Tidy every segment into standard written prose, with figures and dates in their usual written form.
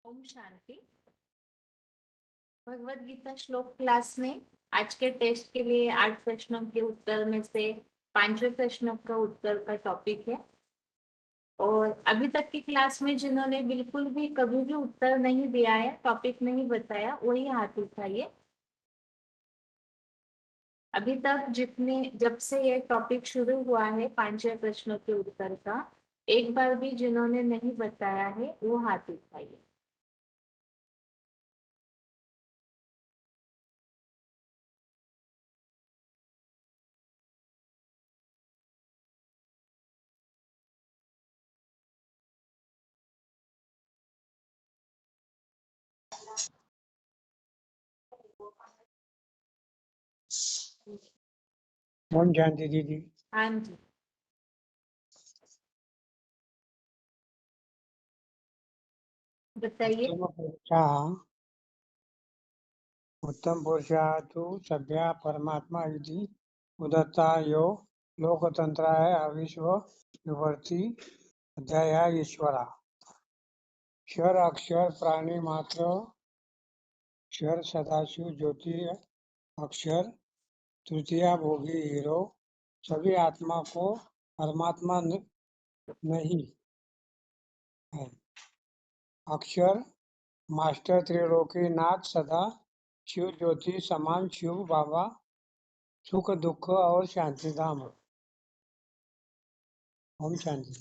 ओम शांति। भगवत गीता श्लोक क्लास में आज के टेस्ट के लिए 8 प्रश्नों के उत्तर में से 5वें प्रश्नों का उत्तर का टॉपिक है। और अभी तक की क्लास में जिन्होंने बिल्कुल भी कभी भी उत्तर नहीं दिया है, टॉपिक नहीं बताया, वही हाथ उठाइए। अभी तक जब से ये टॉपिक शुरू हुआ है 5वें प्रश्नों के उत्तर का, एक बार भी जिन्होंने नहीं बताया है वो हाथ उठाइए। ओम शांति दीदी। हाँ जी, बताइए। उत्तम पुरुषा तु सभ्या परमात्मा युधि उदत्ता यो लोकतंत्राय अविश्व विवर्ती अध्याय ईश्वरा। क्षर अक्षर प्राणी मात्र क्षर सदाशिव ज्योति अक्षर तृतीया भोगी हीरो सभी आत्मा को परमात्मा नहीं है। अक्षर मास्टर त्रिलोकी नाथ सदा शिव ज्योति समान शिव बाबा सुख दुख और शांति धाम। ओम शांति।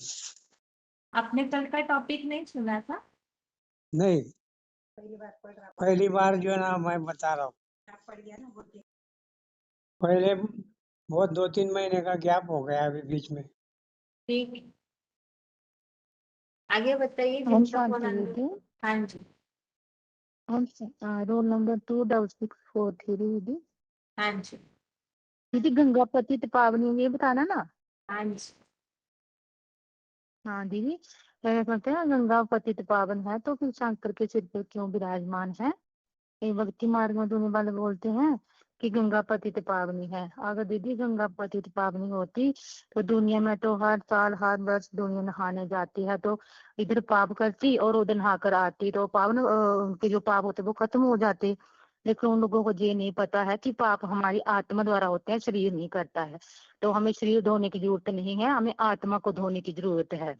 आपने कल का टॉपिक नहीं सुना था? नहीं, पहली बार जो है ना मैं बता रहा हूँ। पहले बहुत 2-3 महीने का गैप हो गया अभी बीच में। ठीक, आगे बताइए। हम जिनका फोन शांति दीदी। हाँ जी, हम रोल नंबर 26643 दीदी। हाँ जी, दीदी गंगा पतित पावनी ये बताना ना। हाँ जी। हाँ दीदी, कहते हैं गंगा पतित पावन है तो फिर शंकर के सिर पर क्यों विराजमान है? ये भक्ति मार्ग में दुनिया वाले बोलते हैं कि गंगा पतित पावनी है। अगर दीदी गंगा पतित पावनी होती तो दुनिया में तो हर साल हर वर्ष दुनिया नहाने जाती है, तो इधर पाप करती और उधर नहा कर आती तो पावन उनके जो पाप होते वो खत्म हो जाते। लेकिन उन लोगों को ये नहीं पता है कि पाप हमारी आत्मा द्वारा होते हैं, शरीर नहीं करता है। तो हमें शरीर धोने की जरूरत नहीं है, हमें आत्मा को धोने की जरूरत है।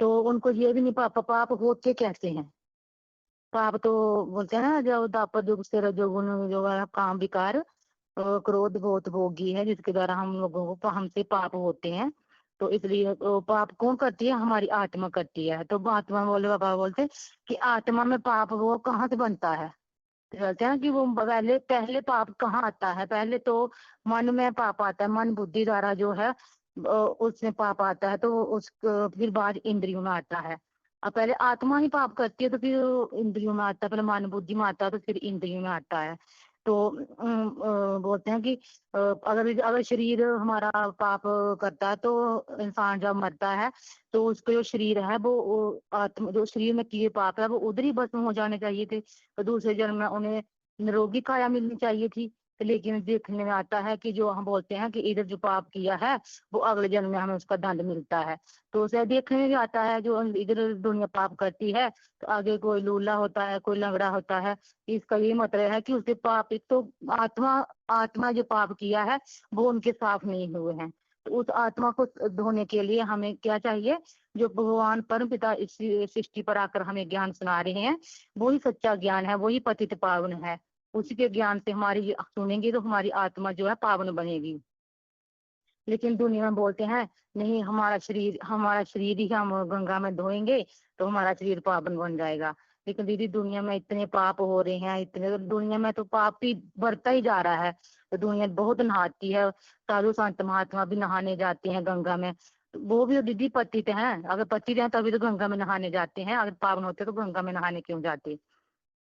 तो उनको ये भी नहीं पाप होते कैसे हैं। पाप तो बोलते हैं ना, जो दापर युग से रजोगुण जो है काम विकार क्रोध बहुत भोगी है, जिसके द्वारा हम लोगों को हमसे पाप होते हैं। तो इसलिए पाप कौन करती है? हमारी आत्मा करती है। तो आत्मा बोले, बाबा बोलते हैं कि आत्मा में पाप वो कहाँ से बनता है? तो कहते हैं कि वो पहले पहले पाप कहाँ आता है? पहले तो मन में पाप आता है, मन बुद्धि द्वारा जो है उसमें पाप आता है, तो उस फिर बाद इंद्रियों में आता है। अब पहले आत्मा ही पाप करती है तो फिर इंद्रियों में आता है, पहले मन बुद्धि में आता है तो फिर इंद्रियों में आता है। तो बोलते हैं कि अगर शरीर हमारा पाप करता है तो इंसान जब मरता है तो उसका जो शरीर है वो आत्मा जो शरीर में किए पाप है वो उधर ही भस्म हो जाने चाहिए थे। तो दूसरे जन्म में उन्हें निरोगी काया मिलनी चाहिए थी। लेकिन देखने में आता है कि जो हम बोलते हैं कि इधर जो पाप किया है वो अगले जन्म में हमें उसका दंड मिलता है। तो उसे देखने में भी आता है जो इधर दुनिया पाप करती है तो आगे कोई लूला होता है, कोई लंगड़ा होता है। इसका ये मतलब है कि उसके पाप, एक तो आत्मा आत्मा जो पाप किया है वो उनके साफ नहीं हुए हैं। तो उस आत्मा को धोने के लिए हमें क्या चाहिए? जो भगवान परम पिता इस सृष्टि पर आकर हमें ज्ञान सुना रहे हैं वही सच्चा ज्ञान है, वही पतित पावन है। उसी के ज्ञान से हमारी सुनेंगे तो हमारी आत्मा जो है पावन बनेगी। लेकिन दुनिया में बोलते हैं नहीं, हमारा शरीर ही हम गंगा में धोएंगे तो हमारा शरीर पावन बन जाएगा। लेकिन दीदी दुनिया में इतने पाप हो रहे हैं, इतने दुनिया में तो पाप ही बढ़ता ही जा रहा है। तो दुनिया बहुत नहाती है, साधु संत महात्मा भी नहाने जाते हैं गंगा में। तो वो भी दीदी पतित हैं, अगर पतित हैं तभी तो गंगा में नहाने जाते हैं, अगर पावन होते तो गंगा में नहाने क्यों जाते?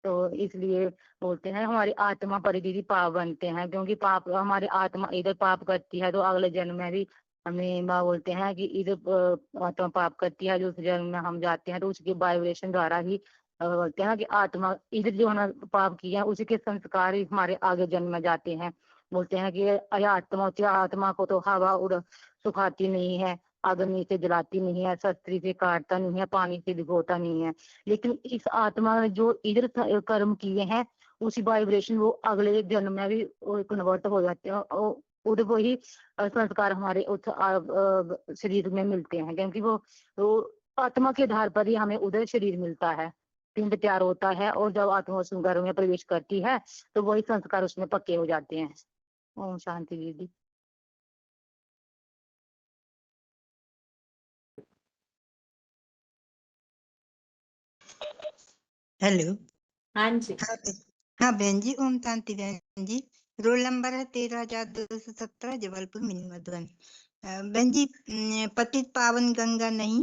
तो इसलिए बोलते हैं हमारी आत्मा पर दीदी पाप बनते हैं, क्योंकि पाप हमारी आत्मा इधर पाप करती है तो अगले जन्म में भी हमें माँ बोलते हैं कि इधर आत्मा पाप करती है, जो उस जन्म में हम जाते हैं तो उसके वाइब्रेशन द्वारा ही बोलते हैं कि आत्मा इधर जो है पाप किया है उसी के संस्कार ही हमारे आगे जन्म में जाते हैं। बोलते हैं कि आत्मा होती है, आत्मा को तो हवा उड़ सुखाती नहीं है, अग्नि से जलाती नहीं है, शस्त्र से काटता नहीं है, पानी से भिगोता नहीं है। लेकिन इस आत्मा ने जो इधर कर्म किए हैं, उसी वाइब्रेशन वो अगले जन्म में भी कन्वर्ट हो जाते हैं, और उधर वही संस्कार हमारे उस शरीर में मिलते हैं, क्योंकि वो आत्मा के आधार पर ही हमें उधर शरीर मिलता है, पिंड तैयार होता है, और जब आत्मा उस घर में प्रवेश करती है तो वही संस्कार उसमें पक्के हो जाते हैं। ओम शांति दीदी। हेलो। हाँ जी। हाँ बहन जी, ओम शांति बहन जी। रोल नंबर है 13,217, जबलपुर मिनी मधुबन। बहन जी, पतित पावन गंगा नहीं,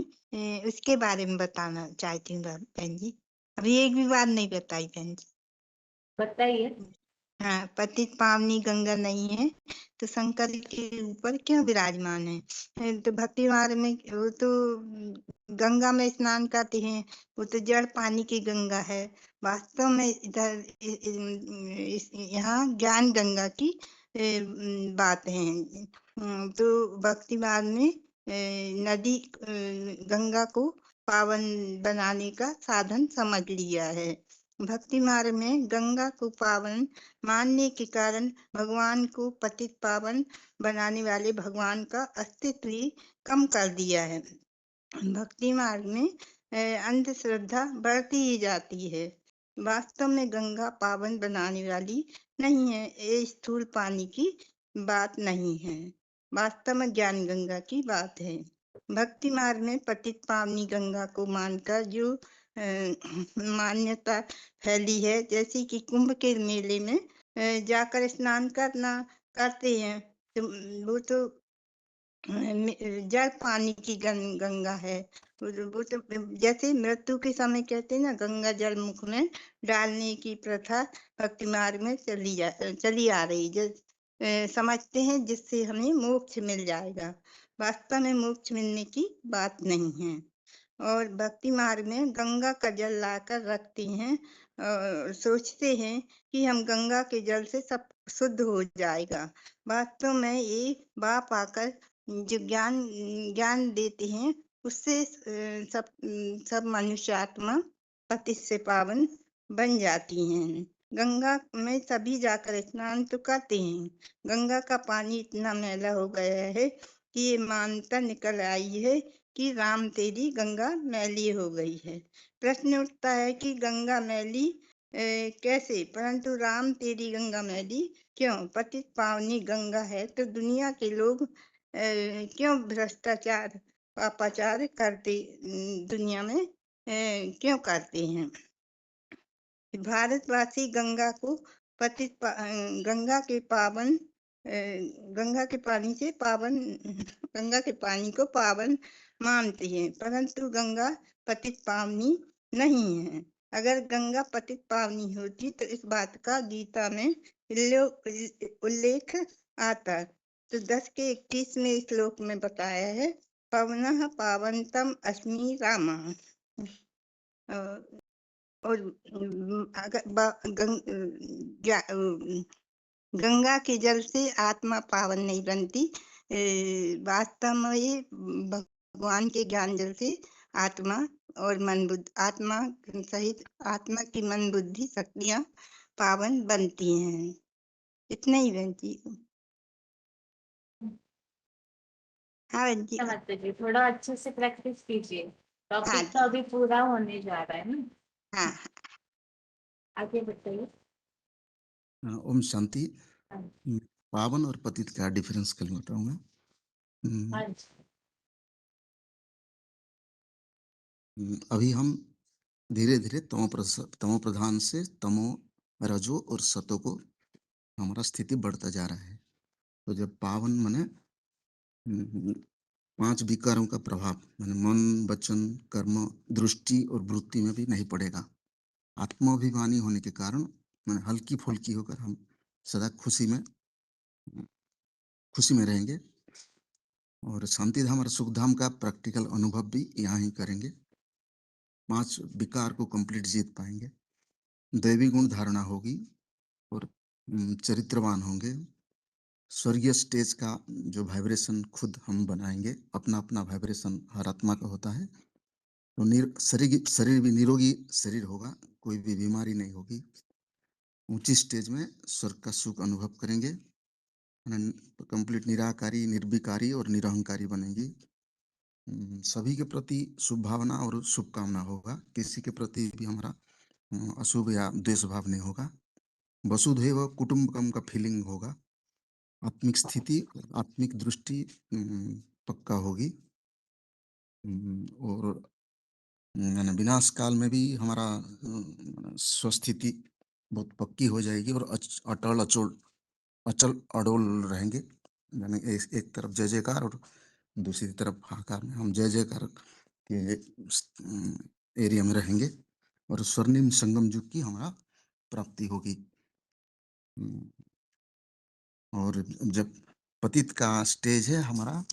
उसके बारे में बताना चाहती हूँ बहन जी। अभी एक भी बात नहीं बताई बहन जी। बताइए। हाँ, पतित पावनी गंगा नहीं है तो शंकर के ऊपर क्यों विराजमान है? तो भक्ति मार्ग में वो तो गंगा में स्नान करते हैं, वो तो जड़ पानी की गंगा है। वास्तव में इधर यहाँ ज्ञान गंगा की बात है। तो भक्ति मार्ग में नदी गंगा को पावन बनाने का साधन समझ लिया है। भक्ति मार्ग में गंगा को पावन मानने के कारण भगवान को पतित पावन बनाने वाले भगवान का अस्तित्व ही कम कर दिया है। भक्ति मार्ग में अंधश्रद्धा बढ़ती ही जाती है। वास्तव में गंगा पावन बनाने वाली नहीं है, ये स्थूल पानी की बात नहीं है, वास्तव में ज्ञान गंगा की बात है। भक्ति मार्ग में पतित पावनी गंगा को मानकर जो मान्यता फैली है, जैसे कि कुंभ के मेले में जाकर स्नान करते हैं, तो वो तो जल पानी की गंगा है। वो तो जैसे मृत्यु के समय कहते हैं ना, गंगा जल मुख में डालने की प्रथा भक्ति मार्ग में चली आ रही, समझते हैं जिससे हमें मोक्ष मिल जाएगा। वास्तव में मोक्ष मिलने की बात नहीं है। और भक्ति मार्ग में गंगा का जल लाकर रखते हैं और सोचते हैं कि हम गंगा के जल से सब शुद्ध हो जाएगा। वास्तव में ये बाप आकर जो ज्ञान देते हैं, उससे सब मनुष्य आत्मा पतित से पावन बन जाती हैं। गंगा में सभी जाकर स्नान तो करते हैं। गंगा का पानी इतना मैला हो गया है कि ये मान्यता निकल आई है कि राम तेरी गंगा मैली हो गई है। प्रश्न उठता है कि गंगा मैली कैसे, परंतु राम तेरी गंगा मैली क्यों? पतित पावनी गंगा है तो दुनिया के लोग क्यों भ्रष्टाचार पापाचार करते दुनिया में क्यों करते हैं? भारतवासी गंगा को गंगा के पावन गंगा के पानी से पावन गंगा के पानी को पावन मानते हैं, परंतु गंगा पतित पावनी नहीं है। अगर गंगा पतित पावनी होती तो इस बात का गीता में उल्लेख आता। तो 10 के 21वें श्लोक में बताया है, पवनः पावनतम अस्मि रामा। और गंगा के जल से आत्मा पावन नहीं बनती। वास्तव में ये भगवान के ज्ञान जल से आत्मा और मन बुद्धि, आत्मा सहित आत्मा की मन बुद्धि शक्तियां पावन बनती हैं। इतना ही बहन जी। हाँ बहन जी। समझ लीजिए, थोड़ा अच्छे से प्रैक्टिस कीजिए। हाँ टॉपिक तो जी। अभी पूरा होने जा रहा है ना। हाँ। आगे बताइए। ओम शांति। हाँ पावन और पतित का डिफरेंस कल बताऊंगा। हाँ जी। अभी हम धीरे धीरे तमो प्रधान से तमो रजो और सतो को हमारा स्थिति बढ़ता जा रहा है। तो जब पावन माने 5 विकारों का प्रभाव माने मन, वचन, कर्म, दृष्टि और वृत्ति में भी नहीं पड़ेगा। आत्माभिमानी होने के कारण माने हल्की फुल्की होकर हम सदा खुशी में रहेंगे और शांति धाम और सुख धाम का प्रैक्टिकल अनुभव भी यहाँ ही करेंगे। 5 विकार को कंप्लीट जीत पाएंगे। दैवी गुण धारणा होगी और चरित्रवान होंगे, स्वर्गीय स्टेज का जो वाइब्रेशन खुद हम बनाएंगे, अपना अपना वाइब्रेशन हर आत्मा का होता है। तो शरीर भी निरोगी शरीर होगा, कोई भी बीमारी नहीं होगी। ऊंची स्टेज में स्वर्ग का सुख अनुभव करेंगे, कंप्लीट निराकारी, निर्विकारी और निरहंकारी बनेंगी। सभी के प्रति शुभ भावना और शुभकामना होगा, किसी के प्रति भी हमारा अशुभ या द्वेष भाव नहीं होगा। वसुधैव कुटुंबकम का फीलिंग होगा। आत्मिक स्थिति, आत्मिक दृष्टि पक्का होगी। और विनाश काल में भी हमारा स्वस्थिति बहुत पक्की हो जाएगी और अटल अचोल अचल अडोल रहेंगे। यानी एक तरफ जय जयकार और दूसरी तरफ हाहाकार में हम जय जयकार के एरिया में रहेंगे और स्वर्णिम संगम युग की हमारा प्राप्ति होगी। और जब पतित का स्टेज है हमारा,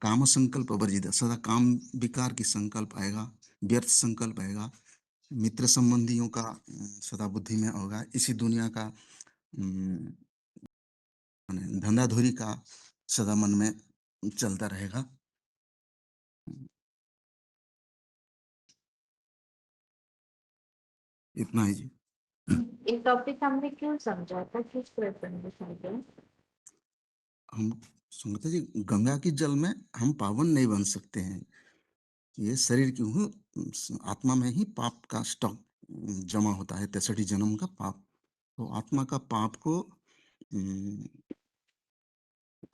काम संकल्प वर्जित, सदा काम विकार की संकल्प आएगा, व्यर्थ संकल्प आएगा, मित्र संबंधियों का सदा बुद्धि में होगा, इसी दुनिया का धंधाधोरी का सदा मन में चलता रहेगा। इतना ही जी। ये टॉपिक हमने क्यों समझा था, किस प्रसंग में समझा? हम सुनते जी, गंगा की जल में हम पावन नहीं बन सकते हैं। ये शरीर क्यों, आत्मा में ही पाप का स्टॉक जमा होता है, 63 जन्म का पाप। तो आत्मा का पाप को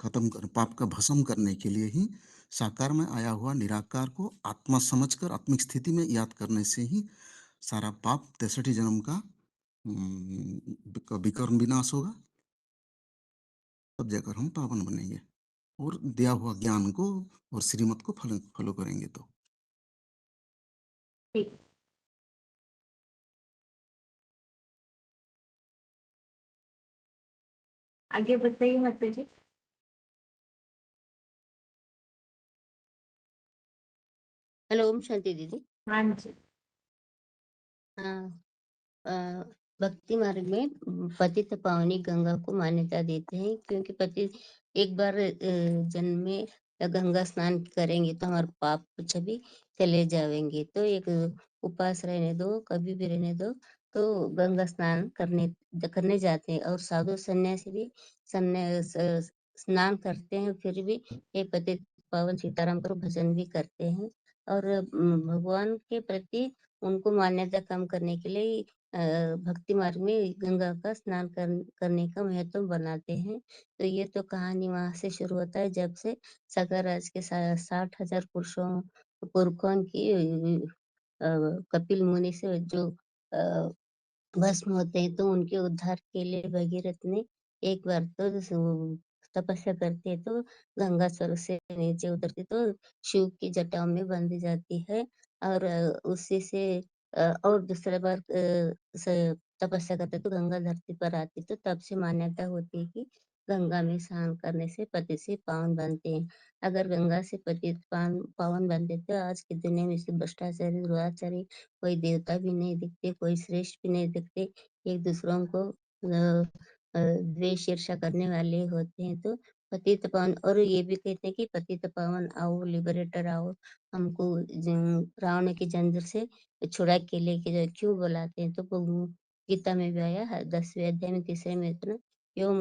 खत्म कर, पाप का भस्म करने के लिए ही साकार में आया हुआ निराकार को आत्मा समझकर आत्मिक स्थिति में याद करने से ही सारा पाप 63 जन्म का विकर्म विनाश होगा। तब जाकर हम पावन बनेंगे और दिया हुआ ज्ञान को और श्रीमत को फॉलो करेंगे। तो ठीक। आगे बताइए माता जी। हेलो, ओम शांति दीदी। हाँ जी। हाँ, अ, भक्ति मार्ग में पतित पावनी गंगा को मान्यता देते हैं, क्योंकि पति एक बार जन्म में गंगा स्नान करेंगे तो हमारे पाप सभी चले जाएंगे। तो एक उपास रहने दो, कभी भी रहने दो, तो गंगा स्नान करने जाते हैं। और साधु सन्यासी भी स्नान करते हैं, फिर भी ये पतित पावन सीताराम का भजन भी करते हैं। और भगवान के प्रति उनको मान्यता कम करने के लिए भक्ति मार्ग में गंगा का स्नान करने का महत्व बनाते हैं। तो ये तो कहानी वहां से शुरू होता है, जब से सगर राज के 60,000 पुरखों की कपिल मुनि से जो भस्म होते हैं, तो उनके उद्धार के लिए भगीरथ ने एक बार तो तपस्या करते हैं, तो गंगा स्वर से नीचे उतरती तो शिव की जटाओं में बंध जाती है। और उसी से और दूसरा बार तपस्या करते तो गंगा धरती पर आती। तो तब से मान्यता होती है कि गंगा में स्नान करने से पति से पावन बनते हैं। अगर गंगा से पति पावन बनते तो आज की दुनिया में से भ्रष्टाचारी, दुराचारी, कोई देवता भी नहीं दिखते, कोई श्रेष्ठ भी नहीं दिखते, एक दूसरों को द्वेष ईर्ष्या करने वाले होते हैं। तो पतित पावन, और ये भी कहते हैं कि पतित पावन आओ, लिबरेटर आओ, हमको रावण की जंजीर से छुड़ा के लेके जाए, क्यों बुलाते हैं? तो गीता में भी आया है 10वें अध्याय में 3रे में इतना यो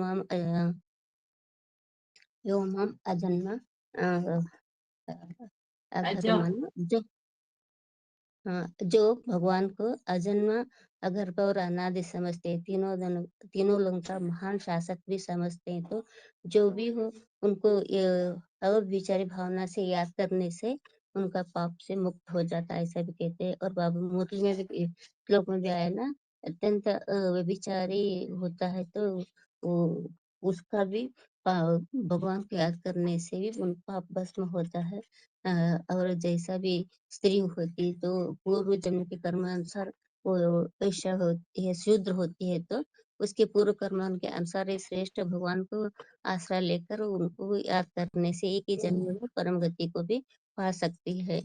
माम अजन्मा अजब। जो हाँ, जो भगवान को अजन्मा, अगर्भ और अनादि समझते हैं, तीनों लोगों का महान शासक भी समझते हैं। तो जो भी हो, उनको अविचारी भावना से याद करने से उनका पाप से मुक्त हो जाता है, ऐसा भी कहते हैं। और बाबा मुरली में भी श्लोक में भी आया ना, अत्यंत व्यभिचारी होता है तो वो उसका भी भगवान को याद करने से भी उन पाप भस्म होता है। और जैसा भी स्त्री होती तो पूर्व जन्म के कर्मानुसार वो वैश्या होती है, शूद्र होती है, तो उसके पूर्व कर्म के अनुसार ये श्रेष्ठ भगवान को आश्रय लेकर उनको याद करने से एक ही जन्म में परम गति को भी पा सकती है।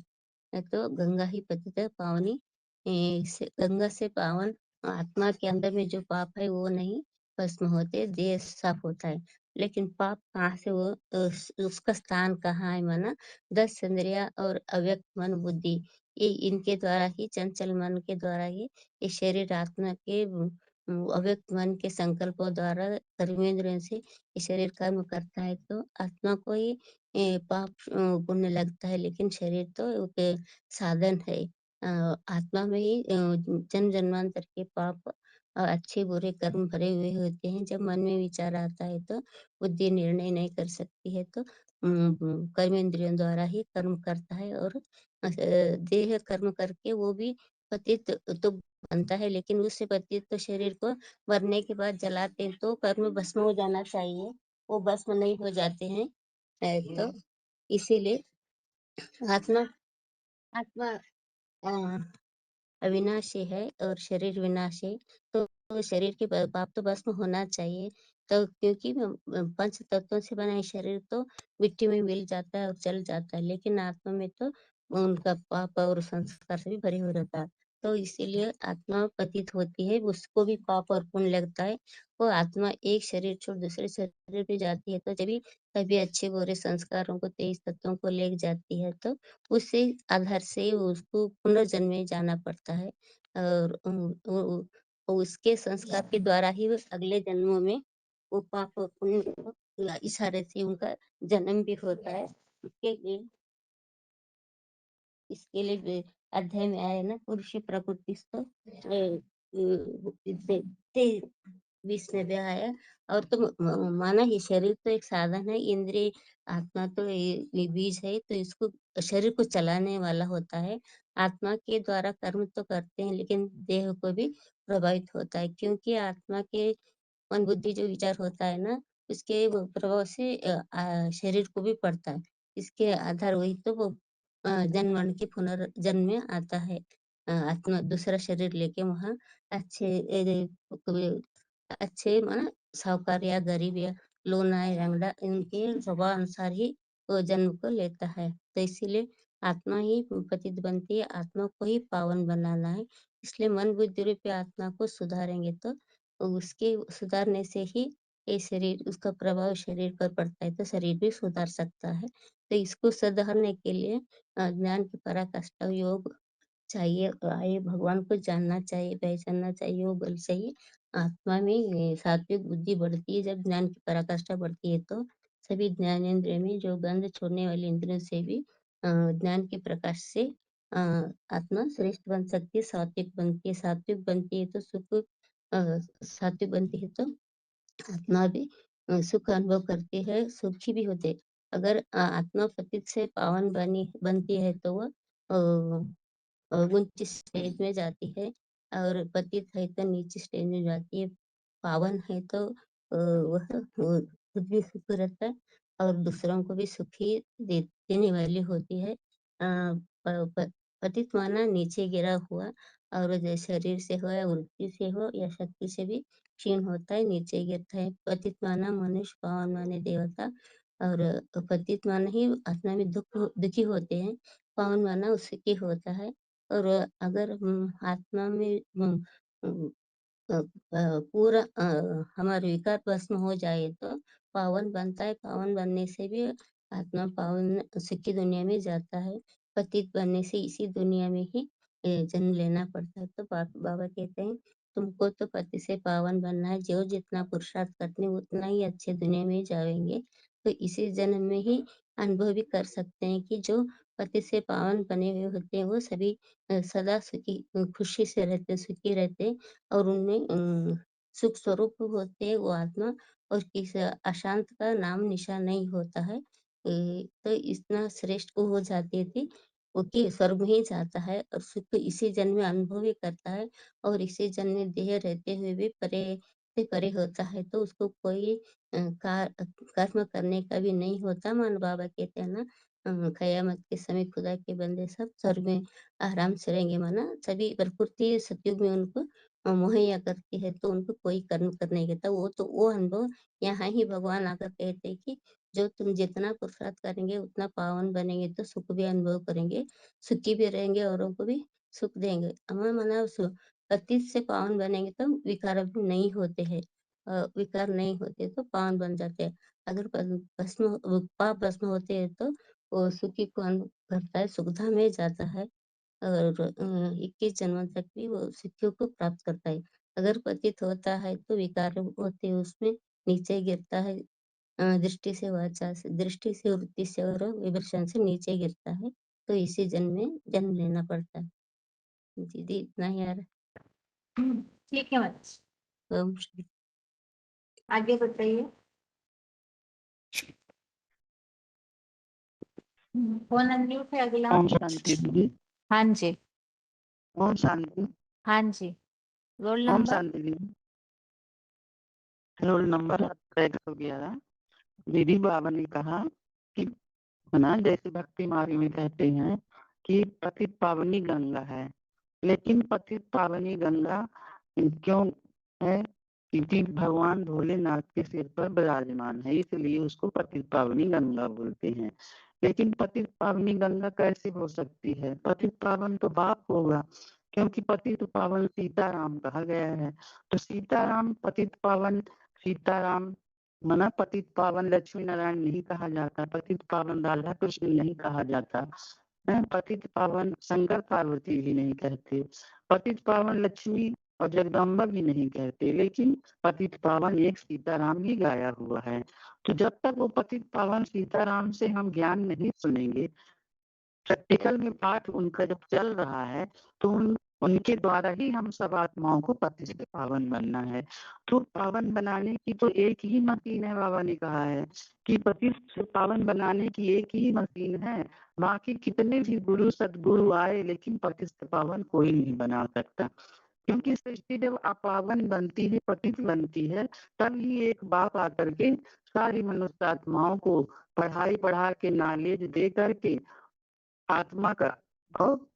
तो गंगा ही पतित पावनी, गंगा से पावन आत्मा के अंदर में जो पाप है वो नहीं, भस्म होते, देह साफ होता है। लेकिन पाप कहाँ से वो उसका स्थान कहाँ है माना 10 इंद्रिया और अव्यक्त मन बुद्धि, ये इनके द्वारा ही, चंचल मन के द्वारा ही ये शरीर आत्मा के अव्यक्त मन के संकल्पों द्वारा कर्मेंद्रियों से ये शरीर कर्म करता है। तो आत्मा को ही पाप पुण्य लगता है, लेकिन शरीर तो एक साधन है। आत्मा में ही जन्म जन्मांतर के पाप अच्छे बुरे कर्म भरे हुए होते हैं। जब मन में विचार आता है तो बुद्धि निर्णय नहीं कर सकती है, तो कर्मेंद्रियों द्वारा ही कर्म करता है। और देह कर्म करके वो भी पतित तो बनता है, लेकिन उससे पतित तो शरीर को मरने के बाद जलाते हैं, तो कर्म भस्म हो जाना चाहिए, वो भस्म नहीं हो जाते हैं। तो इसीलिए आत्मा आत्मा अ, अविनाशी है और शरीर विनाशी है। तो शरीर के पाप तो भस्म होना चाहिए। तो क्योंकि पंच तत्वों से बना है शरीर, तो मिट्टी में मिल जाता है और जल जाता है, लेकिन आत्मा में तो उनका पाप और संस्कार से भी भरे हुए रहता है। तो इसीलिए आत्मा पतित होती है, उसको भी पाप और पुण्य लगता है। वो आत्मा एक शरीर छोड़ दूसरे शरीर में जाती है, तो जब भी कभी अच्छे बुरे संस्कारों को 23 तत्वों को ले जाती है, तो उसी आधार से उसको पुनर्जन्म में जाना पड़ता है। और उसके संस्कार के द्वारा ही वो अगले जन्मों में वो पाप और पुण्य को इशारे से उनका जन्म भी होता है। इसके लिए अध्याय में आया ना, पुरुष प्रकृतिस्थ 20 में भी आया। और तो माना ये शरीर तो एक साधन है, इंद्रिय आत्मा तो ये बीज है, तो इसको शरीर को चलाने वाला होता है। आत्मा के द्वारा कर्म तो करते हैं, लेकिन देह को भी प्रभावित होता है, क्योंकि आत्मा के मन बुद्धि जो विचार होता है ना, उसके वो प्रभाव से शरीर को भी पड़ता है। इसके आधार वही तो वो जन्म मरण के पुनर्जन्म में आता है। आत्मा दूसरा शरीर लेके वहाँ अच्छे अच्छे माना साहूकार या गरीब या लोना या रंगड़ा, इनके स्वभाव अनुसार ही वो जन्म को लेता है। तो इसीलिए आत्मा ही पतित बनती है, आत्मा को ही पावन बनाना है। इसलिए मन बुद्धि रूपी आत्मा को सुधारेंगे, तो उसके सुधारने से ही ये शरीर, उसका प्रभाव शरीर पर पड़ता है, तो शरीर भी सुधार सकता है। तो इसको सुधारने के लिए ज्ञान की पराकाष्ठा योग चाहिए, आए भगवान को जानना चाहिए, पहचानना चाहिए, वो बल चाहिए। आत्मा में सात्विक बुद्धि बढ़ती है, जब ज्ञान की पराकाष्ठा बढ़ती है, तो सभी ज्ञानेंद्रिय में जो गंध छोड़ने वाली इंद्रियों से भी ज्ञान के प्रकाश से आत्मा श्रेष्ठ बन सकती है, सात्विक बनती है। सात्विक बनती है तो सुख, सात्विक बनती है तो आत्मा भी सुख अनुभव करती है, सुखी भी होते हैं। अगर आत्मा पतित से पावन बनती है, तो वह ऊंची स्टेज में जाती है, और पतित है तो नीचे स्टेज में जाती है। पावन है तो वह खुद भी सुख रहता है और दूसरों को भी सुखी देने वाली होती है। पतित माना नीचे गिरा हुआ, और जो शरीर से हो या वृत्ति से हो या शक्ति से भी क्षीण होता है, नीचे गिरता है। पतित माना मनुष्य, पावन माने देवता। और पतित माना ही आत्मा में दुखी होते हैं, पावन माना उसकी होता है। और अगर आत्मा में पूरा हमारा विकार भस्म हो जाए, तो पावन बनता है। पावन बनने से भी आत्मा पावन सुखी दुनिया में जाता है। पतित बनने से इसी दुनिया में ही जन्म लेना पड़ता है। तो बाबा कहते हैं, तुमको तो पति से पावन बनना है, जो जितना पुरुषार्थ करते हैं उतना ही अच्छे दुनिया में जाएंगे। तो इसी जन्म में ही अनुभव भी कर सकते हैं कि जो पति से पावन बने हुए होते हैं, वो सभी सदा सुखी खुशी से रहते, सुखी रहते, और उनमें सुख स्वरूप होते हैं वो आत्मा, और किसी अशांत का नाम निशान नहीं होता है। तो इतना श्रेष्ठ को हो जाती थी, वो कि स्वर्ग में ही जाता है और सुख इसी जन्म में अनुभव भी करता है, और इसी जन्म में देह रहते हुए भी परे से परे होता है। तो उसको कोई कर्म करने का भी नहीं होता। मान बाबा कहते हैं ना, कयामत के समय खुदा के बंदे सब स्वर्ग में आराम से रहेंगे। माना सभी प्रकृति सतयुग में उनको मुहैया करती है, तो उनको कोई कर्म करने नहीं देता। वो तो वो अनुभव यहाँ ही भगवान आकर कहते हैं कि जो तुम जितना पुरुषार्थ करेंगे उतना पावन बनेंगे, तो सुख भी अनुभव करेंगे, सुखी भी रहेंगे, औरों को भी सुख देंगे। हमें माना पति से पावन बनेंगे तो विकार भी नहीं होते हैं। विकार नहीं होते तो पावन बन जाते हैं। अगर पाप भस्म होते हैं तो वो सुखी कौन करता है, सुखधाम में जाता है और 21 जन्मों तक भी वो सिद्धियों को प्राप्त करता है। अगर पतित होता है तो विकार होते हैं उसमें नीचे गिरता है, दृष्टि से, वाचा से, दृष्टि से, वृत्ति से और विमर्शन से नीचे गिरता है, तो इसी जन्म में जन्म लेना पड़ता है। दीदी इतना ही आ रहा ठीक है माता जी, है। ओम शांति। आगे बताइए। फोन अनम्यूट है अगला। ओम शांति दीदी। हाँ जी, ओम शांति। हाँ जी। रोल ओम नंबर। शांति दीदी। Roll number 111। दीदी बाबा ने कहा कि ना, जैसे भक्ति मार्ग में कहते हैं कि पतित पावनी गंगा है, लेकिन पतित पावनी गंगा क्यों है? क्योंकि भगवान भोलेनाथ के सिर पर विराजमान है, इसलिए उसको पतित पावनी गंगा बोलते हैं। लेकिन पतित पावनी गंगा कैसे हो सकती है? पतित पावन तो बाप होगा, क्योंकि पतित पावन सीताराम कहा गया है। तो सीताराम पतित पावन, सीताराम मना पतित पावन लक्ष्मी नारायण नहीं कहा जाता, पतित पावन राधा कृष्ण नहीं कहा जाता, पतित पावन शंकर पार्वती भी नहीं कहते, पतित पावन लक्ष्मी और जगदम्बा भी नहीं कहते, लेकिन पतित पावन एक सीताराम ही गाया हुआ है। तो जब तक वो पतित पावन सीताराम से हम ज्ञान नहीं सुनेंगे, प्रैक्टिकल में पाठ उनका जब चल रहा है, तो उनके द्वारा ही हम सब आत्माओं को पतित से पावन बनना है। तो पावन बनाने की तो एक ही मशीन है, बाबा ने कहा है कि पतित से पावन बनाने की एक ही मशीन है। बाकी कितने भी गुरु सदगुरु आए, लेकिन पतित से पावन कोई नहीं बना सकता, क्योंकि सृष्टि जब अपावन बनती है, पतित बनती है, तब ही एक बाप आकर के सारी मनुष्य आत्माओं को पढ़ाई पढ़ा के, नॉलेज दे करके आत्मा का और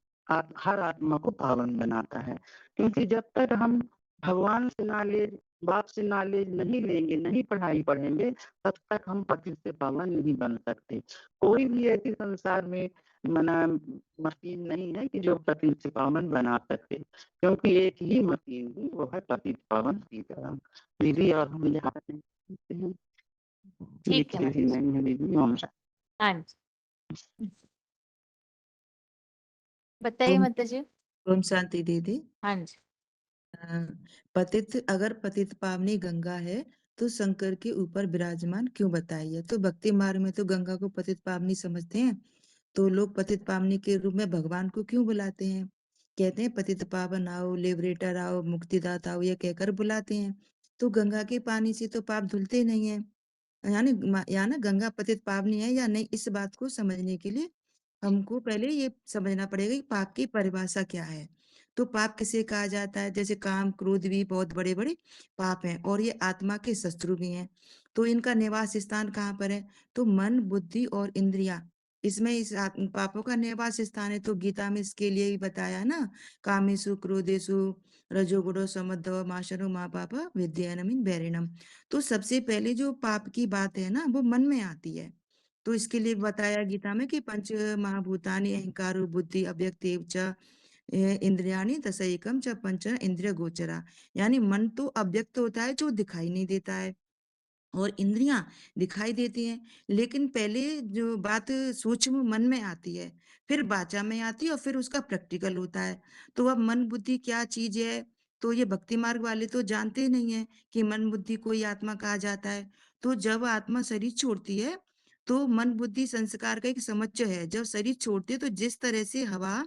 हर आत्मा को पावन बनाता है। क्योंकि जब तक हम भगवान से नॉलेज, बाप से नॉलेज नहीं लेंगे, नहीं पढ़ाई पढ़ेंगे, तब तक हम पतित से पावन नहीं बन सकते। कोई भी ऐसी संसार में मना मशीन नहीं है कि जो पतित से पावन बना सकते, क्योंकि एक ही मशीन है, वो है पतित पावन सीताराम। दीदी और हम यहाँ हैं, ठीक है लिखे भी नहीं है दीदी। ओम शांति। हाँ जी, बताइए ओम माता जी। ओम शांति दीदी। हाँ जी, पतित, अगर पतित पावनी गंगा है तो शंकर के ऊपर विराजमान क्यों बताइए? तो भक्ति मार्ग में तो गंगा को पतित पावनी समझते हैं, तो लोग पतित पावनी के रूप में भगवान को क्यों बुलाते हैं? कहते हैं पतित पावन आओ, लिबरेटर आओ, मुक्तिदाता आओ, ये कहकर बुलाते हैं। तो गंगा के पानी से तो पाप धुलते नहीं है, यानी ना गंगा पतित पावनी है या नहीं, इस बात को समझने के लिए हमको पहले ये समझना पड़ेगा कि पाप की परिभाषा क्या है। तो पाप किसे कहा जाता है? जैसे काम क्रोध भी बहुत बड़े बड़े पाप हैं और ये आत्मा के शत्रु भी हैं। तो इनका निवास स्थान कहाँ पर है? तो मन, बुद्धि और इंद्रिया, इसमें इस पापों का निवास स्थान है। तो गीता में इसके लिए ही बताया ना, कामेषु क्रोधेषु रजोगुणो समदव माशनो मा पाप विद्यानमिन बैरिणम। तो सबसे पहले जो पाप की बात है ना, वो मन में आती है। तो इसके लिए बताया गीता में कि पंच महाभूतानि अहंकारो बुद्धि अव्यक्तेव च इंद्रियाणि दशैकम च पंच इंद्रिय गोचरा, यानी मन तो अव्यक्त होता है, जो दिखाई नहीं देता है, और इंद्रियां दिखाई देती हैं। लेकिन पहले जो बात सूक्ष्म मन में आती है, फिर वाचा में आती है और फिर उसका प्रैक्टिकल होता है। तो अब मन बुद्धि क्या चीज है? तो ये भक्ति मार्ग वाले तो जानते नहीं है कि मन बुद्धि को ही आत्मा कहा जाता है। तो जब आत्मा शरीर छोड़ती है, तो मन बुद्धि संस्कार का एक समुच्चय है। जब शरीर छोड़ती है, तो जिस तरह से हवा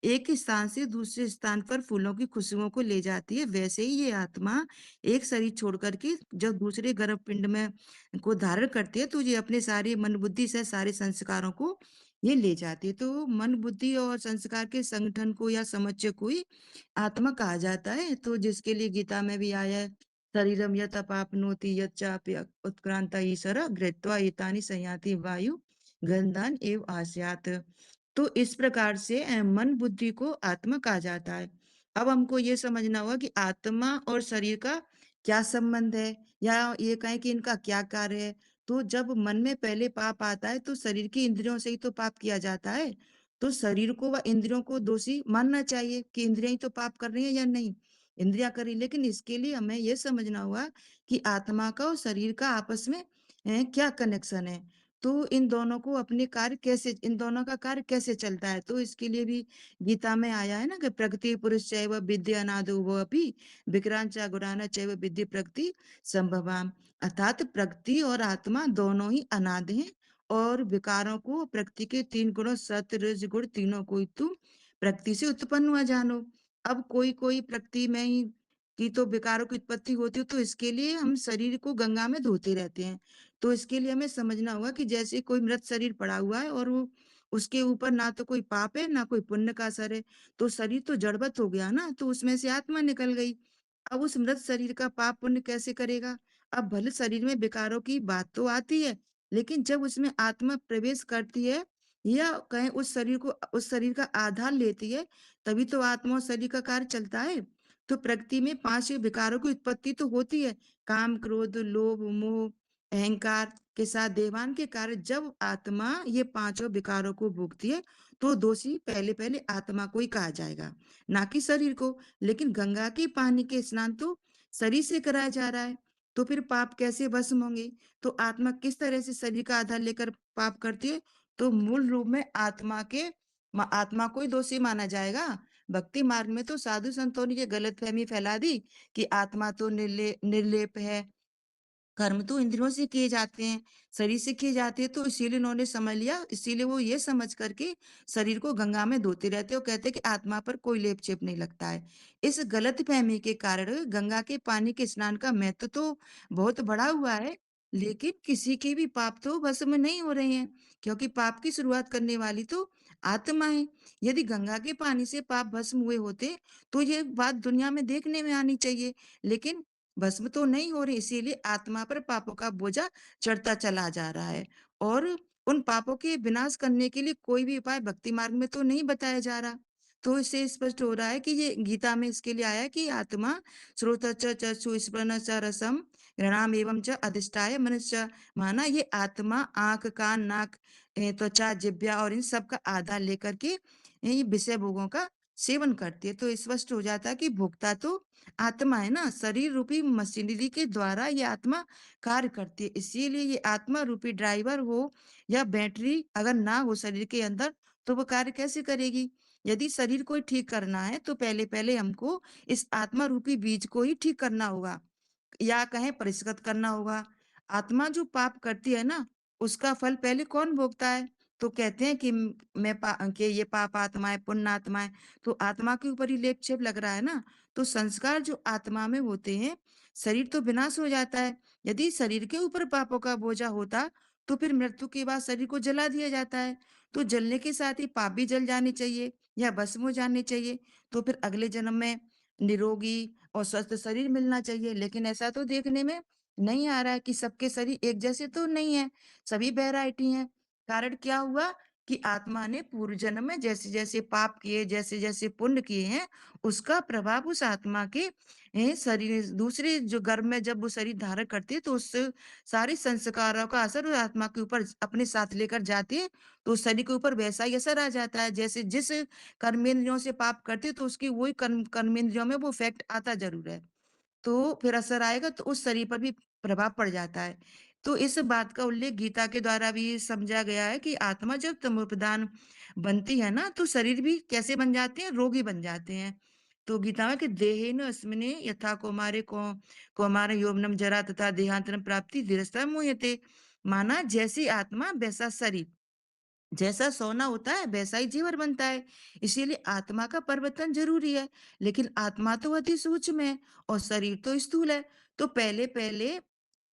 एक स्थान से दूसरे स्थान पर फूलों की खुशबुओं को ले जाती है, वैसे ही ये आत्मा एक शरीर छोड़ करके जब दूसरे गर्भ पिंड में को धारण करती है, तो ये अपने सारे मन बुद्धि से सारे संस्कारों को ये ले जाती है। तो मन बुद्धि और संस्कार के संगठन को या समुच्चय को ही आत्मा कहा जाता है। तो जिसके लिए गीता में भी आया है, शरीरम यत अपापनोति यच्चापि उत्क्रांता ईश्वर गृहीत्वा एतानि संयाति वायु गंधान एव आस्यात्। तो इस प्रकार से मन बुद्धि को आत्मा कहा जाता है। अब हमको ये समझना होगा कि आत्मा और शरीर का क्या संबंध है, या ये कहें कि इनका क्या कार्य है। तो जब मन में पहले पाप आता है, तो शरीर की इंद्रियों से ही तो पाप किया जाता है। तो शरीर को व इंद्रियों को दोषी मानना चाहिए कि इंद्रियां ही तो पाप कर रही है या नहीं। इंद्रिया कर रही, लेकिन इसके लिए हमें ये समझना होगा कि आत्मा का और शरीर का आपस में क्या कनेक्शन है। तो इन दोनों को अपने कार्य कैसे, इन दोनों का कार्य कैसे चलता है, तो इसके लिए भी गीता में आया है ना कि प्रकृति पुरुष चैव विद्या अनादो वो अपि विक्रांचा गुणाना चैव विद्या प्रकृति संभवाम। अर्थात प्रकृति और आत्मा दोनों ही अनादि हैं, और विकारों को प्रकृति के 3 गुणों सत्व रज गुण तीनों को ही तुम प्रकृति से उत्पन्न हुआ जानो। अब कोई कोई प्रकृति में ही की तो विकारों की उत्पत्ति होती है, तो इसके लिए हम शरीर को गंगा में धोते रहते हैं। तो इसके लिए हमें समझना होगा कि जैसे कोई मृत शरीर पड़ा हुआ है और वो उसके ऊपर ना तो कोई पाप है ना कोई पुण्य का असर है, तो शरीर तो जड़वत हो गया ना, तो उसमें से आत्मा निकल गई। अब उस मृत शरीर का पाप पुण्य कैसे करेगा? अब भले शरीर में विकारों की बात तो आती है, लेकिन जब उसमें आत्मा प्रवेश करती है या कहें उस शरीर का आधार लेती है, तभी तो आत्मा और शरीर का कार्य चलता है। तो प्रकृति में 5 विकारों की उत्पत्ति तो होती है, काम क्रोध लोभ मोह अहंकार के साथ देवान के कार्य। जब आत्मा ये 5 विकारों को भोगती है, तो दोषी पहले पहले आत्मा को ही कहा जाएगा, ना कि शरीर को। लेकिन गंगा के पानी के स्नान तो शरीर से कराया जा रहा है, तो फिर पाप कैसे भस्म होंगे? तो आत्मा किस तरह से शरीर का आधार लेकर पाप करती है? तो मूल रूप में आत्मा को ही दोषी माना जाएगा। भक्ति मार्ग में तो साधु संतों ने ये गलतफहमी फैला दी कि आत्मा तो निर्लेप है, कर्म तो इंद्रियों से किए जाते हैं, शरीर से किए जाते हैं, तो इसीलिए उन्होंने समझ लिया, इसीलिए वो ये समझ करके शरीर को गंगा में धोते रहते हैं और कहते हैं कि आत्मा पर कोई लेप चेप नहीं लगता है। इस गलत फहमी के कारण गंगा के पानी के स्नान का महत्व तो बहुत बढ़ा हुआ है, लेकिन किसी के भी पाप तो भस्म नहीं हो रहे हैं, क्योंकि पाप की शुरुआत करने वाली तो आत्मा है। यदि गंगा के पानी से पाप भस्म हुए होते, तो ये बात दुनिया में देखने में आनी चाहिए, लेकिन भस्म तो नहीं हो रही, इसीलिए आत्मा पर पापों का बोझा चढ़ता चला जा रहा है। और उन पापों के विनाश करने के लिए कोई भी उपाय भक्ति मार्ग में तो नहीं बताया जा रहा। तो इससे स्पष्ट हो रहा है कि ये गीता में इसके लिए आया कि आत्मा श्रोत चक्षु स्पृन च रसम घृणाम एवं च अधिष्ठाय मनुष्य। माना ये आत्मा आंख कान नाक त्वचा जिह्वा और इन सब का आधार लेकर के ये विषय भोगों का सेवन करती है। तो स्पष्ट हो जाता है कि भोक्ता तो आत्मा है ना, शरीर रूपी मशीनरी के द्वारा ये आत्मा कार्य करती है। इसीलिए ये आत्मा रूपी ड्राइवर हो या बैटरी अगर ना हो शरीर के अंदर, तो वो कार्य कैसे करेगी? यदि शरीर को ही ठीक करना है, तो पहले पहले हमको इस आत्मा रूपी बीज को ही ठीक करना होगा, या कहें परिष्कृत करना होगा। आत्मा जो पाप करती है ना, उसका फल पहले कौन भोगता है? तो कहते हैं कि कि ये पाप आत्मा है पुण्य आत्मा है, तो आत्मा के ऊपर ही लेप छेप लग रहा है ना। तो संस्कार जो आत्मा में होते हैं, शरीर तो विनाश हो जाता है। यदि शरीर के ऊपर पापों का बोझा होता, तो फिर मृत्यु के बाद शरीर को जला दिया जाता है। तो जलने के साथ ही पाप भी जल जाने चाहिए या भस्म हो जाने चाहिए, तो फिर अगले जन्म में निरोगी और स्वस्थ शरीर मिलना चाहिए। लेकिन ऐसा तो देखने में नहीं आ रहा है कि सबके शरीर एक जैसे तो नहीं है, सभी वैरायटी हैं। कारण क्या हुआ कि आत्मा ने पूर्व जन्म में जैसे जैसे पाप किए, जैसे जैसे पुण्य किए हैं, उसका प्रभाव उस आत्मा के शरीर दूसरे जो गर्भ में जब वो शरीर धारण करती है, तो उस सारे संस्कारों का असर उस आत्मा के ऊपर अपने साथ लेकर जाती है। तो उस शरीर के ऊपर वैसा ही असर आ जाता है, जैसे जिस कर्मेंद्रियों से पाप करते, तो उसकी वही कर्मेंद्रियों में वो इफेक्ट आता जरूर है। तो फिर असर आएगा, तो उस शरीर पर भी प्रभाव पड़ जाता है। तो इस बात का उल्लेख गीता के द्वारा भी समझा गया है कि आत्मा जब तमोप्रधान बनती है ना, तो शरीर भी कैसे बन जाते हैं? रोगी बन जाते हैं। तो गीता में कि देहेन अस्मिने यथा कौमार यौवनम जरा तथा देहांतरम प्राप्ति धीरस्ता मुह्यते। माना जैसी आत्मा वैसा शरीर, जैसा सोना होता है वैसा ही जीवन बनता है। इसीलिए आत्मा का परिवर्तन जरूरी है, लेकिन आत्मा तो अति सूक्ष्म है और शरीर तो स्थूल है। तो पहले पहले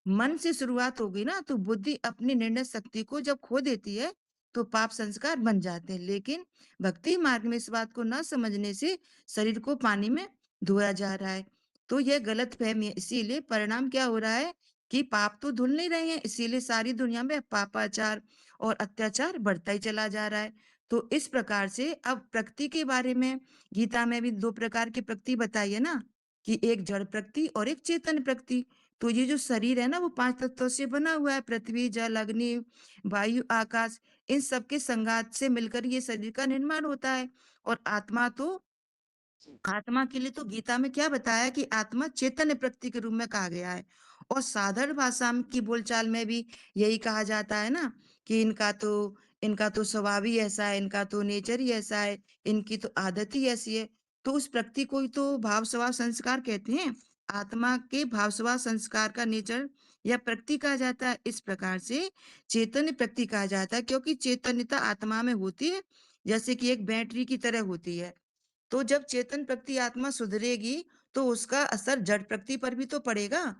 मन से शुरुआत होगी ना, तो बुद्धि अपनी निर्णय शक्ति को जब खो देती है, तो पाप संस्कार बन जाते हैं। लेकिन भक्ति मार्ग में इस बात को न समझने से शरीर को पानी में धोया जा रहा है। तो यह गलत फहमी है। इसीलिए परिणाम क्या हो रहा है कि पाप तो धुल नहीं रहे हैं, इसीलिए सारी दुनिया में पापाचार और अत्याचार बढ़ता ही चला जा रहा है। तो इस प्रकार से अब प्रकृति के बारे में गीता में भी 2 प्रकार की प्रकृति बताई है ना, कि एक जड़ प्रकृति और एक चेतन प्रकृति। तो ये जो शरीर है ना, वो 5 तत्वों से बना हुआ है, पृथ्वी जल अग्नि वायु आकाश। इन सब के संघात से मिलकर ये शरीर का निर्माण होता है। और आत्मा तो आत्मा के लिए तो गीता में क्या बताया कि आत्मा चैतन्य प्रकृति के रूप में कहा गया है। और साधारण भाषा की बोलचाल में भी यही कहा जाता है ना कि इनका तो स्वभाव ही ऐसा है, इनका तो नेचर ही ऐसा है, इनकी तो आदत ही ऐसी है। तो उस प्रकृति को ही तो भाव स्वभाव संस्कार कहते हैं। आत्मा के भाव स्वभाव संस्कार का नेचर या प्रकृति कहा जाता है। इस प्रकार से चैतन्य प्रकृति कहा जाता है, क्योंकि चैतन्यता आत्मा में होती है, जैसे कि एक बैटरी की तरह होती है। तो जब चेतन प्रकृति आत्मा सुधरेगी तो उसका असर जड़ प्रकृति पर भी तो पड़ेगा,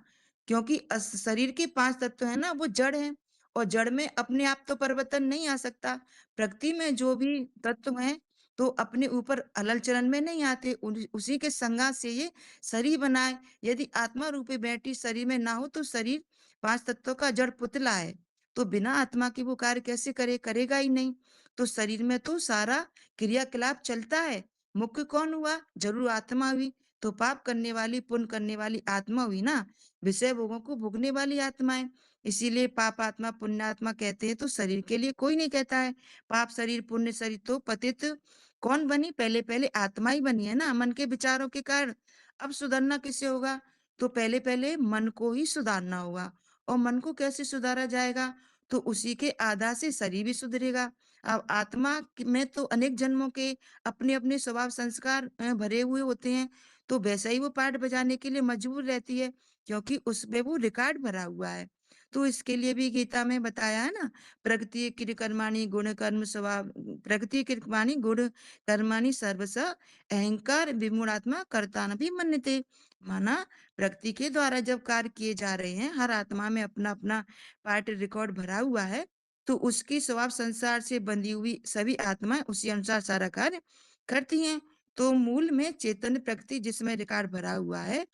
क्योंकि शरीर के 5 तत्व है ना, वो जड़ है। और जड़ में अपने आप तो परिवर्तन नहीं आ सकता। प्रकृति में जो भी तत्व हैं तो अपने ऊपर अलल चलन में नहीं आते, उसी के संगात से ये शरीर बनाए। यदि आत्मा रूपी बैटरी शरीर में ना हो तो शरीर 5 तत्वों का जड़ पुतला है, तो बिना आत्मा के वो कार्य कैसे करेगा ही नहीं। तो शरीर में तो सारा क्रियाकलाप चलता है। मुख्य कौन हुआ? जरूर आत्मा हुई। तो पाप करने वाली पुण्य करने वाली आत्मा हुई ना, विषय भोगों को भोगने वाली आत्मा है। इसीलिए पाप आत्मा पुण्यात्मा कहते हैं। तो शरीर के लिए कोई नहीं कहता है पाप शरीर पुण्य शरीर। तो पतित कौन बनी? पहले पहले आत्मा ही बनी है ना, मन के विचारों के कारण। अब सुधरना किसे होगा? तो पहले पहले मन को ही सुधारना होगा। और मन को कैसे सुधारा जाएगा? तो उसी के आधार से शरीर भी सुधरेगा। अब आत्मा में तो अनेक जन्मों के अपने अपने स्वभाव संस्कार भरे हुए होते हैं, तो वैसा ही वो पाठ बजाने के लिए मजबूर रहती है, क्योंकि उसमें वो रिकॉर्ड भरा हुआ है। तो इसके लिए भी गीता में बताया है ना, प्रकृति कृतकर्माणि गुण कर्म स्वभाव, प्रकृति कृतकर्माणि गुण कर्माणि सर्वस अहंकार विमूढ़ात्मा कर्ता न भी मन्यते। माना प्रकृति के द्वारा जब कार्य किए जा रहे हैं, हर आत्मा में अपना अपना पार्ट रिकॉर्ड भरा हुआ है, तो उसकी स्वभाव संसार से बंधी हुई सभी आत्माएं उसी अनुसार सारा कार्य करती हैं। तो मूल में चैतन्य प्रकृति जिसमें रिकॉर्ड भरा हुआ है,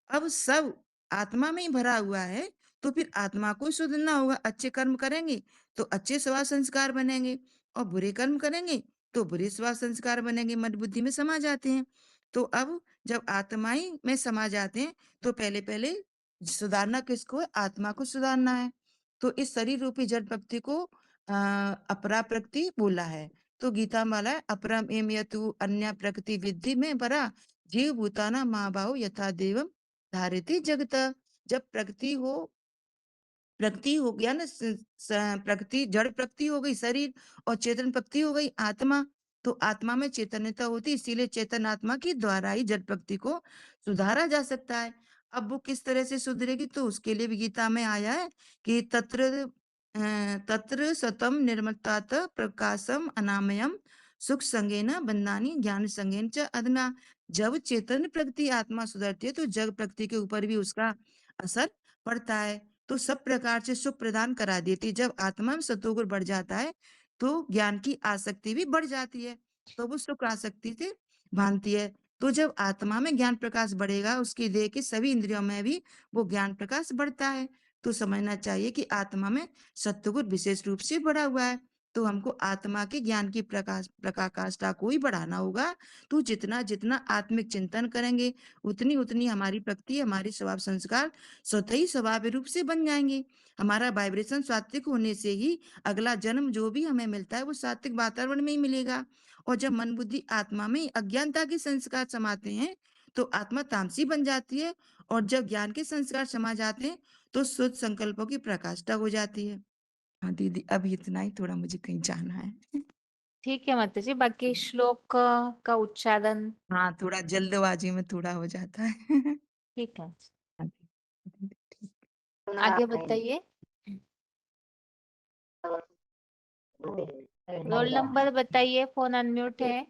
अब सब आत्मा में ही भरा हुआ है। तो फिर आत्मा को ही सुधरना होगा। अच्छे कर्म करेंगे तो अच्छे स्वभाव संस्कार बनेंगे, और बुरे कर्म करेंगे तो बुरे स्वभाव संस्कार बनेंगे, मन बुद्धि में समा जाते हैं। तो अब जब आत्मा ही में समा जाते हैं तो पहले पहले सुधारना किसको है? आत्मा को सुधारना है। तो इस शरीर रूपी जड़ प्रकृति को अपरा प्रकृति बोला है। तो गीता माला है, अपरम एम यतु अन्य प्रकृति विद्धि में परा जीव भूताना महाभाव यथा देवम धारिती जगत। जब प्रकृति हो गया ना, प्रकृति जड़ प्रकृति हो गई शरीर, और चेतन प्रकृति हो गई आत्मा। तो आत्मा में चैतन्यता होती, इसीलिए चेतन आत्मा के द्वारा ही जड़ प्रकृति को सुधारा जा सकता है। अब वो किस तरह से सुधरेगी? तो उसके लिए भी गीता में आया है कि तत्र सतम निर्मलतात प्रकाशम अनामयम सुख संगेन बंधानी ज्ञान संगेन च अदना। जब चेतन प्रकृति आत्मा सुधरती है तो जग प्रकृति के ऊपर भी उसका असर पड़ता है, तो सब प्रकार से सुख प्रदान करा देती है। जब आत्मा में सतोगुण बढ़ जाता है तो ज्ञान की आसक्ति भी बढ़ जाती है, तो वो सुख आसक्ति से बांधती है। तो जब आत्मा में ज्ञान प्रकाश बढ़ेगा, उसकी देह के सभी इंद्रियों में भी वो ज्ञान प्रकाश बढ़ता है। तो समझना चाहिए कि आत्मा में सत्वगुण विशेष रूप से बढ़ा हुआ है। तो हमको आत्मा के ज्ञान की प्रकाशता को ही बढ़ाना होगा। तो जितना जितना आत्मिक चिंतन करेंगे, उतनी उतनी हमारी प्रकृति हमारी स्वभाव संस्कार स्वतः ही स्वाभाविक रूप से बन जाएंगे। हमारा वाइब्रेशन सात्विक होने से ही अगला जन्म जो भी हमें मिलता है वो सात्विक वातावरण में ही मिलेगा। और जब मन बुद्धि आत्मा में अज्ञानता के संस्कार समाते हैं तो आत्मा तामसी बन जाती है, और जब ज्ञान के संस्कार समा जाते हैं तो शुद्ध संकल्पों की प्रकाष्ठा हो जाती है। हाँ दीदी, अभी इतना ही, थोड़ा मुझे कहीं जाना है। ठीक है माता जी, बाकी श्लोक का उच्चारण हाँ, थोड़ा जल्दबाजी में थोड़ा हो जाता है। ठीक है। हाँ दीदी, ठीक। आगे बताइए। रोल नंबर बताइए, फोन अनम्यूट है।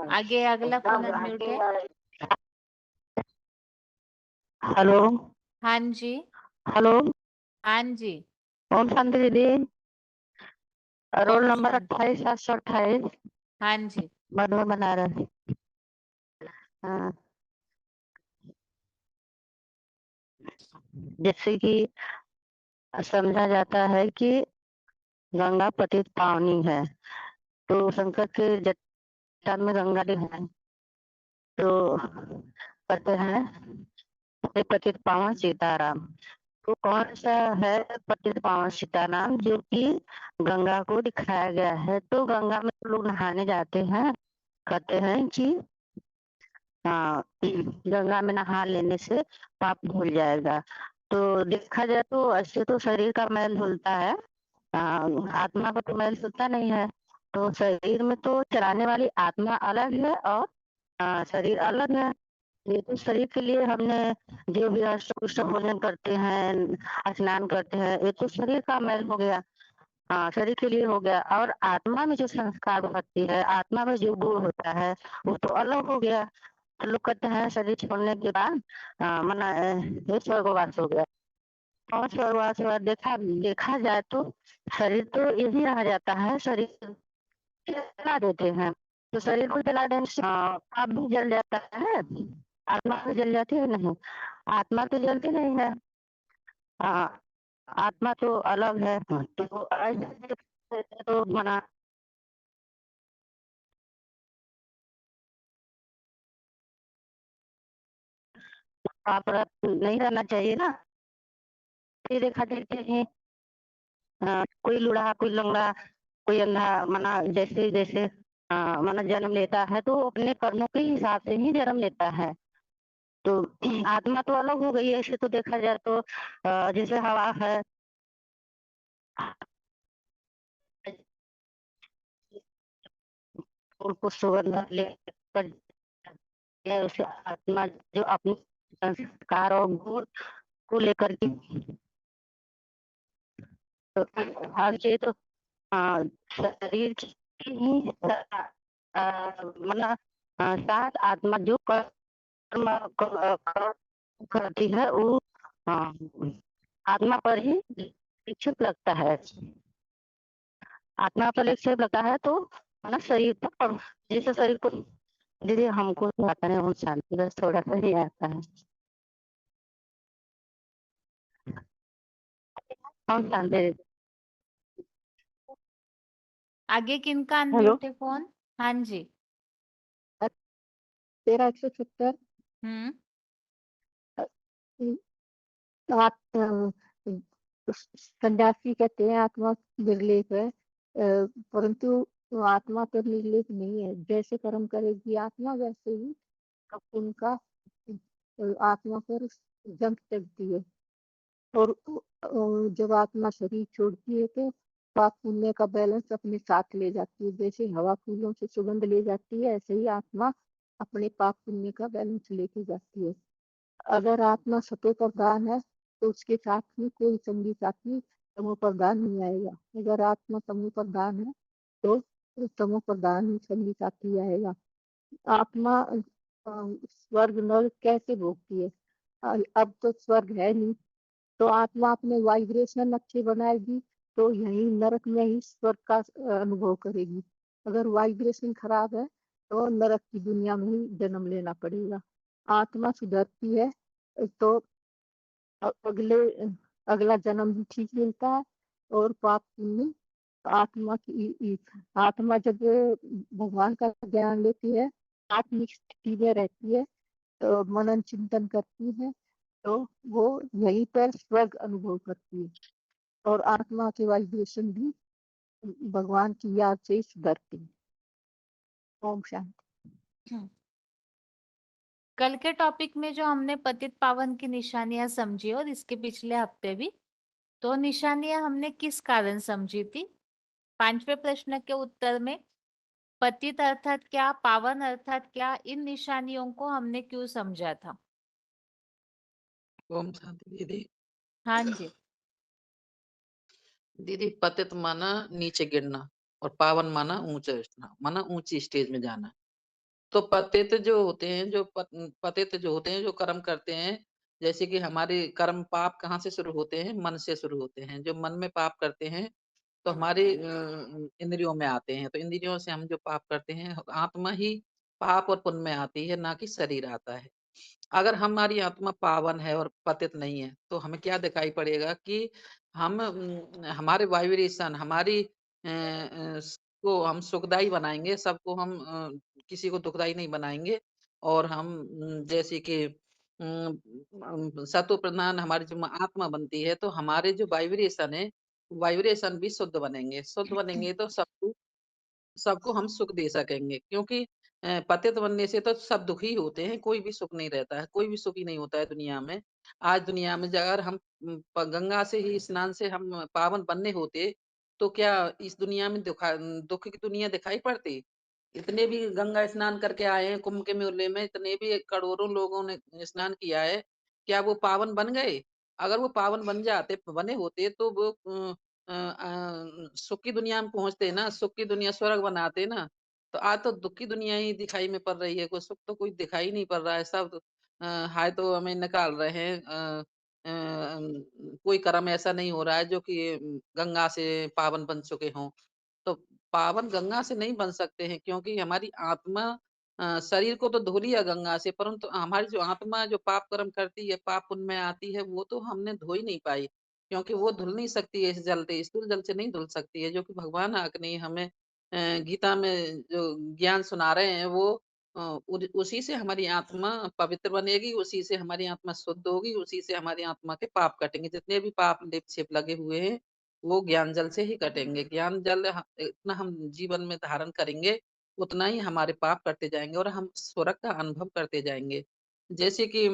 आगे अगला फोन अनम्यूट है। हेलो हाँ जी, हेलो, हाँ जी। कौन शांति दीदी? रोल कौन नंबर शांति? 28/728, हाँ जी। मधुर बनारस। हाँ, जैसे कि समझा जाता है कि गंगा पतित पावनी है, तो शंकर के जटा में गंगा जी है, तो कहते हैं हे पतित पावन सीताराम। तो कौन सा है पतित पावन सीता नाम जो कि गंगा को दिखाया गया है। तो गंगा में लोग नहाने जाते हैं, कहते हैं कि हाँ गंगा में नहा लेने से पाप धुल जाएगा। तो देखा जाए तो ऐसे तो शरीर का मैल धुलता है, आत्मा का तो मैल धुलता नहीं है। तो शरीर में तो चलाने वाली आत्मा अलग है और शरीर अलग है। ये तो शरीर के लिए हमने जो भी अष्ट भोजन करते हैं, स्नान करते हैं, ये तो शरीर का मैल हो गया। हाँ शरीर के लिए हो गया। और आत्मा में जो संस्कार भक्ति है, आत्मा में जो गुण होता है, वो तो अलग हो गया। तो लोग कहते हैं शरीर छोड़ने के बाद मना ये स्वर्गवास हो गया। और स्वर्गवास के बाद देखा देखा जाए तो शरीर तो यही रह जाता है, शरीर जला देते हैं। तो शरीर को जला देने से पाप भी जल जाता है, आत्मा भी जल जाती है नहीं, आत्मा तो जलती नहीं है। हाँ आत्मा तो अलग है। तो ऐसे तो मना पाप नहीं रहना चाहिए ना। ये देखा देते हैं कोई लूढ़ा, कोई लंगड़ा, कोई अंधा, मना जैसे जैसे मना जन्म लेता है तो अपने कर्मों के हिसाब से ही जन्म लेता है। तो आत्मा तो अलग हो गई है। ऐसे तो देखा जाए तो जैसे हवा है, उनको सुगंध लेकर उसे आत्मा जो अपने संस्कार और गुण को लेकर के तो हर चीज तो शरीर की ही मतलब साथ आत्मा जो करती है वो अ, आत्मा पर ही इच्छुक लगता है। आत्मा पर इच्छुक लगता है तो मतलब शरीर पर जैसे शरीर को दीदी हमको तो आता नहीं, हम शांति बस थोड़ा सा ही आता है, हम शांति। आगे किनका हेलो अनम्यूट है फोन? हाँ जी। 13 170 हम्म। सन्यासी कहते हैं आत्मा निर्लेप है, परंतु वो आत्मा तो निर्लेप नहीं है। जैसे कर्म करेगी आत्मा वैसे ही अब उनका आत्मा पर जंग चलती है। और जब आत्मा शरीर छोड़ती है तो पाप पुण्य का बैलेंस अपने साथ ले जाती है। जैसे हवा फूलों से सुगंध ले जाती है, ऐसे ही आत्मा अपने पाप पुण्य का बैलेंस लेके जाती है। अगर आत्मा सतो प्रधान है तो उसके साथ में कोई संगी साथी तमो प्रधान नहीं आएगा। अगर आत्मा तमो प्रधान है तो तमो प्रधान ही संगी साथी आएगा। आत्मा स्वर्ग नरक कैसे भोगती है? अब तो स्वर्ग है नहीं, तो आत्मा अपने वाइब्रेशन अच्छे बनाएगी तो यही नरक में ही स्वर्ग का अनुभव करेगी। अगर वाइब्रेशन खराब है तो नरक की दुनिया में ही जन्म लेना पड़ेगा। आत्मा सुधरती है तो अगले अगला जन्म भी ठीक मिलता है। और पाप पुण्य आत्मा आत्मा जब भगवान का ज्ञान लेती है, आत्मिक स्थिति में रहती है, तो मनन चिंतन करती है, तो वो यहीं पर स्वर्ग अनुभव करती है। और आत्मा के वाइब्रेशन भी भगवान की याद से ही सुधरती है। ओम शांति। कल के टॉपिक में जो हमने पतित पावन की निशानियां समझी और इसके पिछले हफ्ते भी, तो निशानियां हमने किस कारण समझी थी? पांचवें प्रश्न के उत्तर में पतित अर्थात क्या, पावन अर्थात क्या, इन निशानियों को हमने क्यों समझा था? ओम शांति दीदी। हाँ जी। दीदी पतित माना नीचे गिरना और पावन माना ऊंचे उठना, माना ऊंची स्टेज में जाना। तो पतित जो होते हैं, जो पतित जो होते हैं, जो कर्म करते हैं, जैसे कि हमारे कर्म पाप कहाँ से शुरू होते हैं? मन से शुरू होते हैं। जो मन में पाप करते हैं तो हमारे इंद्रियों में आते हैं। तो इंद्रियों से हम जो पाप करते हैं, आत्मा ही पाप और पुण्य में आती है, ना कि शरीर आता है। अगर हमारी आत्मा पावन है और पतित नहीं है तो हमें क्या दिखाई पड़ेगा कि हम हमारे वाइब्रेशन हमारी को हम सुखदाई बनाएंगे, सबको हम किसी को दुखदाई नहीं बनाएंगे। और हम जैसे कि सत्व प्रधान हमारी जो आत्मा बनती है, तो हमारे जो वाइब्रेशन है, वाइब्रेशन भी शुद्ध बनेंगे। शुद्ध बनेंगे तो सबको सबको हम सुख दे सकेंगे, क्योंकि पतित बनने से तो सब दुखी होते हैं, कोई भी सुख नहीं रहता है, कोई भी सुखी नहीं होता है दुनिया में। आज दुनिया में अगर हम गंगा से ही स्नान से हम पावन बनने होते, तो क्या इस दुनिया में दुख की दुनिया दिखाई पड़ती? इतने भी गंगा स्नान करके आए हैं, कुंभ के मेले में इतने भी करोड़ों लोगों ने स्नान किया है, क्या वो पावन बन गए? अगर वो पावन बने होते तो वो सुख की दुनिया में पहुँचते ना, सुख की दुनिया स्वर्ग बनाते ना। तो आज तो दुःख की दुनिया ही दिखाई में पड़ रही है, कोई सुख तो कोई दिखाई नहीं पड़ रहा है, सब हाय तो हमें निकाल रहे हैं। कोई कर्म ऐसा नहीं हो रहा है जो कि गंगा से पावन बन चुके हों। तो पावन गंगा से नहीं बन सकते हैं, क्योंकि हमारी आत्मा शरीर को तो धो लिया गंगा से, परंतु हमारी जो आत्मा जो पाप कर्म करती है, पाप पुण्य में आती है, वो तो हमने धो ही नहीं पाई। क्योंकि वो धुल नहीं सकती है इस जल से, स्थूल जल से नहीं धुल सकती है, जो कि भगवान अग्नि हमें गीता में जो ज्ञान सुना रहे हैं, वो उसी से हमारी आत्मा पवित्र बनेगी, उसी से हमारी आत्मा शुद्ध होगी, उसी से हमारी आत्मा के पाप कटेंगे। जितने भी पाप लेप छेप लगे हुए हैं, वो ज्ञान जल से ही कटेंगे। ज्ञान जल इतना हम जीवन में धारण करेंगे, उतना ही हमारे पाप कटते जाएँगे और हम स्वर्ग का अनुभव करते जाएँगे। जैसे कि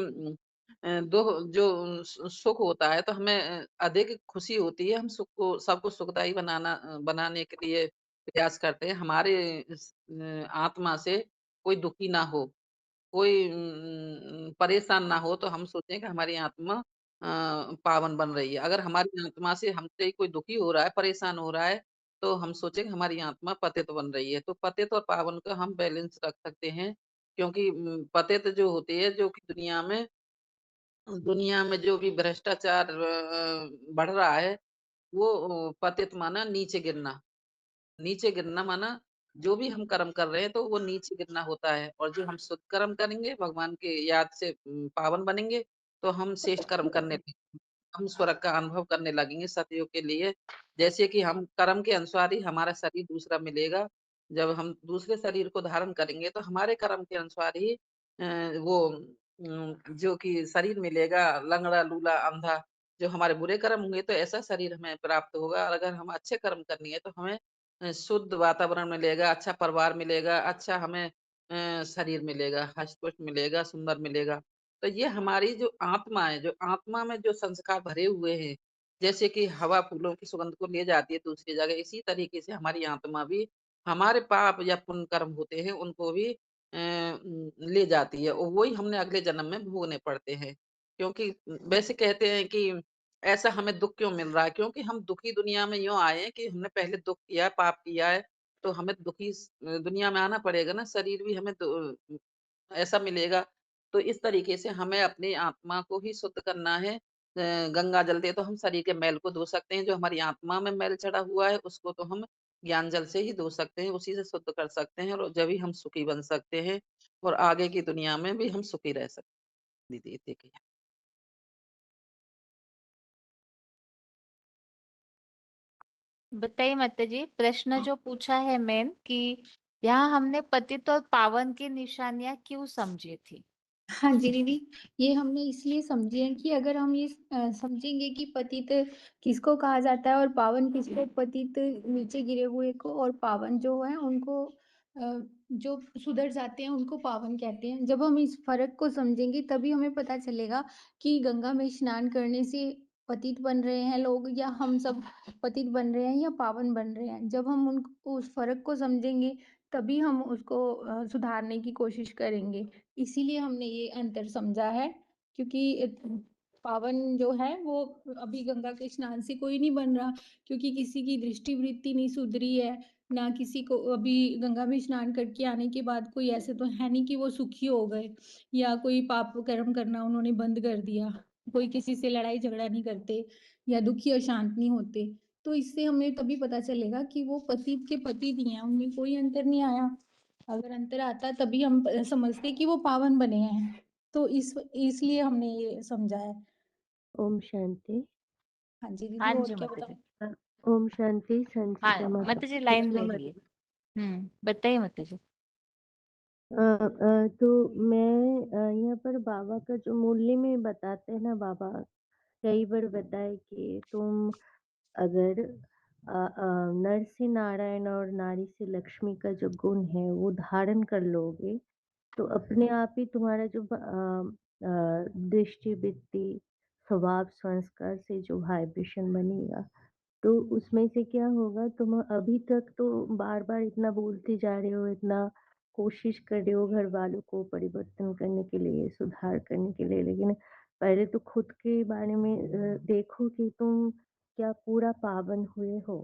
दो जो सुख होता है, तो हमें अधिक खुशी होती है, हम सुख को सबको सुखदायी बनाने के लिए प्रयास करते हैं। हमारे आत्मा से कोई दुखी ना हो, कोई परेशान ना हो, तो हम सोचें कि हमारी आत्मा पावन बन रही है। अगर हमारी आत्मा से हमसे कोई दुखी हो रहा है, परेशान हो रहा है, तो हम सोचें कि हमारी आत्मा पतित बन रही है। तो पतित और पावन का हम बैलेंस रख सकते हैं, क्योंकि पतित जो होती है, जो कि दुनिया में जो भी भ्रष्टाचार बढ़ रहा है, वो पतित माना नीचे गिरना। नीचे गिरना माना जो भी हम कर्म कर रहे हैं, तो वो नीचे गिरना होता है, और जो हम शुद्ध कर्म करेंगे, भगवान की याद से पावन बनेंगे, तो हम श्रेष्ठ कर्म करने लगेंगे। हम स्वर्ग का अनुभव करने लगेंगे सतयुग के लिए। जैसे कि हम कर्म के अनुसार ही हमारा शरीर दूसरा मिलेगा। जब हम दूसरे शरीर को धारण करेंगे, तो हमारे कर्म के अनुसार ही वो जो कि शरीर मिलेगा, लंगड़ा, लूला, अंधा। जो हमारे बुरे कर्म होंगे, तो ऐसा शरीर हमें प्राप्त होगा, और अगर हम अच्छे कर्म करनी है, तो हमें शुद्ध वातावरण मिलेगा, अच्छा परिवार मिलेगा, अच्छा हमें शरीर मिलेगा, हष्ट-पुष्ट मिलेगा, सुंदर मिलेगा। तो ये हमारी जो आत्मा है, जो आत्मा में जो संस्कार भरे हुए हैं, जैसे कि हवा फूलों की सुगंध को ले जाती है दूसरी जगह, इसी तरीके से हमारी आत्मा भी हमारे पाप या पुण्य कर्म होते हैं, उनको भी ले जाती है, और वही हमने अगले जन्म में भोगने पड़ते हैं। क्योंकि वैसे कहते हैं कि ऐसा हमें दुःख क्यों मिल रहा है? क्योंकि हम दुखी दुनिया में यूँ आए हैं कि हमने पहले दुःख किया है, पाप किया है, तो हमें दुखी दुनिया में आना पड़ेगा ना, शरीर भी हमें ऐसा मिलेगा। तो इस तरीके से हमें अपनी आत्मा को ही शुद्ध करना है। गंगा जल से तो हम शरीर के मैल को धो सकते हैं, जो हमारी आत्मा में मैल चढ़ा हुआ है, उसको तो हम ज्ञान जल से ही धो सकते हैं, उसी से शुद्ध कर सकते हैं, और जभी हम सुखी बन सकते हैं, और आगे की दुनिया में भी हम सुखी रह सकते हैं। दीदी, देखिए। बताइए माता जी, प्रश्न जो पूछा है मैम कि यहाँ हमने पतित और पावन की निशानियां क्यों समझी थी? हाँ जी दीदी, ये हमने इसलिए समझे हैं कि अगर हम ये समझेंगे कि पतित किसको कहा जाता है और पावन किसको, पतित नीचे गिरे हुए को और पावन जो है उनको जो सुधर जाते हैं उनको पावन कहते हैं। जब हम इस फर्क को समझेंगे तभी हमें पता चलेगा कि गंगा में स्नान करने से पतित बन रहे हैं लोग या हम सब पतित बन रहे हैं या पावन बन रहे हैं। जब हम उस फर्क को समझेंगे तभी हम उसको सुधारने की कोशिश करेंगे। इसीलिए हमने ये अंतर समझा है, क्योंकि पावन जो है वो अभी गंगा के स्नान से कोई नहीं बन रहा, क्योंकि किसी की दृष्टि वृत्ति नहीं सुधरी है, ना किसी को अभी गंगा में स्नान करके आने के बाद कोई ऐसे तो है नहीं कि वो सुखी हो गए या कोई पाप कर्म करना उन्होंने बंद कर दिया, कोई किसी से लड़ाई झगड़ा नहीं करते या दुखी और शांत नहीं होते। तो इससे हमें तभी पता चलेगा कि वो पतित के पतित ही हैं, उनमें कोई अंतर नहीं आया। अगर अंतर आता तभी हम समझते कि वो पावन बने हैं। तो इसलिए हमने ये समझा है। ओम शांति। हाँ जी दीदी, हाँ और जी क्या माता जी। बताऊँ? ओम शांति। हाँ संचिता माता। माता जी, लाइन प्रश्न ले नंबर लिए। बताइए माता जी। तो मैं यहाँ पर बाबा का जो मूल्य में बताते हैं ना बाबा, कई बार बताए कि तुम अगर नर से नारायण और नारी से लक्ष्मी का जो गुण है वो धारण कर लोगे, तो अपने आप ही तुम्हारा जो दृष्टि वृत्ति स्वभाव संस्कार से जो वाइब्रेशन बनेगा, तो उसमें से क्या होगा, तुम अभी तक तो बार बार इतना बोलते जा रहे हो, इतना कोशिश कर रहे हो घर वालों को परिवर्तन करने के लिए, सुधार करने के लिए, लेकिन पहले तो खुद के बारे में देखो कि तुम क्या पूरा पावन हुए हो।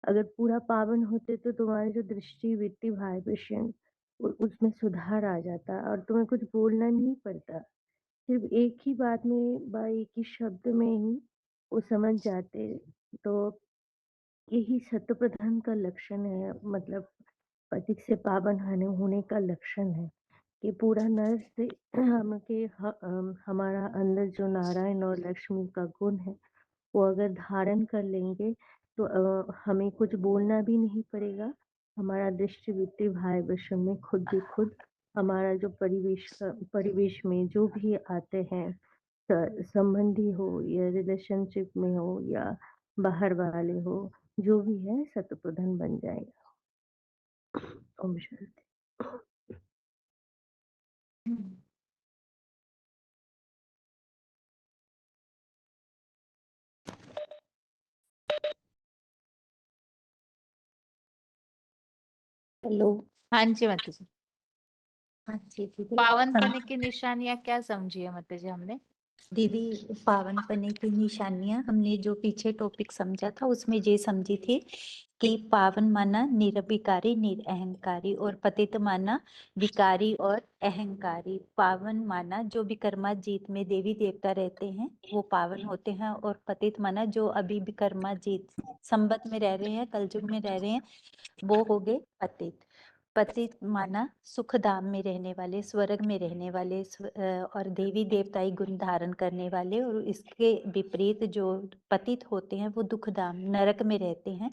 अगर पूरा पावन होते तो तुम्हारी जो दृष्टि वृत्ति वाइब्रेशन उसमें सुधार आ जाता और तुम्हें कुछ बोलना नहीं पड़ता, सिर्फ एक ही बात में एक ही शब्द में ही वो समझ जाते। तो यही सत्य का लक्षण है, मतलब पतित से पावन होने का लक्षण है कि पूरा नर से हमारा अंदर जो नारायण और लक्ष्मी का गुण है वो अगर धारण कर लेंगे तो हमें कुछ बोलना भी नहीं पड़ेगा। हमारा दृष्टि वृत्ति वाइब्रेशन में खुद भी खुद हमारा जो परिवेश में जो भी आते हैं, संबंधी हो या रिलेशनशिप में हो या बाहर वाले हो, जो भी है शतप्रधान बन जाएगा। ओम शांति। हेलो। हाँ जी माता जी। हाँ जी दीदी। पावन पने की निशानियां क्या समझी है माता जी हमने? दीदी, पावन पने की निशानियां हमने जो पीछे टॉपिक समझा था उसमें ये समझी थी कि पावन माना निरभिकारी निरअहंकारी और पतित माना विकारी और अहंकारी। पावन माना जो विक्रमाजीत में देवी देवता रहते हैं वो पावन होते हैं, और पतित माना जो अभी विक्रमाजीत संबत में रह रहे हैं, कलयुग में रह रहे हैं, वो हो गए पतित। पतित माना सुख धाम में रहने वाले, स्वर्ग में रहने वाले, और देवी देवताई गुण धारण करने वाले, और इसके विपरीत जो पतित होते हैं वो दुख धाम नरक में रहते हैं।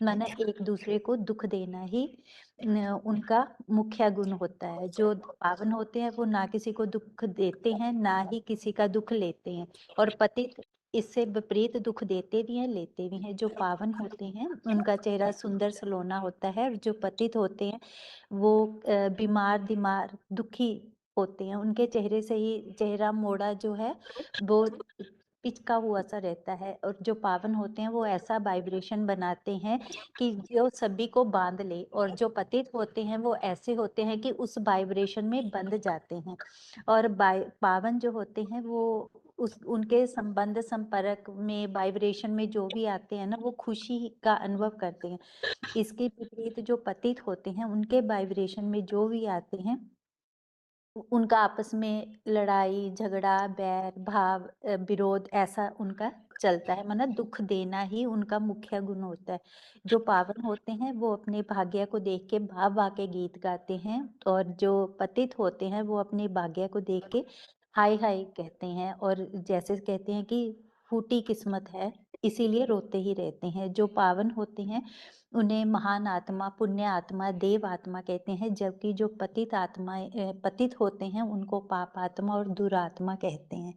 माना एक दूसरे को दुख देना ही उनका मुख्य गुण होता है। जो पावन होते हैं वो ना किसी को दुख देते हैं, ना ही किसी का दुख लेते हैं, और पतित इससे विपरीत दुख देते भी हैं लेते भी हैं। जो पावन होते हैं उनका चेहरा सुंदर सलोना होता है, और जो पतित होते हैं वो बीमार दिमार दुखी होते हैं। उनके चेहरे से ही चेहरा मोड़ा जो है वो पिचका हुआ सा रहता है, और जो पावन होते हैं वो ऐसा वाइब्रेशन बनाते हैं कि जो सभी को बांध ले, और जो पतित होते हैं वो ऐसे होते हैं कि उस वाइब्रेशन में बंध जाते हैं। और पावन जो होते हैं वो उनके संबंध संपर्क में वाइब्रेशन में जो भी आते हैं ना वो खुशी का अनुभव करते हैं। इसके विपरीत जो पतित होते हैं उनके वाइब्रेशन में जो भी आते हैं उनका आपस में लड़ाई झगड़ा बैर भाव विरोध ऐसा उनका चलता है। माना दुख देना ही उनका मुख्य गुण होता है। जो पावन होते हैं वो अपने भाग्य को देख के भाव भा के गीत गाते हैं, और जो पतित होते हैं वो अपने भाग्य को देख के हाय हाय कहते हैं, और जैसे कहते हैं कि फूटी किस्मत है इसीलिए रोते ही रहते हैं। जो पावन होते हैं उन्हें महान आत्मा, पुण्य आत्मा, देव आत्मा कहते हैं, जबकि जो पतित होते हैं उनको पाप आत्मा और दुरात्मा कहते हैं।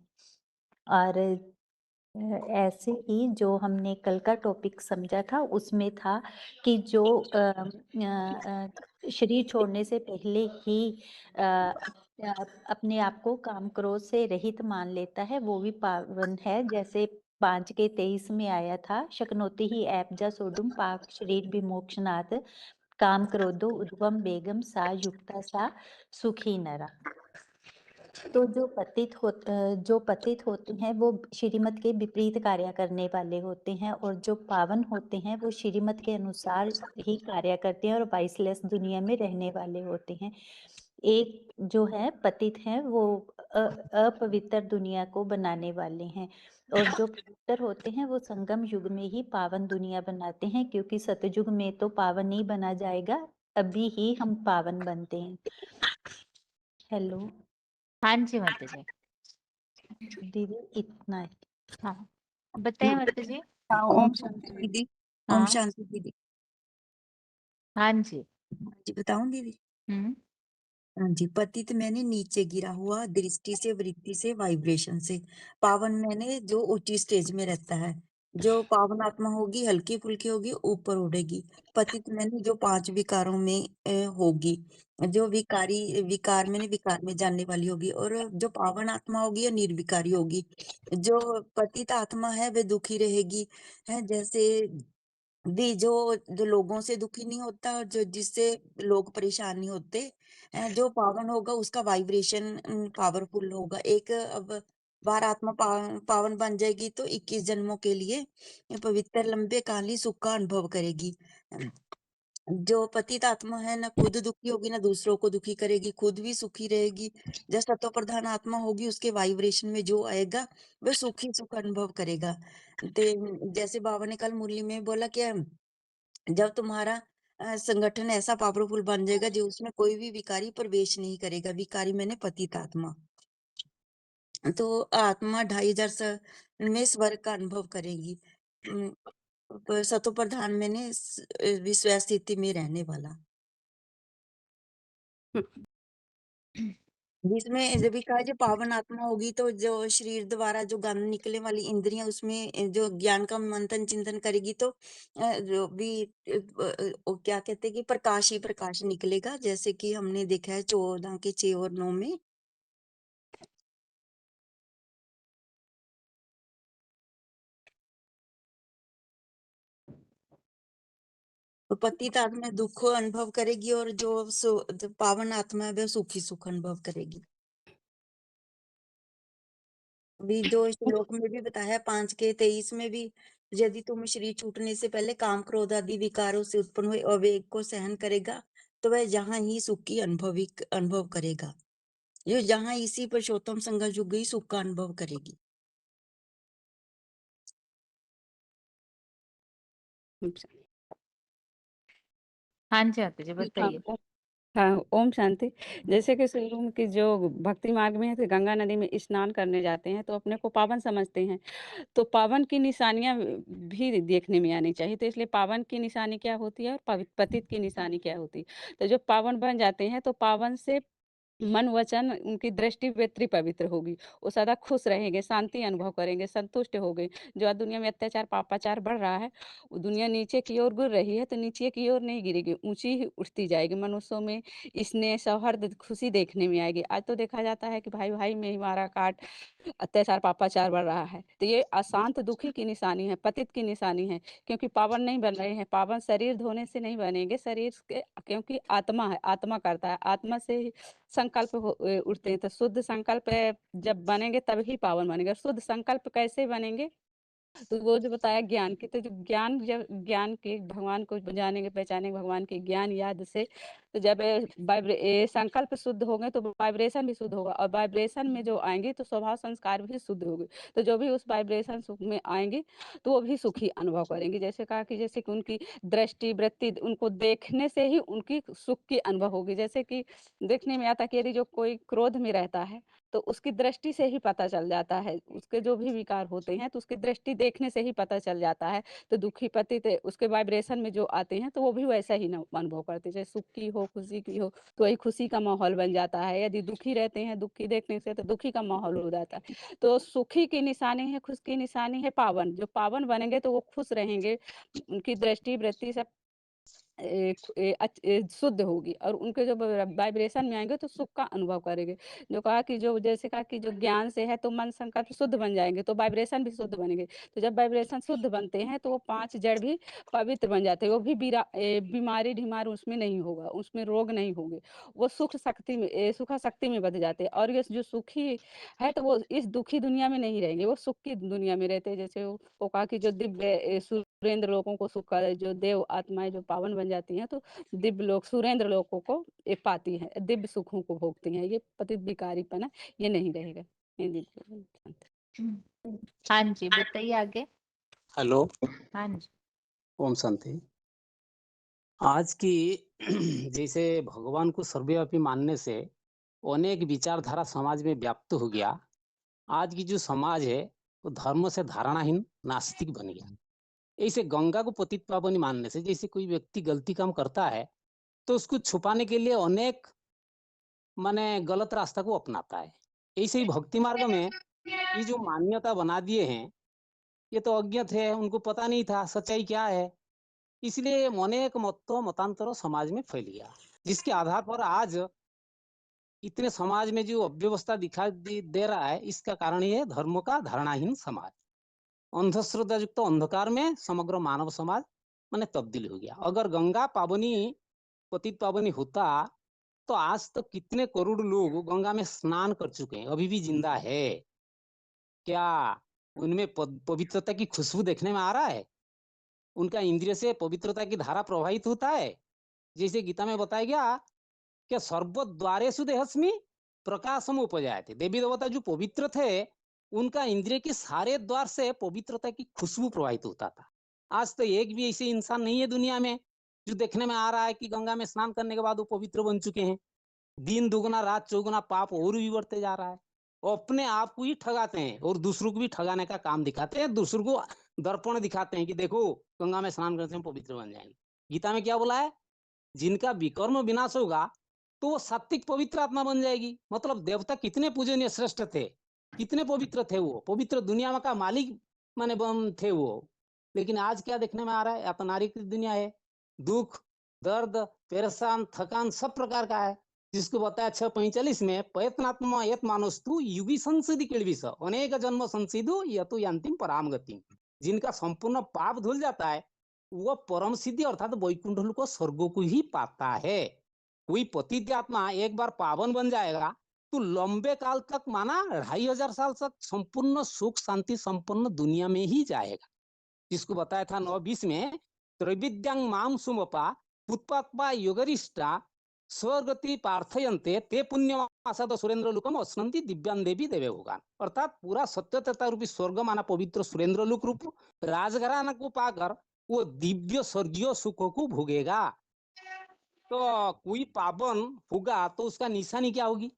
और ऐसे ही जो हमने कल का टॉपिक समझा था उसमें था कि जो शरीर छोड़ने से पहले ही अपने आप को काम क्रोध से रहित मान लेता है वो भी पावन है। जैसे 5 के 23 में आया था, शक्नोति ही ऐपजा सोडुम पाक शरीर विमोक्षनाथ काम क्रोधो उद्वम बेगम सा युक्ता सा सुखी नरा। तो जो पतित होते हैं वो श्रीमत के विपरीत कार्य करने वाले होते हैं, और जो पावन होते हैं वो श्रीमत के अनुसार ही कार्य करते हैं और वाइसलेस दुनिया में रहने वाले होते हैं। एक जो है पतित हैं वो अपवित्र दुनिया को बनाने वाले हैं, और जो पवित्र होते हैं वो संगम युग में ही पावन दुनिया बनाते हैं, क्योंकि सतयुग में तो पावन नहीं बना जाएगा, अभी ही हम पावन बनते हैं। हेलो हाँ जी माता जी। दीदी, इतना है। हाँ बताइए माता जी। हाँ, ओम शांति दीदी। ओम हाँ शांति दीदी। हाँ जी। जी बताऊं दीदी? हम्म हाँ जी, पतित मैंने नीचे गिरा हुआ, दृष्टि से, वृत्ति से, वाइब्रेशन से। पावन मैंने जो ऊंची स्टेज में रहता है। जो पावन आत्मा होगी, हल्की फुल्की होगी, ऊपर उड़ेगी। पतित मैंने जो 5 विकारों में होगी। जो विकार मैंने विकार में जानने वाली होगी। और जो पावन आत्मा होगी, या निर्विकारी होगी। जो पतित आत्मा है वह दुखी रहेगी, है जैसे भी जो लोगों से दुखी नहीं होता, और जो जिससे लोग परेशान नहीं होते। जो पावन होगा उसका वाइब्रेशन पावरफुल होगा। एक अब बार आत्मा पावन बन जाएगी तो 21 जन्मों के लिए पवित्र लंबे काली सुख का अनुभव करेगी। जो पतित आत्मा है ना खुद दुखी होगी, ना दूसरों को दुखी करेगी, खुद भी सुखी रहेगी। जब सतो प्रधान आत्मा होगी, उसके वाइब्रेशन में जो आएगा वह सुखी सुख अनुभव करेगा। जैसे बाबा ने कल मुरली में बोला कि जब तुम्हारा संगठन ऐसा पावरफुल बन जाएगा जो उसमें कोई भी विकारी प्रवेश नहीं करेगा। विकारी मैंने पतित आत्मा। तो आत्मा 2500 में स्वर्ग का अनुभव करेगी। सतो प्रधान मैंने विश्व स्थिति में रहने वाला, जिसमें जब भी कहा जो पावन आत्मा होगी तो जो शरीर द्वारा जो गंध निकलने वाली इंद्रियां, उसमें जो ज्ञान का मंथन चिंतन करेगी तो जो भी वो क्या कहते हैं कि प्रकाश ही प्रकाश निकलेगा। जैसे कि हमने देखा है 14 के 6 और 9 में। तो पतित आत्मा दुख अनुभव करेगी, और जो पावन आत्मा है वह सुखी सुख अनुभव करेगी। भी जो श्लोक में भी बताया 5 के 23 में भी, यदि तुम शरीर छूटने से पहले काम क्रोध आदि विकारों से उत्पन्न हुए अवेग को सहन करेगा तो वह जहाँ ही सुख की अनुभव करेगा। जो जहाँ इसी पुरुषोत्तम संघ जुग ही सुख का अनुभव करेगी। हाँ जी आते जी हाँ, बताइए। हाँ, ओम शांति। जैसे कि शुरू में कि जो भक्ति मार्ग में है तो गंगा नदी में स्नान करने जाते हैं तो अपने को पावन समझते हैं। तो पावन की निशानियां भी देखने में आनी चाहिए। तो इसलिए पावन की निशानी क्या होती है और पतित की निशानी क्या होती है। तो जब पावन बन जाते हैं तो पावन से मन वचन उनकी दृष्टि वेत्री पवित्र होगी। वो सदा खुश रहेंगे, शांति अनुभव करेंगे, संतुष्ट होंगे। जो आज दुनिया में अत्याचार पापाचार बढ़ रहा है, वो दुनिया नीचे की ओर गिर रही है तो नीचे की ओर नहीं गिरेगी, ऊंची ही उठती जाएगी। मनुष्यों में स्नेह सौहार्द खुशी देखने में आएगी। आज तो देखा जाता है कि भाई भाई में ही मारा काट, अत्याचार पापाचार बढ़ रहा है। तो ये अशांत दुखी की निशानी है, पतित की निशानी है। क्योंकि पावन नहीं बन रहे हैं। पावन शरीर धोने से नहीं बनेंगे, शरीर के क्योंकि आत्मा है, आत्मा करता है, आत्मा से ही संकल्प उठते हैं। तो शुद्ध संकल्प जब बनेंगे तभी पावन बनेंगे। शुद्ध संकल्प कैसे बनेंगे? तो वो जो बताया ज्ञान की, तो जब ज्ञान के भगवान को जानेंगे पहचानेंगे भगवान के ज्ञान याद से, तो जब संकल्प शुद्ध होंगे तो वाइब्रेशन भी शुद्ध होगा, और वाइब्रेशन में जो आएंगे तो स्वभाव संस्कार भी शुद्ध होंगे। तो जो भी उस वाइब्रेशन सुख में आएंगे तो वो भी सुखी अनुभव करेंगे। जैसे कहा कि जैसे कि उनकी दृष्टि वृत्ति, उनको देखने से ही उनकी सुख की अनुभव होगी। जैसे कि देखने में आता कि यदि जो कोई क्रोध में रहता है तो उसकी दृष्टि से ही पता चल जाता है, उसके जो भी विकार होते हैं तो उसकी दृष्टि देखने से ही पता चल जाता है। तो दुखी पतित उसके वाइब्रेशन में जो आते हैं तो वो भी वैसा ही अनुभव करते हैं। चाहे सुख की हो खुशी की हो तो वही खुशी का माहौल बन जाता है। यदि दुखी रहते हैं, दुखी देखने से तो दुखी का माहौल हो जाता है। तो सुखी की निशानी है, खुश की निशानी है पावन। जो पावन बनेंगे तो वो खुश रहेंगे, उनकी दृष्टि वृत्ति सब शुद्ध होगी, और उनके जो वाइब्रेशन में आएंगे तो सुख का अनुभव करेंगे। जो कहा कि जो जैसे कहा कि जो ज्ञान से है तो मन संकल्प शुद्ध बन जाएंगे तो वाइब्रेशन भी शुद्ध बनेंगे। तो जब वाइब्रेशन शुद्ध बनते हैं तो वो 5 जड़ भी पवित्र बन जाते हैं। वो भी बीमारी ढीमार उसमें नहीं होगा, उसमें रोग नहीं होंगे। वो सुख शक्ति में बदल जाते हैं। और ये जो सुखी है तो वो इस दुखी दुनिया में नहीं रहेंगे, वो सुख की दुनिया में रहते हैं। जैसे वो कहा कि जो दिव्य सुरेंद्र लोगों को सुख का, जो देव आत्माएं जो पावन बन जाती हैं तो दिव्य लोक सुरेंद्र लोकों को ये पाती है, दिव्य सुखों को भोगती हैं। ये पतित विकारीपना ये नहीं रहेगा। हाँ जी बताइए आगे। हेलो, हाँ जी। ओम शांति। आज की जैसे भगवान को सर्वव्यापी मानने से अनेक विचारधारा समाज में व्याप्त हो गया। आज की जो समाज है वो धर्म से धारणाहीन नास्तिक बन गया। ऐसे गंगा को पतित पावनी मानने से जैसे कोई व्यक्ति गलती काम करता है तो उसको छुपाने के लिए अनेक माने गलत रास्ता को अपनाता है। ऐसे ही भक्ति मार्ग में ये जो मान्यता बना दिए हैं, ये तो अज्ञ थे, उनको पता नहीं था सच्चाई क्या है। इसलिए अनेक मतांतर समाज में फैल गया, जिसके आधार पर आज इतने समाज में जो अव्यवस्था दिखाई दे रहा है, इसका कारण ये धर्म का धारणाहीन समाज, अंधश्रद्धा युक्त अंधकार में समग्र मानव समाज माने तब्दील हो गया। अगर गंगा पावनी पतित पावनी होता तो आज तक कितने करोड़ लोग गंगा में स्नान कर चुके हैं, अभी भी जिंदा है क्या? उनमें पवित्रता की खुशबू देखने में आ रहा है? उनका इंद्रिय से पवित्रता की धारा प्रवाहित होता है? जैसे गीता में बताया गया कि सर्वद्वारेषु देहस्मि प्रकाशम उपजायते। देवी देवता जो पवित्र थे, उनका इंद्रिय के सारे द्वार से पवित्रता की खुशबू प्रवाहित होता था। आज तो एक भी ऐसे इंसान नहीं है दुनिया में जो देखने में आ रहा है कि गंगा में स्नान करने के बाद वो पवित्र बन चुके हैं। दिन दुगना रात चौगुना पाप और भी बढ़ते जा रहा है। वो अपने आप को ही ठगाते हैं और दूसरों को भी ठगाने का काम दिखाते हैं, दूसरों को दर्पण दिखाते हैं कि देखो गंगा में स्नान करते हैं पवित्र बन जाएंगे। गीता में क्या बोला है? जिनका विकर्म विनाश होगा तो वो सात्विक पवित्र आत्मा बन जाएगी। मतलब देवता कितने पूजनीय श्रेष्ठ थे, कितने पवित्र थे, वो पवित्र दुनिया का मालिक माने थे वो। लेकिन आज क्या देखने में आ रहा है? अपनारी की दुनिया है, दुख दर्द परेशान थकान सब प्रकार का है। जिसको बताया 6:45 में प्रयत्नात्मा यत मानस्तु युगी संसिधि केळविस अनेक जन्म संसिधु यतु यांतिम पराम गति। जिनका संपूर्ण पाप धुल जाता है वह परम सिद्धि अर्थात वैकुंठ लोक स्वर्ग को ही पाता है। कोई पतित आत्मा एक बार पावन बन जाएगा तो लंबे काल तक माना 2500 साल तक संपूर्ण सुख शांति संपन्न दुनिया में ही जाएगा। जिसको बताया था 9:20 में त्रैविद्यांग माम सुमपा पुत्पात्मा योगरिष्टा स्वर्गति पार्थयन्ते ते पुण्यमासद सुरेंद्र लोकम अस्नंति दिव्यान देवी देवे होगा। अर्थात पूरा सत्यता रूपी स्वर्ग माना पवित्र सुरेंद्र लोक रूप राजघराना को पाकर वो दिव्य स्वर्गीय सुखों को भोगेगा। तो कोई पावन होगा तो उसका निशानी क्या होगी?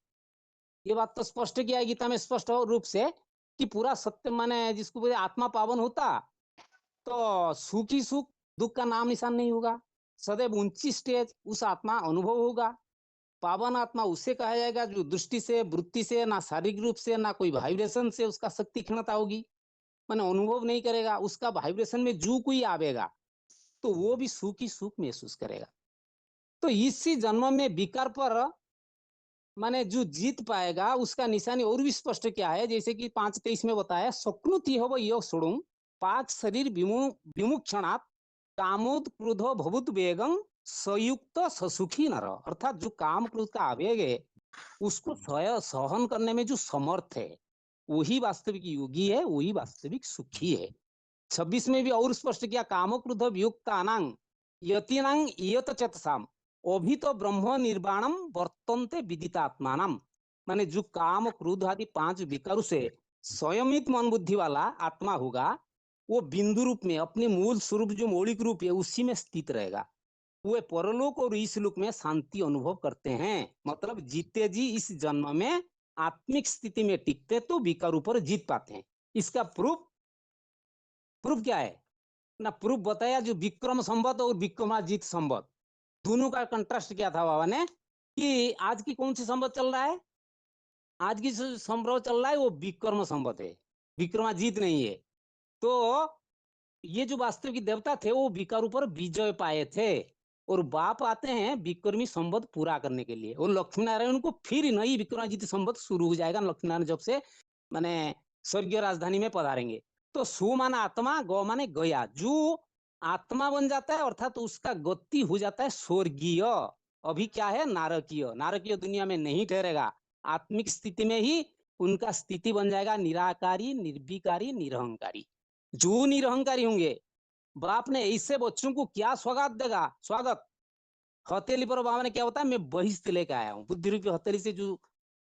ये बात तो स्पष्ट किया है गीता में स्पष्ट रूप से कि पूरा सत्य माने जिसको बोले आत्मा पावन होता तो सुख ही सुख, दुख का नाम निशान नहीं होगा। सदैव ऊंची स्टेज उस आत्मा अनुभव होगा। पावन आत्मा उसे कहा जाएगा जो दृष्टि से वृत्ति से ना शारीरिक रूप से ना कोई वाइब्रेशन से उसका शक्ति क्षमता होगी, माने अनुभव नहीं करेगा। उसका वाइब्रेशन में जो कोई आवेगा तो वो भी सुख ही सुख महसूस करेगा। तो इसी जन्म में विकार पर माने जो जीत पाएगा उसका निशानी और भी स्पष्ट क्या है, जैसे कि 5:23 में बताया स्वप्नुति हो योग छोड़ू पाक शरीर विमुक्षणात् कामोद क्रोधो भवुत वेगं संयुक्त ससुखी नर। अर्थात जो काम क्रोध का आवेग है उसको सहन करने में जो समर्थ है वही वास्तविक योगी है, वही वास्तविक सुखी है। 26 में भी और स्पष्ट किया काम क्रोध वियुक्तानां यतीनां यत चेतसाम अभित ब्रह्म निर्वाणम वर्तन्ते विदितात्मानम। माने जो काम क्रोध आदि 5 विकारों से स्वयमित मन बुद्धि वाला आत्मा होगा वो बिंदु रूप में अपने मूल स्वरूप जो मौलिक रूप है उसी में स्थित रहेगा। वो परलोक और इस लोक में शांति अनुभव करते हैं। मतलब जीते जी इस जन्म में आत्मिक स्थिति में टिकते तो विकार ऊपर जीत पाते हैं। इसका प्रूफ क्या है ना? प्रूफ बताया जो विक्रम संवत और विक्रमाजीत संवत दोनों का कंट्रास्ट किया था बाबा ने कि आज की कौन सी संवत चल रहा है? आज की संवत चल रहा है वो विक्रम संवत है, विक्रमाजीत नहीं है। तो ये जो वास्तविक देवता थे वो विकार ऊपर विजय पाए थे और बाप आते हैं विक्रमी संवत पूरा करने के लिए। और लक्ष्मी नारायण को फिर नई विक्रमाजीत संवत शुरू हो जाएगा लक्ष्मी नारायण जब से माने स्वर्गीय राजधानी में पधारेंगे। तो सु माना आत्मा, गौ माने गया। जो आत्मा बन जाता है अर्थात तो उसका गति हो जाता है स्वर्गीय। अभी क्या है? नारकीय। नारकीय दुनिया में नहीं ठहरेगा, आत्मिक स्थिति में ही उनका स्थिति बन जाएगा निराकारी निर्विकारी निरहंकारी। जो निरहंकारी होंगे बाप ने ऐसे बच्चों को क्या स्वागत देगा? स्वागत हथेली पर बाबा ने क्या होता है? मैं बहिष्ठ लेके आया हूँ। बुद्धि रूपी हथेली से जो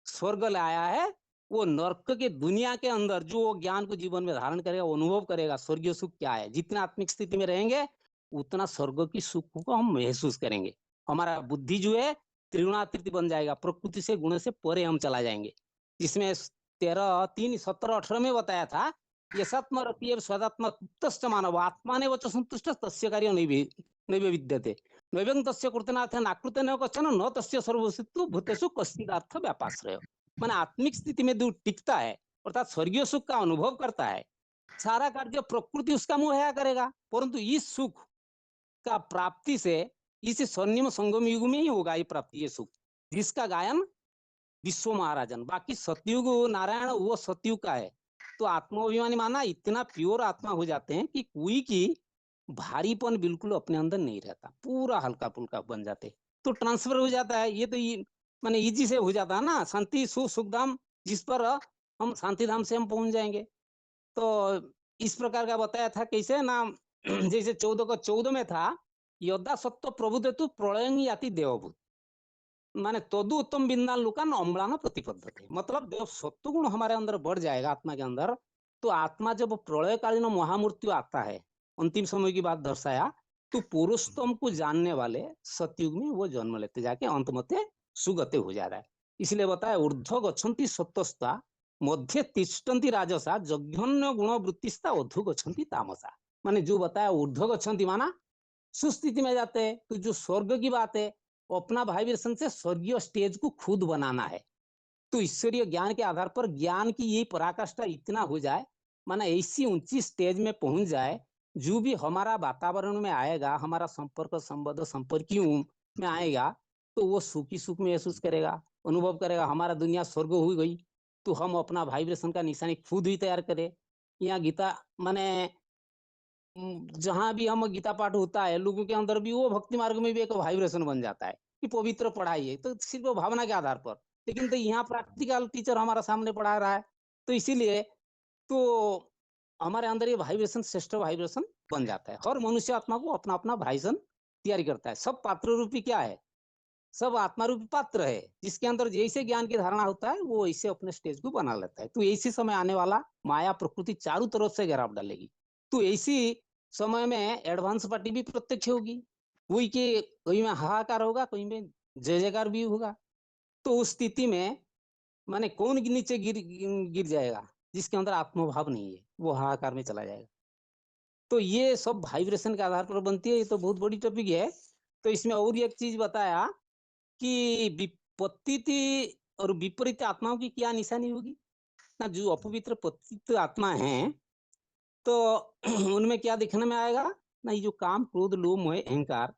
स्वर्ग लाया है वो नर्क के दुनिया के अंदर जो ज्ञान को जीवन में धारण करेगा वो अनुभव करेगा स्वर्गीय सुख क्या है। जितना आत्मिक स्थिति में रहेंगे उतना स्वर्ग की सुख को हम महसूस करेंगे। हमारा बुद्धि जो है त्रिगुणातीत बन जाएगा, प्रकृति से गुण से परे हम चला जाएंगे। जिसमें 13:3-17-18 में बताया था यशात्म रति स्वदात्म तुष्ट मानव आत्मा ने वच संतुष्ट तस्य कार्य नैव विद्यते। नैवं तस्य कृतनाथ नाकृत न कश्चन न तस्य सर्वसिद्धु भूतेषु कश्चिदार्थ व्यापाश्रय। माने आत्मिक स्थिति में जो टिकता है अर्थात स्वर्गीय सुख का अनुभव करता है, सारा कार्य प्रकृति उसका मुहैया करेगा, परंतु इस सुख का प्राप्ति से इस स्वर्णिम संगम युग में ही होगा ये प्राप्ति, ये सुख जिसका गायन विश्व महाराजन। बाकी सतयुग नारायण वो सतयुग का है। तो आत्माभिमानी माना इतना प्योर आत्मा हो जाते हैं कि कोई की भारीपन बिल्कुल अपने अंदर नहीं रहता, पूरा हल्का फुल्का बन जाते, तो ट्रांसफर हो जाता है। ये तो माने इजी से हो जाता है ना, शांति सुख सुखधाम, जिस पर हम शांति धाम से हम पहुंच जाएंगे। तो इस प्रकार का बताया था कैसे ना, जैसे 14 का 14 में था, योद्धा सत्व प्रभुते तु प्रलयंग याति देवभूत, माने तदु उत्तम बिंदान लुकान अम्लान प्रतिपद्धते। मतलब देव सत्व गुण हमारे अंदर बढ़ जाएगा आत्मा के अंदर, तो आत्मा जब प्रलयकालीन महामृत्यु आता है, अंतिम समय की बात दर्शाया, तो पुरुषोत्तम को जानने वाले सतयुग में वो जन्म लेते जाके अंत मते सुगते हो जा रहा है। इसलिए बताया ऊर्ध्व गच्छन्ति सत्वस्ता मध्य तिष्ठन्ति राजसा जघन्य गुण वृत्तिस्ता अधु गच्छन्ति तामसा। माने जो बताया ऊर्ध्व गच्छन्ति माना सुस्थिति में जाते हैं, तो जो स्वर्ग की बात है अपना वाइब्रेशन से स्वर्गीय स्टेज को खुद बनाना है। तो ईश्वरीय ज्ञान के आधार पर ज्ञान की यही पराकाष्ठा इतना हो जाए, माना ऐसी ऊंची स्टेज में पहुंच जाए, जो भी हमारा वातावरण में आएगा, हमारा संपर्क संबंध संपर्कियों में आएगा, तो वो सुखी सुख महसूस करेगा, अनुभव करेगा हमारा दुनिया स्वर्ग हो गई। तो हम अपना वाइब्रेशन का निशानी खुद ही तैयार करें। यहाँ गीता माने जहां भी हम गीता पाठ होता है, लोगों के अंदर भी वो भक्ति मार्ग में भी एक वाइब्रेशन बन जाता है कि पवित्र पढ़ाई है, तो सिर्फ भावना के आधार पर। लेकिन तो यहाँ प्रैक्टिकल टीचर हमारा सामने पढ़ा रहा है, तो इसीलिए तो हमारे अंदर ये वाइब्रेशन श्रेष्ठ वाइब्रेशन बन जाता है। हर मनुष्य आत्मा को अपना अपना वाइब्रेशन तैयारी करता है। सब पात्र रूपी क्या है, सब आत्मा रूपी पात्र है, जिसके अंदर जैसे ज्ञान की धारणा होता है वो ऐसे अपने स्टेज को बना लेता है। तो ऐसी समय आने वाला माया प्रकृति चारों तरफ से घेराव डालेगी, तो ऐसी समय में एडवांस पार्टी भी प्रत्यक्ष होगी, कोई के कोई में हाहाकार होगा, कोई में जय जयकार भी होगा। तो उस स्थिति में माने कौन नीचे गिर जाएगा, जिसके अंदर आत्मभाव नहीं है, वो हाहाकार में चला जाएगा। तो ये सब वाइब्रेशन के आधार पर बनती है। ये तो बहुत बड़ी टॉपिक है। तो इसमें और एक चीज बताया कि विपत्ति और विपरीत आत्माओं की क्या निशानी होगी ना। जो अपवित्र पतित आत्मा है तो उनमें क्या दिखने में आएगा ना, ये जो काम क्रोध लोभ मोह अहंकार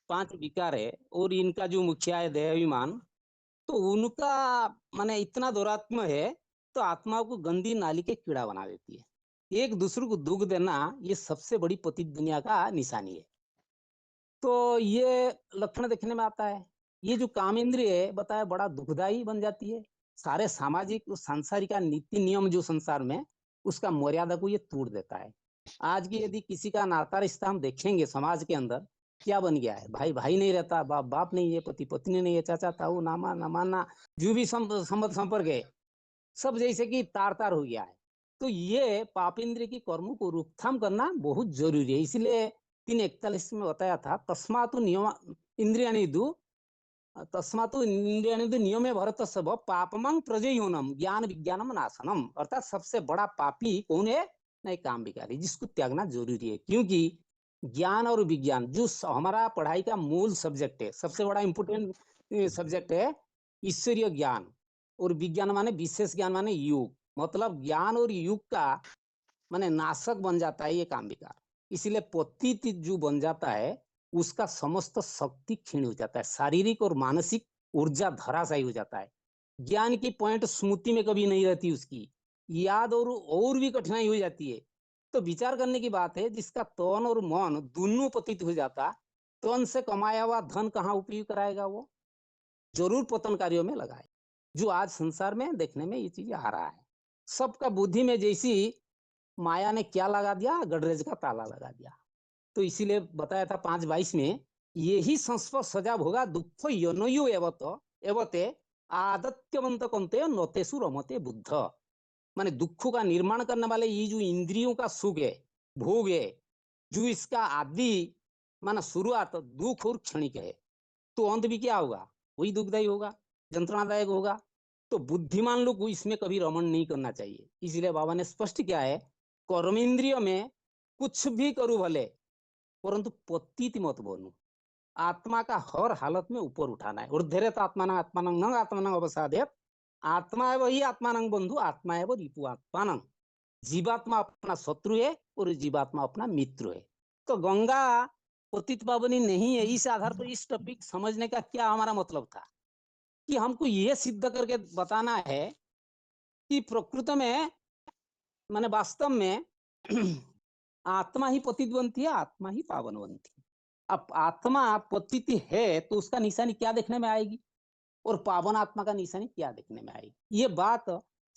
5 विकार है, और इनका जो मुखिया है देहाभिमान, तो उनका माने इतना दुरात्म है, तो आत्माओं को गंदी नाली के कीड़ा बना देती है। एक दूसरे को दुख देना ये सबसे बड़ी पतित दुनिया का निशानी है। तो ये लक्षण देखने में आता है। ये जो काम इंद्रिय है बताया बड़ा दुखदायी बन जाती है। सारे सामाजिक सांसारिक नीति नियम जो संसार में, उसका मर्यादा को ये तोड़ देता है। आज की यदि किसी का नाता रिश्ता हम देखेंगे समाज के अंदर, क्या बन गया है, भाई भाई नहीं रहता, बाप बाप नहीं है, पति पत्नी नहीं है, चाचा ताऊ नामा नमाना जो भी संबंध संपर्क है, सब जैसे कि तार तार हो गया है। तो ये पाप इंद्रिय की कर्मों को रोकथाम करना बहुत जरूरी है। इसलिए 3:41 में बताया था, तस्मातु नियम इंद्रियाणि दु तस्मातु इंद्रियाणि दु नियमे भरत सब पापमं प्रजयोनम ज्ञान विज्ञानम नाशनम। अर्थात सबसे बड़ा पापी कौन है, नहीं काम विकारी, जिसको त्यागना जरूरी है। क्योंकि ज्ञान और विज्ञान जो हमारा पढ़ाई का मूल सब्जेक्ट है, सबसे बड़ा इंपोर्टेंट सब्जेक्ट है ईश्वरीय ज्ञान, और विज्ञान माने विशेष ज्ञान माने युग, मतलब ज्ञान और युग का माने नाशक बन जाता है ये काम विकार। इसलिए पतित जो बन जाता है उसका समस्त शक्ति क्षीण हो जाता है, शारीरिक और मानसिक ऊर्जा धराशायी हो जाता है। ज्ञान की पॉइंट स्मृति में कभी नहीं रहती, उसकी याद और भी कठिनाई हो जाती है। तो विचार करने की बात है, जिसका तन और मन दोनों पतित हो जाता, तन से कमाया हुआ धन कहाँ उपयोग कराएगा, वो जरूर पतन कार्यों में लगाए। जो आज संसार में देखने में ये चीज आ रहा है। सबका बुद्धि में जैसी माया ने क्या लगा दिया, गडरेज का ताला लगा दिया। तो इसीलिए बताया था 5:22 में, यही संस्पर्श सजाब होगा दुख यनयो एवते आदत्यवंत कंते नतेसु रमते बुद्ध। माने दुखों का निर्माण करने वाले ये जो इंद्रियों का सुख है, भोग है, जो इसका आदि माना शुरुआत दुख और क्षणिक है, तो अंत भी क्या होगा, वही दुखदायी होगा, यंत्रणादायक होगा। तो बुद्धिमान लोग को इसमें कभी रमण नहीं करना चाहिए। इसलिए बाबा ने स्पष्ट किया है, कर्मेंद्रिय में कुछ भी करूं भले, परंतु पतित मत बनो। आत्मा का हर हालत में ऊपर उठाना है। ऊर्ध्वरेत आत्मानं आत्मानं न आत्मानं अवसादेत, आत्मा है वही आत्मानं बंधु, आत्मा है वो रिपु आत्मानं। जीवात्मा अपना शत्रु है और जीवात्मा अपना मित्र है। तो गंगा पतित पावनी नहीं है, इस आधार पर इस टॉपिक समझने का क्या हमारा मतलब था कि हमको ये सिद्ध करके बताना है कि प्रकृत में माने वास्तव में आत्मा ही पतित बनती है, आत्मा ही पावन बनती है। अब आत्मा पतित है तो उसका निशानी क्या देखने में आएगी और पावन आत्मा का निशानी क्या देखने में आएगी? ये बात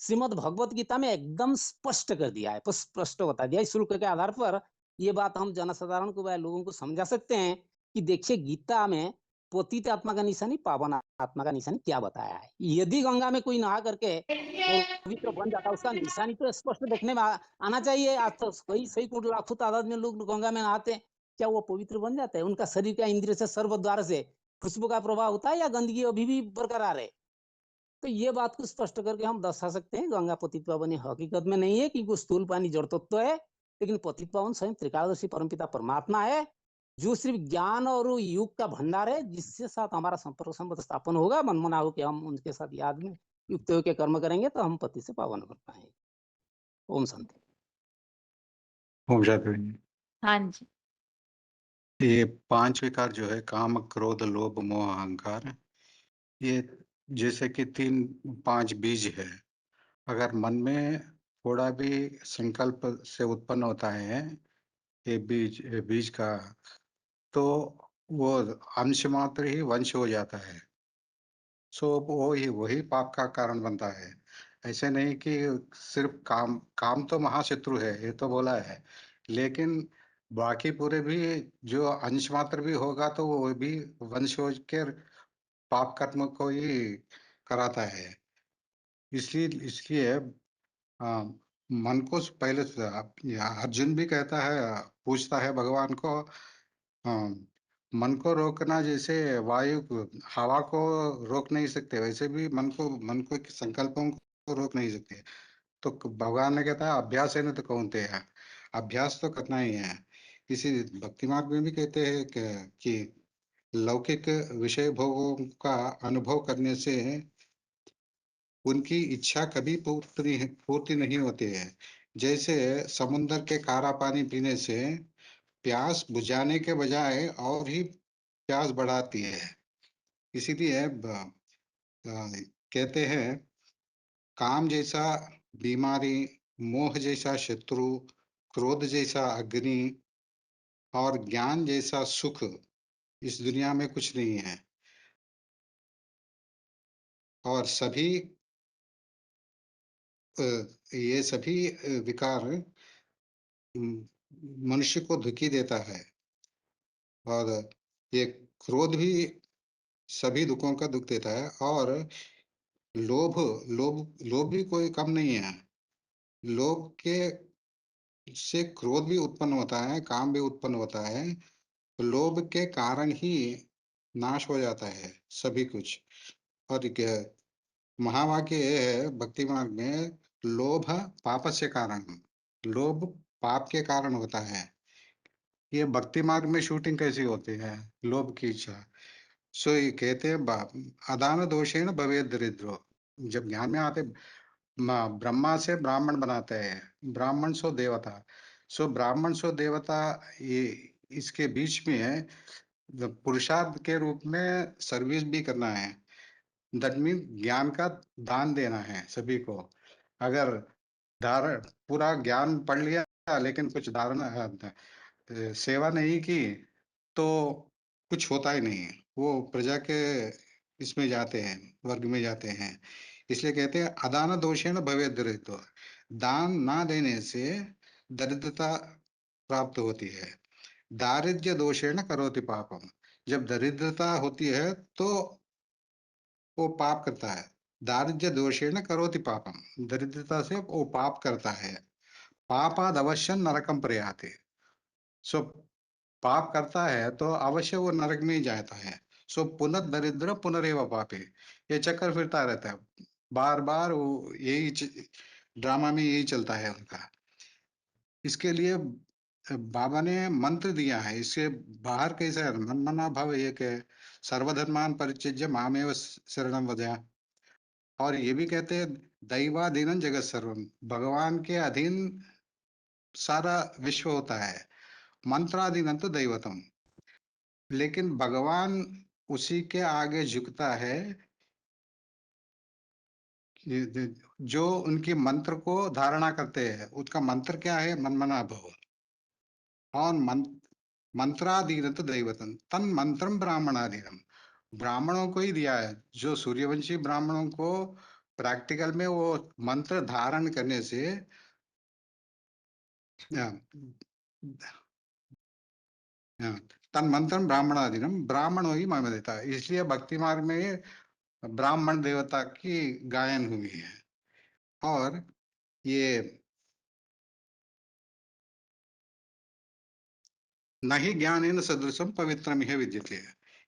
श्रीमद् भगवत गीता में एकदम स्पष्ट कर दिया है, स्पष्ट बता दिया। इस श्लोक के आधार पर ये बात हम जनसाधारण को, लोगों को समझा सकते हैं कि देखिए गीता में पतित आत्मा का निशानी, पावन आत्मा का निशानी क्या बताया है। यदि गंगा में कोई नहा करके पवित्र बन जाता है, उसका निशानी तो स्पष्ट देखने में आना चाहिए। आज तो कई करोड़ लाखों तादाद में लोग गंगा में नहाते हैं, क्या वो पवित्र बन जाते हैं? उनका शरीर का इंद्रिय से, सर्वद्वार से खुशबू का प्रभाव होता है या गंदगी अभी भी बरकरार है? तो ये बात को स्पष्ट करके हम दर्शा सकते हैं गंगा पतित पावनी हकीकत में नहीं है, क्योंकि स्थूल पानी जड़ तत्व है, लेकिन पतित पावन स्वयं त्रिकालदर्शी परमपिता परमात्मा है, जो सिर्फ ज्ञान और युग का भंडार है, जिसके साथ हमारा संपर्क संबंध स्थापन होगा। मनमना हो कि हम उनके साथ याद में युक्त होकर कर्म करेंगे तो हम पति से पावन बन पाएंगे। ओम शांति। ओम शांति। हाँ जी। ये 5 विकार जो है, काम, क्रोध, लोभ, मोह, अहंकार, ये जैसे कि 5 बीज है। अगर मन में थोड़ा भी संकल्प से उत्पन्न होता है ये बीज का, तो वो अंश मात्र ही वंश हो जाता है। सो वही पाप का कारण बनता है। ऐसे नहीं कि सिर्फ काम तो महाशत्रु है, ये तो बोला है, लेकिन बाकी पूरे भी जो अंश मात्र भी होगा तो वो भी वंश हो के पाप कर्म को ही कराता है। इसलिए इसलिए हाँ, मन को पहले अर्जुन भी कहता है, पूछता है भगवान को, हाँ, मन को रोकना जैसे हवा को रोक नहीं सकते, वैसे भी मन को संकल्पों को रोक नहीं सकते। तो भगवान ने कहता है अभ्यास है ना तो कौनते हैं, अभ्यास तो करना ही है। इसी भक्ति मार्ग में भी कहते हैं कि लौकिक विषय भोगों का अनुभव करने से उनकी इच्छा कभी पूर्ति नहीं होती है। जैसे समुद्र के खारा पानी पीने से प्यास बुझाने के बजाय और ही प्यास बढ़ाती है। इसीलिए कहते हैं काम जैसा बीमारी, मोह जैसा शत्रु, क्रोध जैसा अग्नि और ज्ञान जैसा सुख इस दुनिया में कुछ नहीं है। और ये सभी विकार मनुष्य को दुखी देता है। और ये क्रोध भी सभी दुखों का दुख देता है। और लोभ लोभ भी कोई कम नहीं है। लोभ के से क्रोध भी उत्पन्न होता है, काम भी उत्पन्न होता है। लोभ के कारण ही नाश हो जाता है सभी कुछ। और महावाक्य ये है भक्ति मार्ग में, लोभ पाप से कारण, लोभ पाप के कारण होता है। ये भक्ति मार्ग में शूटिंग कैसी होती है, लोभ की इच्छा। सो ये कहते हैं अदान दोषेण भवेद दरिद्रो। जब ज्ञान में आते ब्रह्मा से ब्राह्मण बनाते हैं, ब्राह्मण सो देवता। सो ब्राह्मण सो देवता, ये इसके बीच में है पुरुषार्थ के रूप में सर्विस भी करना है। दैट मीन ज्ञान का दान देना है सभी को। अगर धारण पूरा ज्ञान पढ़ लिया लेकिन कुछ धारण सेवा नहीं की तो कुछ होता ही नहीं, वो प्रजा के इसमें जाते हैं, वर्ग में जाते हैं। इसलिए कहते हैं अदान दोषेण भवेद दरिद्र। दान ना देने से दरिद्रता प्राप्त होती है। दारिद्र्य दोषेण करोति पापम। जब दरिद्रता होती है तो वो पाप करता है। दारिद्र्य दोषेण करोति पापम, दरिद्रता से वो पाप करता है। पापाद अवश्य नरकम प्रयाति। सो पाप करता है तो अवश्य वो नरक में ही जाता है। सो पुनर्दरिद्र पुनरेव पापी, ये चक्कर फिरता रहता है। बार बार वो यही ड्रामा में यही चलता है उनका। इसके लिए बाबा ने मंत्र दिया है, इससे बाहर कैसे है? मन मना भव एक है, सर्वधर्मान परित्यज्य मामेव शरणम व्रज। और ये भी कहते हैं दैवाधीनं जगत सर्वम, भगवान के अधीन सारा विश्व होता है, मंत्राधीनं तो दैवतम। लेकिन भगवान उसी के आगे झुकता है जो उनके मंत्र को धारणा करते हैं। उसका मंत्र क्या है? मनमना भव। और मंत्राधीन तो दैवतम तन मंत्रम ब्राह्मणाधीनम, ब्राह्मणों को ही दिया है। जो सूर्यवंशी ब्राह्मणों को प्रैक्टिकल में वो मंत्र धारण करने से तन मंत्रम ब्राह्मणाधीनम, ब्राह्मणों ही मम देता है। इसलिए भक्ति मार्ग में ब्राह्मण देवता की गायन हुई है। और ये नहीं ज्ञान सदृशम पवित्रम यह विद्यते,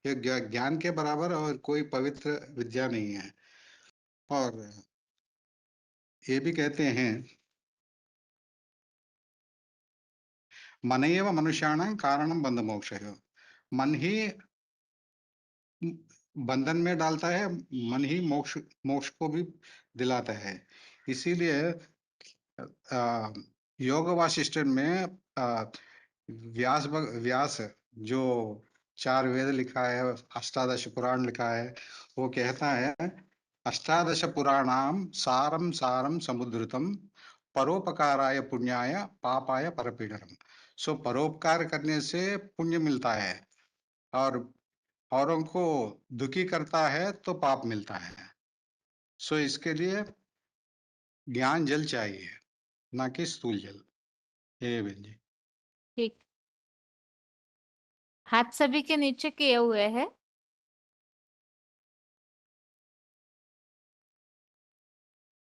ये ज्ञान के बराबर और कोई पवित्र विद्या नहीं है। और ये भी कहते हैं मनएव मनुष्याणां कारणम बंध मोक्ष है, मन ही बंधन में डालता है, मन ही मोक्ष मोक्ष को भी दिलाता है। इसीलिए योग वासिष्ठ में व्यास जो 4 वेद लिखा है, अष्टादश पुराण लिखा है, वो कहता है अष्टादश पुराणाम सारम सारम समुद्रतम परोपकाराय पुण्याय पापाय परपीडनम। सो परोपकार करने से पुण्य मिलता है, और औरों को दुखी करता है तो पाप मिलता है। सो इसके लिए ज्ञान जल चाहिए, ना कि स्थूल जल। ये बेन जी। ठीक, हाथ सभी के नीचे किए हुए हैं।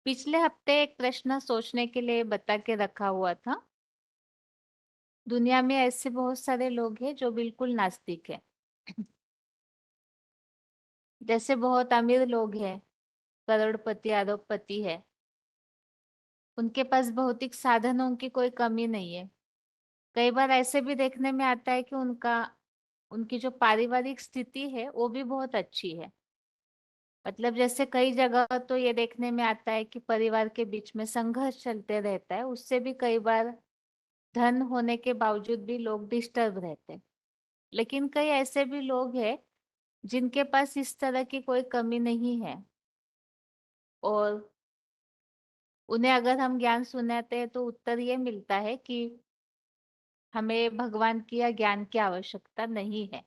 पिछले हफ्ते एक प्रश्न सोचने के लिए बता के रखा हुआ था। दुनिया में ऐसे बहुत सारे लोग हैं जो बिल्कुल नास्तिक है। जैसे बहुत अमीर लोग हैं, करोड़पति अरबपति है, उनके पास भौतिक साधनों की कोई कमी नहीं है। कई बार ऐसे भी देखने में आता है कि उनकी जो पारिवारिक स्थिति है वो भी बहुत अच्छी है। मतलब जैसे कई जगह तो ये देखने में आता है कि परिवार के बीच में संघर्ष चलते रहता है, उससे भी कई बार धन होने के बावजूद भी लोग डिस्टर्ब रहते हैं। लेकिन कई ऐसे भी लोग हैं जिनके पास इस तरह की कोई कमी नहीं है, और उन्हें अगर हम ज्ञान सुनाते हैं तो उत्तर ये मिलता है कि हमें भगवान की या ज्ञान की आवश्यकता नहीं है।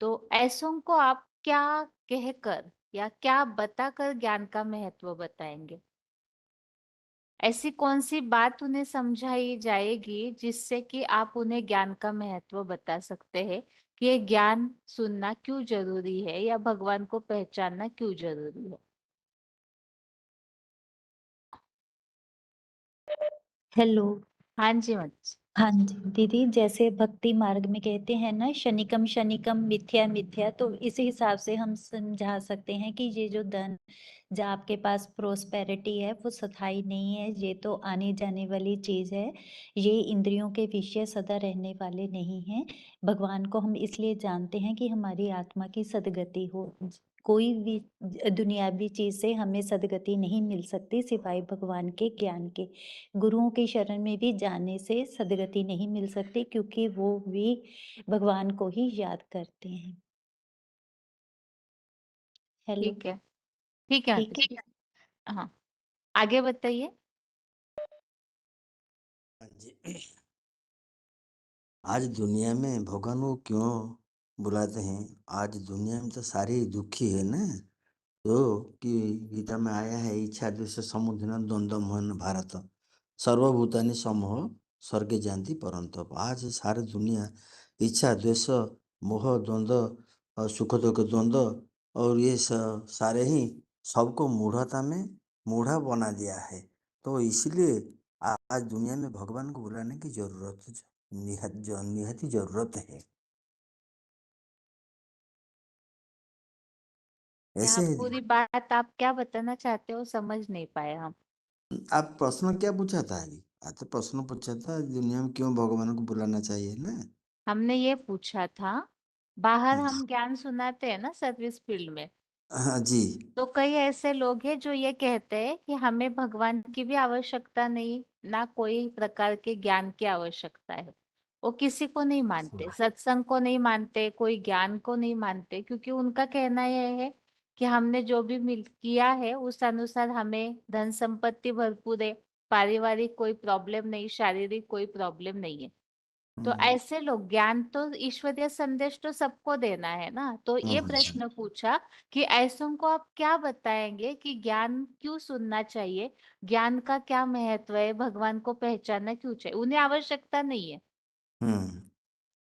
तो ऐसों को आप क्या कहकर या क्या बताकर ज्ञान का महत्व बताएंगे? ऐसी कौन सी बात उन्हें समझाई जाएगी जिससे कि आप उन्हें ज्ञान का महत्व बता सकते हैं कि ये ज्ञान सुनना क्यों जरूरी है या भगवान को पहचानना क्यों जरूरी है? हेलो। हाँ जी मच। हाँ जी दीदी, जैसे भक्ति मार्ग में कहते हैं ना, शनिकम शनिकम मिथ्या मिथ्या, तो इसी हिसाब से हम समझा सकते हैं कि ये जो धन, जो आपके पास प्रोस्पेरिटी है, वो स्थायी नहीं है, ये तो आने जाने वाली चीज है। ये इंद्रियों के विषय सदा रहने वाले नहीं हैं। भगवान को हम इसलिए जानते हैं कि हमारी आत्मा की सदगति हो। कोई भी दुनियावी चीज से हमें सदगति नहीं मिल सकती सिवाय भगवान के ज्ञान के। गुरुओं की शरण में भी जाने से सदगति नहीं मिल सकती, क्योंकि वो भी भगवान को ही याद करते हैं। हेलो। ठीक है, ठीक है ठीक है। हाँ, आगे बताइए। हाँ जी। आज दुनिया में भगवान को क्यों बुलाते हैं? आज दुनिया में तो सारे दुखी है ना, तो कि गीता में आया है इच्छा द्वेष समुद्र द्वंद्व मोहन भारत सर्वभूतानि समूह स्वर्गे जानती परंतप। आज सारी दुनिया इच्छा द्वेष मोह द्वंद्व और सुख दुख द्वंद्व और ये सारे ही सबको मूढ़ता में मूढ़ा बना दिया है। तो इसलिए आज दुनिया में भगवान को बुलाने की जरूरत निहाती जरूरत है। यहाँ ऐसे पूरी बात आप क्या बताना चाहते हो समझ नहीं पाए हम। आप प्रश्न क्या पूछा था अभी? तो प्रश्न पूछा था दुनिया में क्यों भगवान को बुलाना चाहिए ना। हमने ये पूछा था, बाहर हाँ हम ज्ञान सुनाते हैं ना सर्विस फील्ड में, हाँ जी। तो कई ऐसे लोग हैं जो ये कहते हैं कि हमें भगवान की भी आवश्यकता नहीं, ना कोई प्रकार के ज्ञान की आवश्यकता है। वो किसी को नहीं मानते, सत्संग को नहीं मानते, कोई ज्ञान को नहीं मानते, क्योंकि उनका कहना यह है कि हमने जो भी मिल किया है उस अनुसार हमें धन संपत्ति भरपूर है, पारिवारिक कोई प्रॉब्लम नहीं, शारीरिक कोई प्रॉब्लम नहीं है। तो ऐसे लोग, ज्ञान तो ईश्वरीय संदेश तो सबको देना है ना, तो ये हाँ जी। प्रश्न पूछा कि ऐसों को आप क्या बताएंगे कि ज्ञान क्यों सुनना चाहिए, ज्ञान का क्या महत्व है, भगवान को पहचानना क्यों चाहिए। उन्हें आवश्यकता नहीं है, नहीं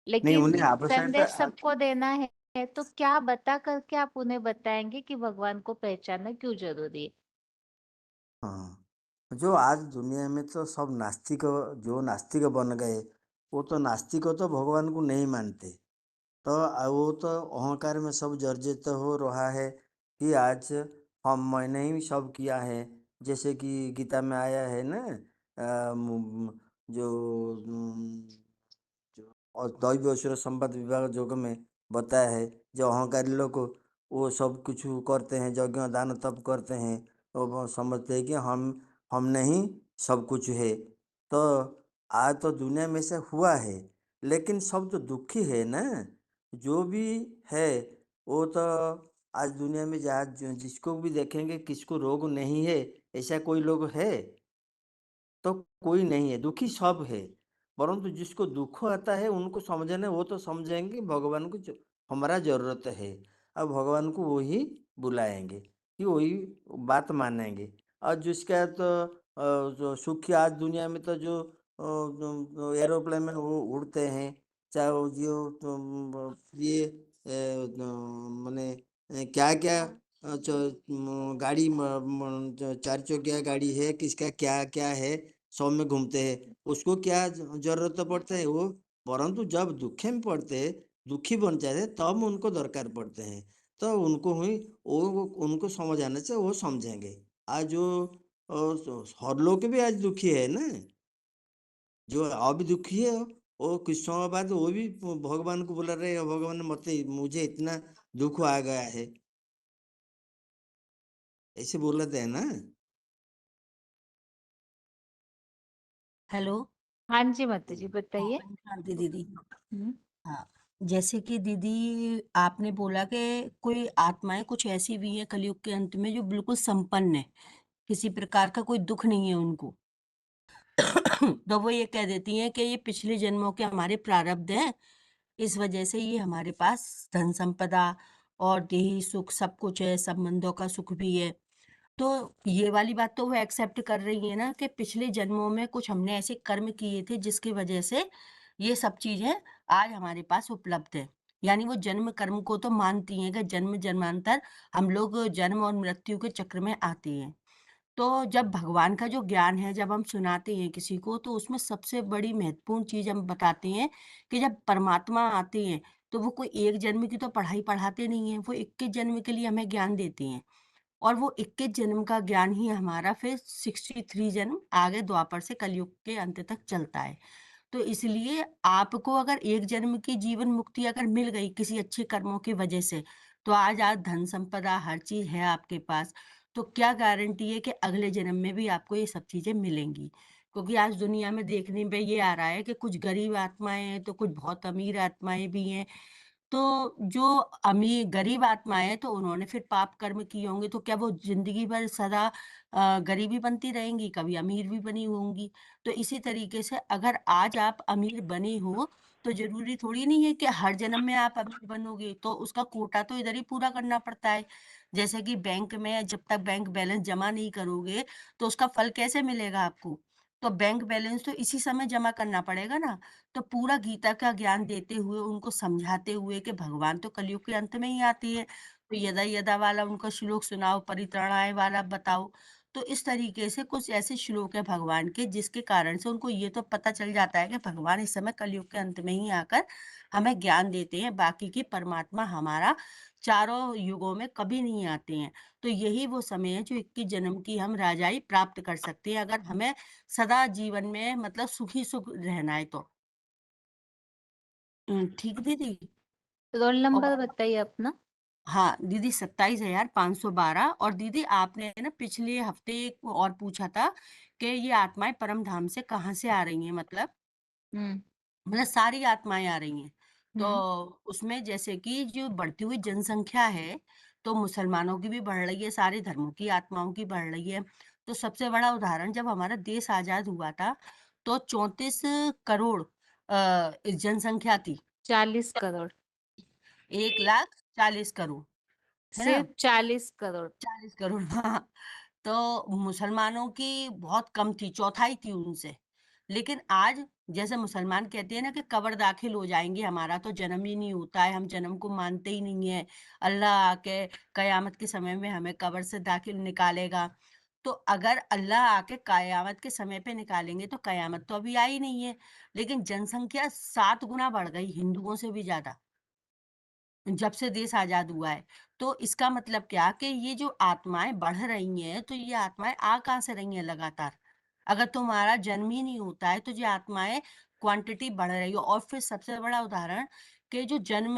लेकिन उन्हें आवश्यकता संदेश सबको देना है, तो क्या बता करके आप उन्हें बताएंगे कि भगवान को पहचानना क्यों जरूरी है। हाँ, जो आज दुनिया में तो सब नास्तिक, जो नास्तिक बन गए वो तो नास्तिक तो भगवान को नहीं मानते। तो वो तो अहंकार में सब जर्जरित हो रहा है कि आज मैंने ही सब किया है। जैसे कि गीता में आया है ना, जो और दैव असुर संपद विभाग योग में बताया है, जो अहंकारी लोग वो सब कुछ करते हैं, यज्ञ दान तप करते हैं, तो वो समझते हैं कि हमने ही सब कुछ है। तो आज तो दुनिया में से हुआ है, लेकिन सब तो दुखी है ना। जो भी है वो तो आज दुनिया में जिसको भी देखेंगे किसको रोग नहीं है, ऐसा कोई लोग है तो कोई नहीं है, दुखी सब है। परंतु जिसको दुख आता है उनको समझने, वो तो समझेंगे भगवान को हमारा जरूरत है, अब भगवान को वही बुलाएंगे कि वही बात मानेंगे। और जिसका तो जो सुखी आज दुनिया में तो जो एरोप्लेन में वो उड़ते हैं, चाहे वो जो ये मैंने क्या क्या गाड़ी चार चौकिया गाड़ी है, किसका क्या क्या है, सब में घूमते हैं, उसको क्या जरूरत पड़ता है वो। परंतु जब दुखे में पड़ते हैं, दुखी बन जाते हैं, तब उनको दरकार पड़ते हैं, तो उनको हुई वो उनको समझ आने से वो समझेंगे। आज जो हर लोग भी आज दुखी है ना, जो अभी दुखी है वो कुछ समय बाद वो भी भगवान को बोला रहे, भगवान मत मुझे इतना दुख आ गया है, ऐसे बोलते हैं ना। हेलो। हाँ जी माता जी बताइए। ओम शांति दीदी। हम्म। हाँ, जैसे कि दीदी आपने बोला कि कोई आत्माएं कुछ ऐसी भी है कलयुग के अंत में जो बिल्कुल संपन्न है, किसी प्रकार का कोई दुख नहीं है उनको। तो वो ये कह देती हैं कि ये पिछले जन्मों के हमारे प्रारब्ध हैं, इस वजह से ये हमारे पास धन संपदा और देही सुख सब कुछ है, संबंधों का सुख भी है। तो ये वाली बात तो वो एक्सेप्ट कर रही है ना कि पिछले जन्मों में कुछ हमने ऐसे कर्म किए थे जिसकी वजह से ये सब चीजें आज हमारे पास उपलब्ध है। यानी वो जन्म कर्म को तो मानती हैं कि जन्म जन्मांतर हम लोग जन्म और मृत्यु के चक्र में आते हैं। तो जब भगवान का जो ज्ञान है जब हम सुनाते हैं किसी को, तो उसमें सबसे बड़ी महत्वपूर्ण चीज हम बताते हैं कि जब परमात्मा आते हैं तो वो कोई एक जन्म की तो पढ़ाई पढ़ाते नहीं है, वो 21 जन्म के लिए हमें ज्ञान देते हैं। और वो 21 जन्म का ज्ञान ही हमारा फिर 63 जन्म आगे द्वापर से कलयुग के अंत तक चलता है। तो इसलिए आपको अगर एक जन्म की जीवन मुक्ति अगर मिल गई किसी अच्छे कर्मों की वजह से, तो आज धन संपदा हर चीज है आपके पास, तो क्या गारंटी है कि अगले जन्म में भी आपको ये सब चीजें मिलेंगी। क्योंकि आज दुनिया में देखने में ये आ रहा है कि कुछ गरीब आत्माएं हैं तो कुछ बहुत अमीर आत्माएं भी हैं। तो जो अमीर गरीब आत्माएं हैं तो उन्होंने फिर पाप कर्म किए होंगे, तो क्या वो जिंदगी भर सदा गरीबी बनती रहेंगी, कभी अमीर भी बनी होंगी। तो इसी तरीके से अगर आज आप अमीर बने हो तो जरूरी थोड़ी नहीं है कि हर जन्म में आप अमीर बनोगे, तो उसका कोटा तो इधर ही पूरा करना पड़ता है। जैसे कि बैंक में जब तक बैंक बैलेंस जमा नहीं करोगे तो उसका फल कैसे मिलेगा आपको। तो बैंक बैलेंस तो इसी समय जमा करना पड़ेगा ना। तो पूरा गीता का ज्ञान देते हुए उनको समझाते हुए कि भगवान तो कलयुग के अंत में ही आती है, तो यदा यदा वाला उनका श्लोक सुनाओ, परित्राणाय वाला बताओ। तो इस तरीके से कुछ ऐसे श्लोक है भगवान के जिसके कारण से उनको ये तो पता चल जाता है कि भगवान इस समय कलयुग के अंत में ही आकर हमें ज्ञान देते हैं, बाकी की परमात्मा हमारा चारों युगों में कभी नहीं आते हैं। तो यही वो समय है जो 21 जन्म की हम राजाई प्राप्त कर सकते हैं, अगर हमें सदा जीवन में मतलब सुखी सुख रहना है तो। ठीक दीदी। रोल नंबर और बताइए अपना। हाँ दीदी 27,512। और दीदी आपने ना पिछले हफ्ते एक और पूछा था कि ये आत्माएं परम धाम से कहाँ से आ रही हैं, मतलब सारी आत्माएं आ रही हैं। तो उसमें जैसे कि जो बढ़ती हुई जनसंख्या है, तो मुसलमानों की भी बढ़ रही है, सारे धर्मों की आत्माओं की बढ़ रही है। तो सबसे बड़ा उदाहरण, जब हमारा देश आजाद हुआ था तो 34 करोड़ जनसंख्या थी। 40 करोड़। 1,40,00,000 है ना? सिर्फ 40 करोड़। 40 करोड़ हाँ। तो मुसलमानों की बहुत कम थी, चौथाई थी उनसे। लेकिन आज जैसे मुसलमान कहते हैं ना कि कब्र दाखिल हो जाएंगे, हमारा तो जन्म ही नहीं होता है, हम जन्म को मानते ही नहीं है, अल्लाह आके कयामत के समय में हमें कब्र से दाखिल निकालेगा। तो अगर अल्लाह आके कयामत के समय पे निकालेंगे तो कयामत तो अभी आई नहीं है, लेकिन जनसंख्या 7 गुना बढ़ गई, हिंदुओं से भी ज्यादा, जब से देश आजाद हुआ है। तो इसका मतलब क्या कि ये जो आत्माएं बढ़ रही हैं, तो ये आत्माएं आ कहाँ से रही हैं लगातार? अगर तुम्हारा जन्म ही नहीं होता है तो ये आत्माएं क्वांटिटी बढ़ रही है। और फिर सबसे बड़ा उदाहरण कि जो जन्म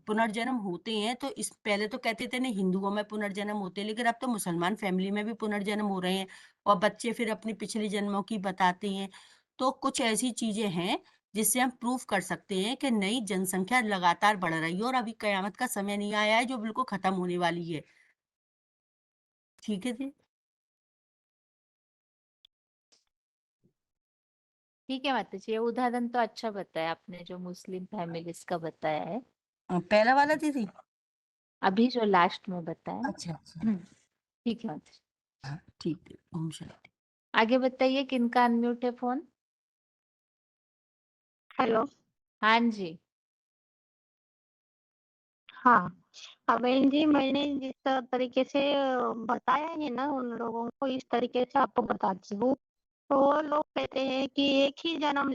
पुनर्जन्म होते हैं, तो इस पहले तो कहते थे नहीं हिंदुओं में पुनर्जन्म होते हैं, लेकिन अब तो मुसलमान फैमिली में भी पुनर्जन्म हो रहे हैं और बच्चे फिर अपनी पिछली जन्मों की बताते हैं। तो कुछ ऐसी चीजें हैं जिससे हम प्रूफ कर सकते हैं कि नई जनसंख्या लगातार बढ़ रही है और अभी कयामत का समय नहीं आया है जो बिल्कुल खत्म होने वाली है। ठीक है जी। ठीक है माता जी, ये उदाहरण तो अच्छा बताया आपने जो मुस्लिम फैमिलीज का बताया है। पहला वाला दीदी अभी जो लास्ट में बताया ना। अच्छा अच्छा ठीक है माता जी। हाँ, ठीक है। ओम शांति। आगे बताइए, किनका अनम्यूट है फोन? हेलो। हाँ जी। हाँ, बहन जी, मैंने जिस तरीके से बताया है ना उन लोगों को, इस तरीके से आपको बताती हूँ। तो वो लोग कहते हैं कि एक ही जन्म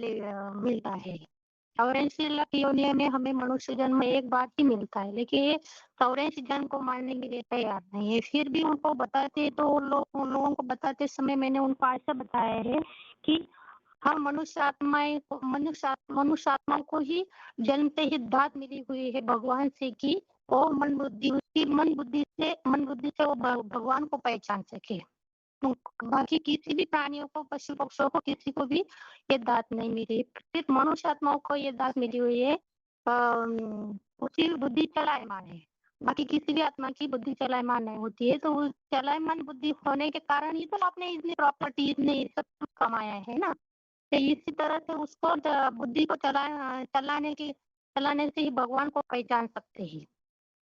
मिलता है, 84 लाख योनियों में हमें मनुष्य जन्म एक बार ही मिलता है, लेकिन ये 84 जन्म को मानने के लिए तैयार नहीं है। फिर भी उनको बताते तो उन लोगों को बताते समय मैंने उनको ऐसा बताया है कि हम मनुष्य आत्माओं को ही जन्मते ही दात मिली हुई है भगवान से कि वो मन बुद्धि से वो भगवान को पहचान सके। बाकी किसी भी प्राणियों को, पशु पक्षियों को, किसी को भी ये दात नहीं मिली, सिर्फ मनुष्य आत्माओं को ये दात मिली हुई है। उसकी बुद्धि चलायमान है, बाकी किसी भी आत्मा की बुद्धि चलायमान नहीं होती है। तो उस चलायमान बुद्धि होने के कारण ही तो आपने इतनी प्रॉपर्टी, इतने सब कुछ कमाया है ना। तो इसी तरह से उसको बुद्धि को चलाने से ही भगवान को पहचान सकते हैं।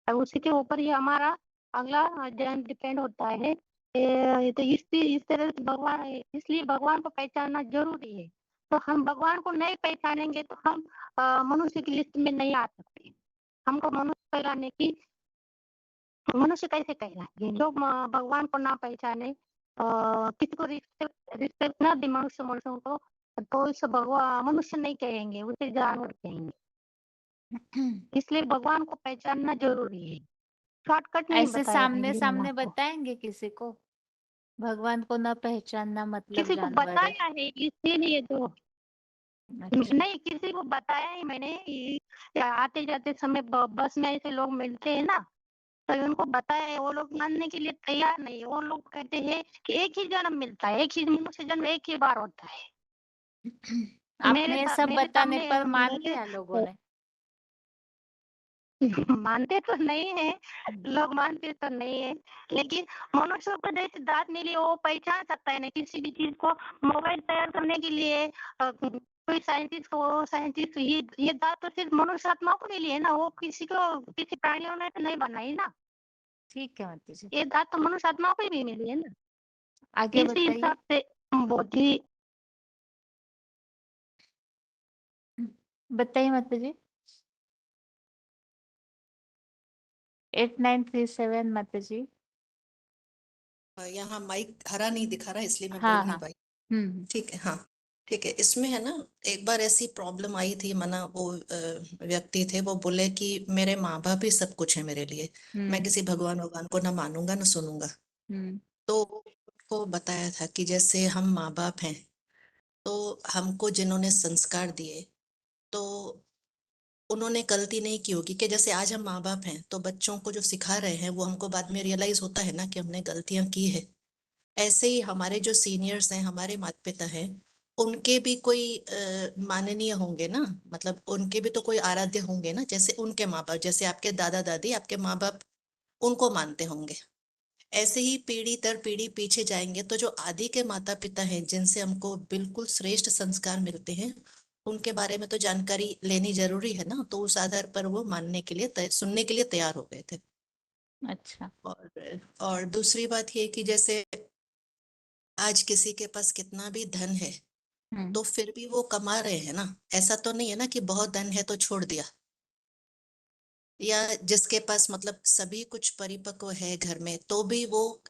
और उसी के ऊपर ही हमारा अगला जन्म डिपेंड होता है। तो इस तरह से इसलिए भगवान को पहचानना जरूरी है। तो हम भगवान को नहीं पहचानेंगे तो हम मनुष्य की लिस्ट में नहीं आ सकते। हमको मनुष्य कैसे कहलाएंगे जो भगवान को ना पहचाने, किसी को रिस्पेक्ट ना दे मनुष्यों को, तो इसे भगवान मनुष्य नहीं कहेंगे, उसे जानवर कहेंगे। इसलिए भगवान को पहचानना जरूरी है। शॉर्टकट नहीं ऐसे बताया बहन सामने जी मैंने सामने आपको। बताएंगे किसी को भगवान को न पहचानना मतलब किसी को जानवर है? बताया है इसीलिए तो। अच्छा। नहीं, किसी को बताया ही मैंने। आते जाते समय बस में ऐसे लोग मिलते हैं ना, तो उनको बताया है, वो लोग मानने के लिए तैयार नहीं है। वो लोग कहते हैं कि एक ही जन्म मिलता है, एक ही मनुष्य जन्म एक ही बार होता है। आपने ये सब मेरे बताने सामने पर मान लिया लोगों ने? मानते तो नहीं है लोग, मानते तो नहीं है, लेकिन मनुष्य को जैसे दांत मिली वो पहचान सकता है ना किसी भी चीज को। मोबाइल तैयार करने के लिए कोई साइंटिस्ट ये दांत तो सिर्फ मनुष्य आत्मा को मिली है ना, वो किसी प्राणियों ने तो नहीं बनाई ना। ठीक है माता जी। ये दांत तो मनुष्य आत्मा को भी मिली है ना। आगे इसी बताइए। हिसाब से बुद्धि। बताइए माता जी। 8937 माता जी। यहाँ माइक हरा नहीं दिखा रहा इसलिए मैं हाँ बोल नहीं हाँ। पाई। हम्म। ठीक है हाँ। ठीक है, इसमें है ना, एक बार ऐसी प्रॉब्लम आई थी, मना वो व्यक्ति थे, वो बोले कि मेरे माँ बाप ही सब कुछ है मेरे लिए, मैं किसी भगवान भगवान को ना मानूंगा ना सुनूंगा। तो उनको बताया था कि जैसे हम माँ बाप हैं, तो हमको जिन्होंने संस्कार दिए, तो उन्होंने गलती नहीं की होगी, कि जैसे आज हम माँ बाप हैं तो बच्चों को जो सिखा रहे हैं वो हमको बाद में रियलाइज होता है ना कि हमने गलतियां की है। ऐसे ही हमारे जो सीनियर्स हैं, हमारे माता पिता हैं, उनके भी कोई माननीय होंगे ना, मतलब उनके भी तो कोई आराध्य होंगे ना, जैसे उनके माँ बाप, जैसे आपके दादा दादी, आपके माँ बाप उनको मानते होंगे। ऐसे ही पीढ़ी दर पीढ़ी पीछे जाएंगे तो जो आदि के माता पिता हैं, जिनसे हमको बिल्कुल श्रेष्ठ संस्कार मिलते हैं, उनके बारे में तो जानकारी लेनी जरूरी है ना, तो उस आधार पर वो मानने के लिए सुनने के लिए तैयार हो गए थे। अच्छा। और दूसरी बात ये कि जैसे आज किसी के पास कितना भी धन है, तो फिर भी वो कमा रहे हैं ना, ऐसा तो नहीं है ना कि बहुत धन है तो छोड़ दिया, या जिसके पास मतलब सभी कुछ परिपक्व है घर में, तो भी वो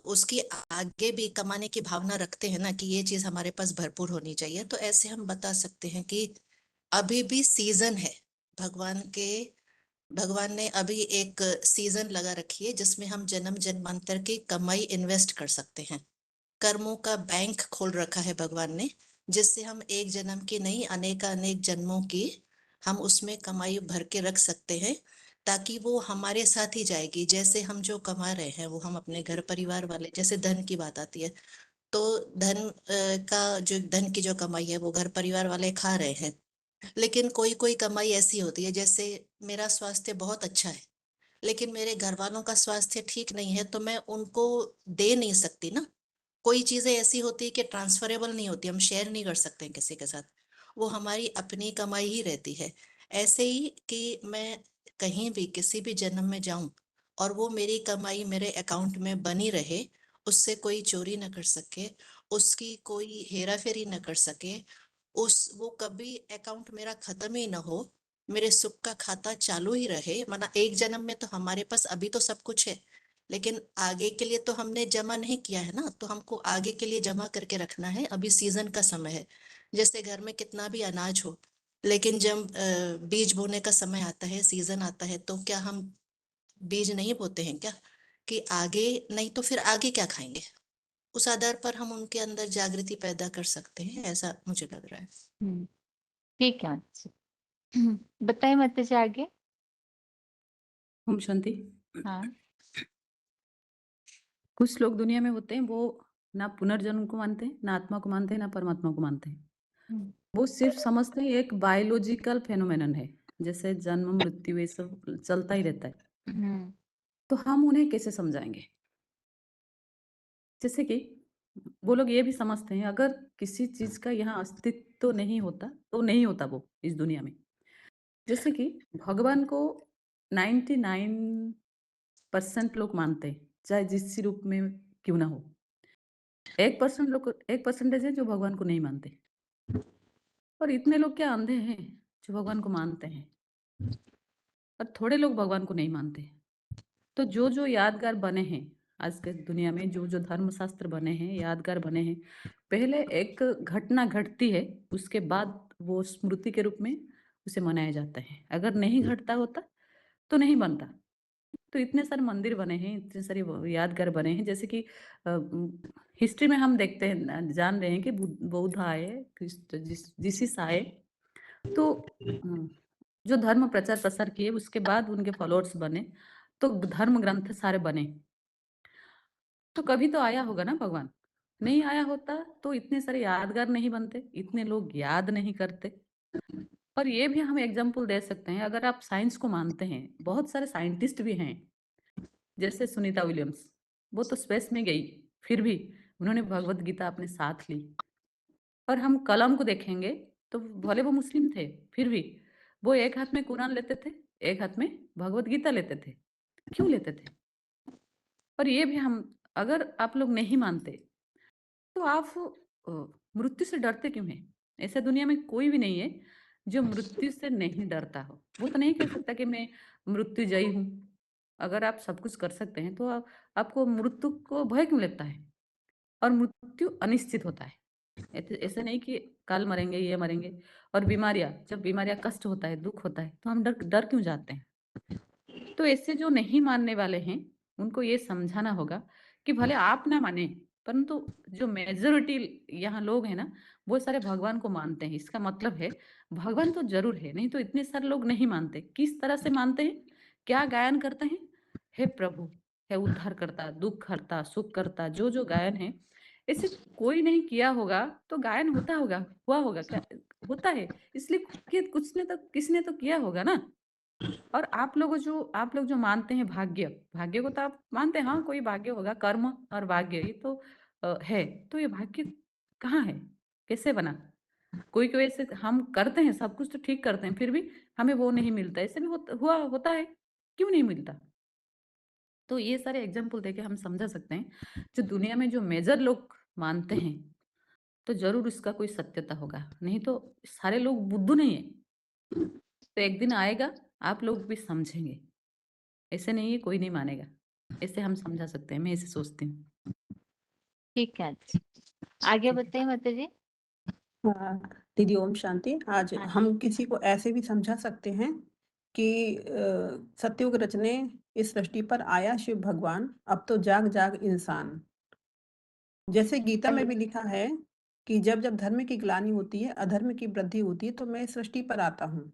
उसकी आगे भी कमाने की भावना रखते हैं ना, कि ये चीज हमारे पास भरपूर होनी चाहिए। तो ऐसे हम बता सकते हैं कि अभी भी सीजन है, भगवान ने अभी एक सीजन लगा रखी है, जिसमें हम जन्म जन्मांतर की कमाई इन्वेस्ट कर सकते हैं। कर्मों का बैंक खोल रखा है भगवान ने, जिससे हम एक जन्म की नहीं, अनेक जन्मों की हम उसमें कमाई भर के रख सकते हैं, ताकि वो हमारे साथ ही जाएगी। जैसे हम जो कमा रहे हैं वो हम अपने घर परिवार वाले, जैसे धन की बात आती है, तो धन की जो कमाई है वो घर परिवार वाले खा रहे हैं। लेकिन कोई कोई कमाई ऐसी होती है, जैसे मेरा स्वास्थ्य बहुत अच्छा है, लेकिन मेरे घर वालों का स्वास्थ्य ठीक नहीं है, तो मैं उनको दे नहीं सकती ना। कोई चीजें ऐसी होती है कि ट्रांसफरेबल नहीं होती, हम शेयर नहीं कर सकते हैं किसी के साथ, वो हमारी अपनी कमाई ही रहती है। ऐसे ही कि मैं कहीं भी किसी भी जन्म में जाऊं और वो मेरी कमाई मेरे अकाउंट में बनी रहे, उससे कोई चोरी न कर सके, उसकी कोई हेरा फेरी न कर सके, वो कभी अकाउंट मेरा खत्म ही ना हो, मेरे सुख का खाता चालू ही रहे। माना एक जन्म में तो हमारे पास अभी तो सब कुछ है, लेकिन आगे के लिए तो हमने जमा नहीं किया है ना, तो हमको आगे के लिए जमा करके रखना है। अभी सीजन का समय है, जैसे घर में कितना भी अनाज हो, लेकिन जब बीज बोने का समय आता है, सीजन आता है, तो क्या हम बीज नहीं बोते हैं क्या, कि आगे नहीं तो फिर आगे क्या खाएंगे। उस आधार पर हम उनके अंदर जागृति पैदा कर सकते हैं, ऐसा मुझे लग रहा है। ठीक है। बताइए माता जी आगे। ओम शांति। हाँ। कुछ लोग दुनिया में होते हैं, वो ना पुनर्जन्म को मानते हैं, ना आत्मा को मानते हैं, ना परमात्मा को मानते हैं। वो सिर्फ समझते हैं एक बायोलॉजिकल फेनोमेनन है, जैसे जन्म मृत्यु ये सब चलता ही रहता है। तो हम उन्हें कैसे समझाएंगे? जैसे कि वो लोग ये भी समझते हैं अगर किसी चीज का यहाँ अस्तित्व तो नहीं होता तो नहीं होता वो इस दुनिया में। जैसे कि भगवान को 99% लोग मानते हैं, चाहे जिस रूप में क्यों ना हो। 1% है जो भगवान को नहीं मानते। और इतने लोग क्या अंधे हैं जो भगवान को मानते हैं, और थोड़े लोग भगवान को नहीं मानते। तो जो जो यादगार बने हैं आज के दुनिया में, जो जो धर्मशास्त्र बने हैं, यादगार बने हैं, पहले एक घटना घटती है, उसके बाद वो स्मृति के रूप में उसे मनाया जाता है। अगर नहीं घटता होता तो नहीं बनता। तो इतने सारे मंदिर बने हैं, इतने सारे यादगार बने हैं, जैसे कि हिस्ट्री में हम देखते हैं, जान रहे हैं कि बौद्ध आए, जीसस आए, तो जो धर्म प्रचार प्रसार किए, उसके बाद उनके फॉलोअर्स बने, तो धर्म ग्रंथ सारे बने। तो कभी तो आया होगा ना भगवान, नहीं आया होता तो इतने सारे यादगार नहीं बनते, इतने लोग याद नहीं करते। और ये भी हम एग्जाम्पल दे सकते हैं, अगर आप साइंस को मानते हैं, बहुत सारे साइंटिस्ट भी हैं, जैसे सुनीता विलियम्स, वो तो स्पेस में गई, फिर भी उन्होंने भगवत गीता अपने साथ ली। और हम कलम को देखेंगे तो भले वो मुस्लिम थे, फिर भी वो एक हाथ में कुरान लेते थे, एक हाथ में भगवत गीता लेते थे। क्यों लेते थे? और ये भी हम, अगर आप लोग नहीं मानते तो आप मृत्यु से डरते क्यों हैं? ऐसे दुनिया में कोई भी नहीं है जो मृत्यु से नहीं डरता हो। वो तो नहीं कह सकता कि मैं मृत्युजयी हूँ। अगर आप सब कुछ कर सकते हैं तो आपको मृत्यु को भय क्यों लगता है? और मृत्यु अनिश्चित होता है। ऐसे नहीं कि कल मरेंगे, ये मरेंगे। और बीमारियां, जब बीमारियां कष्ट होता है, दुख होता है, तो हम डर डर क्यों जाते हैं? तो ऐसे जो नहीं मानने वाले हैं, उनको ये समझाना होगा कि भले आप ना माने, परंतु जो मेजोरिटी यहाँ लोग हैं ना, वो सारे भगवान को मानते हैं। इसका मतलब है भगवान तो जरूर है, नहीं तो इतने सारे लोग नहीं मानते। किस तरह से मानते हैं? क्या गायन करते हैं? हे प्रभु, हे उद्धार करता, दुख हरता, सुख करता, जो जो गायन है, ऐसे कोई नहीं किया होगा तो गायन होता होगा, हुआ होगा क्या? होता है, इसलिए कि कुछ ने तो किसने तो किया होगा ना। और आप लोग जो मानते हैं भाग्य, भाग्य को तो आप मानते हैं, हाँ कोई भाग्य होगा, कर्म और भाग्य ये तो है। तो ये भाग्य कहाँ है? कैसे बना? कोई कोई ऐसे हम करते हैं, सब कुछ तो ठीक करते हैं, फिर भी हमें वो नहीं मिलता। ऐसे भी होता है, क्यों नहीं मिलता? तो ये सारे एग्जाम्पल देके हम समझा सकते हैं, जो दुनिया में जो मेजर लोग मानते हैं, तो जरूर इसका कोई सत्यता होगा, नहीं तो सारे लोग बुद्धू नहीं है। तो एक दिन आएगा, आप लोग भी समझेंगे। ऐसे नहीं है, कोई नहीं मानेगा। ऐसे हम समझा सकते हैं, मैं ऐसे सोचती हूँ। ठीक है, आगे बताइए माता जी। हाँ, दीदी ओम शांति। आज हाँ जी। हम किसी को ऐसे भी समझा सकते हैं कि सतयुग रचने इस सृष्टि पर आया शिव भगवान, अब तो जाग जाग इंसान। जैसे गीता में भी लिखा है कि जब जब धर्म की ग्लानि होती है, अधर्म की वृद्धि होती है, तो मैं इस सृष्टि पर आता हूँ।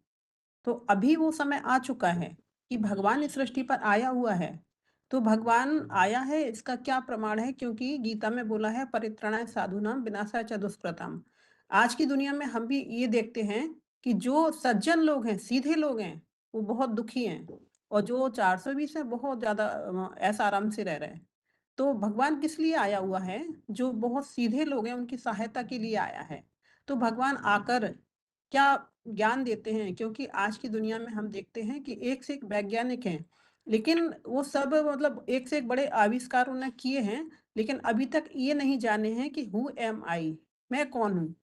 तो अभी वो समय आ चुका है कि भगवान इस सृष्टि पर आया हुआ है। तो भगवान आया है, इसका क्या प्रमाण है? क्योंकि गीता में बोला है परित्राणाय साधूनाम विनाशाय च दुष्कृताम। आज की दुनिया में हम भी ये देखते हैं कि जो सज्जन लोग हैं, सीधे लोग हैं, वो बहुत दुखी हैं, और जो 420 है बहुत ज्यादा ऐसा आराम से रह रहे हैं। तो भगवान किस लिए आया हुआ है? जो बहुत सीधे लोग हैं उनकी सहायता के लिए आया है। तो भगवान आकर क्या ज्ञान देते हैं? क्योंकि आज की दुनिया में हम देखते हैं कि एक से एक वैज्ञानिक हैं, लेकिन वो सब मतलब एक से एक बड़े आविष्कार उन्होंने किए हैं, लेकिन अभी तक ये नहीं जाने हैं कि हु एम आई, मैं कौन हूँ।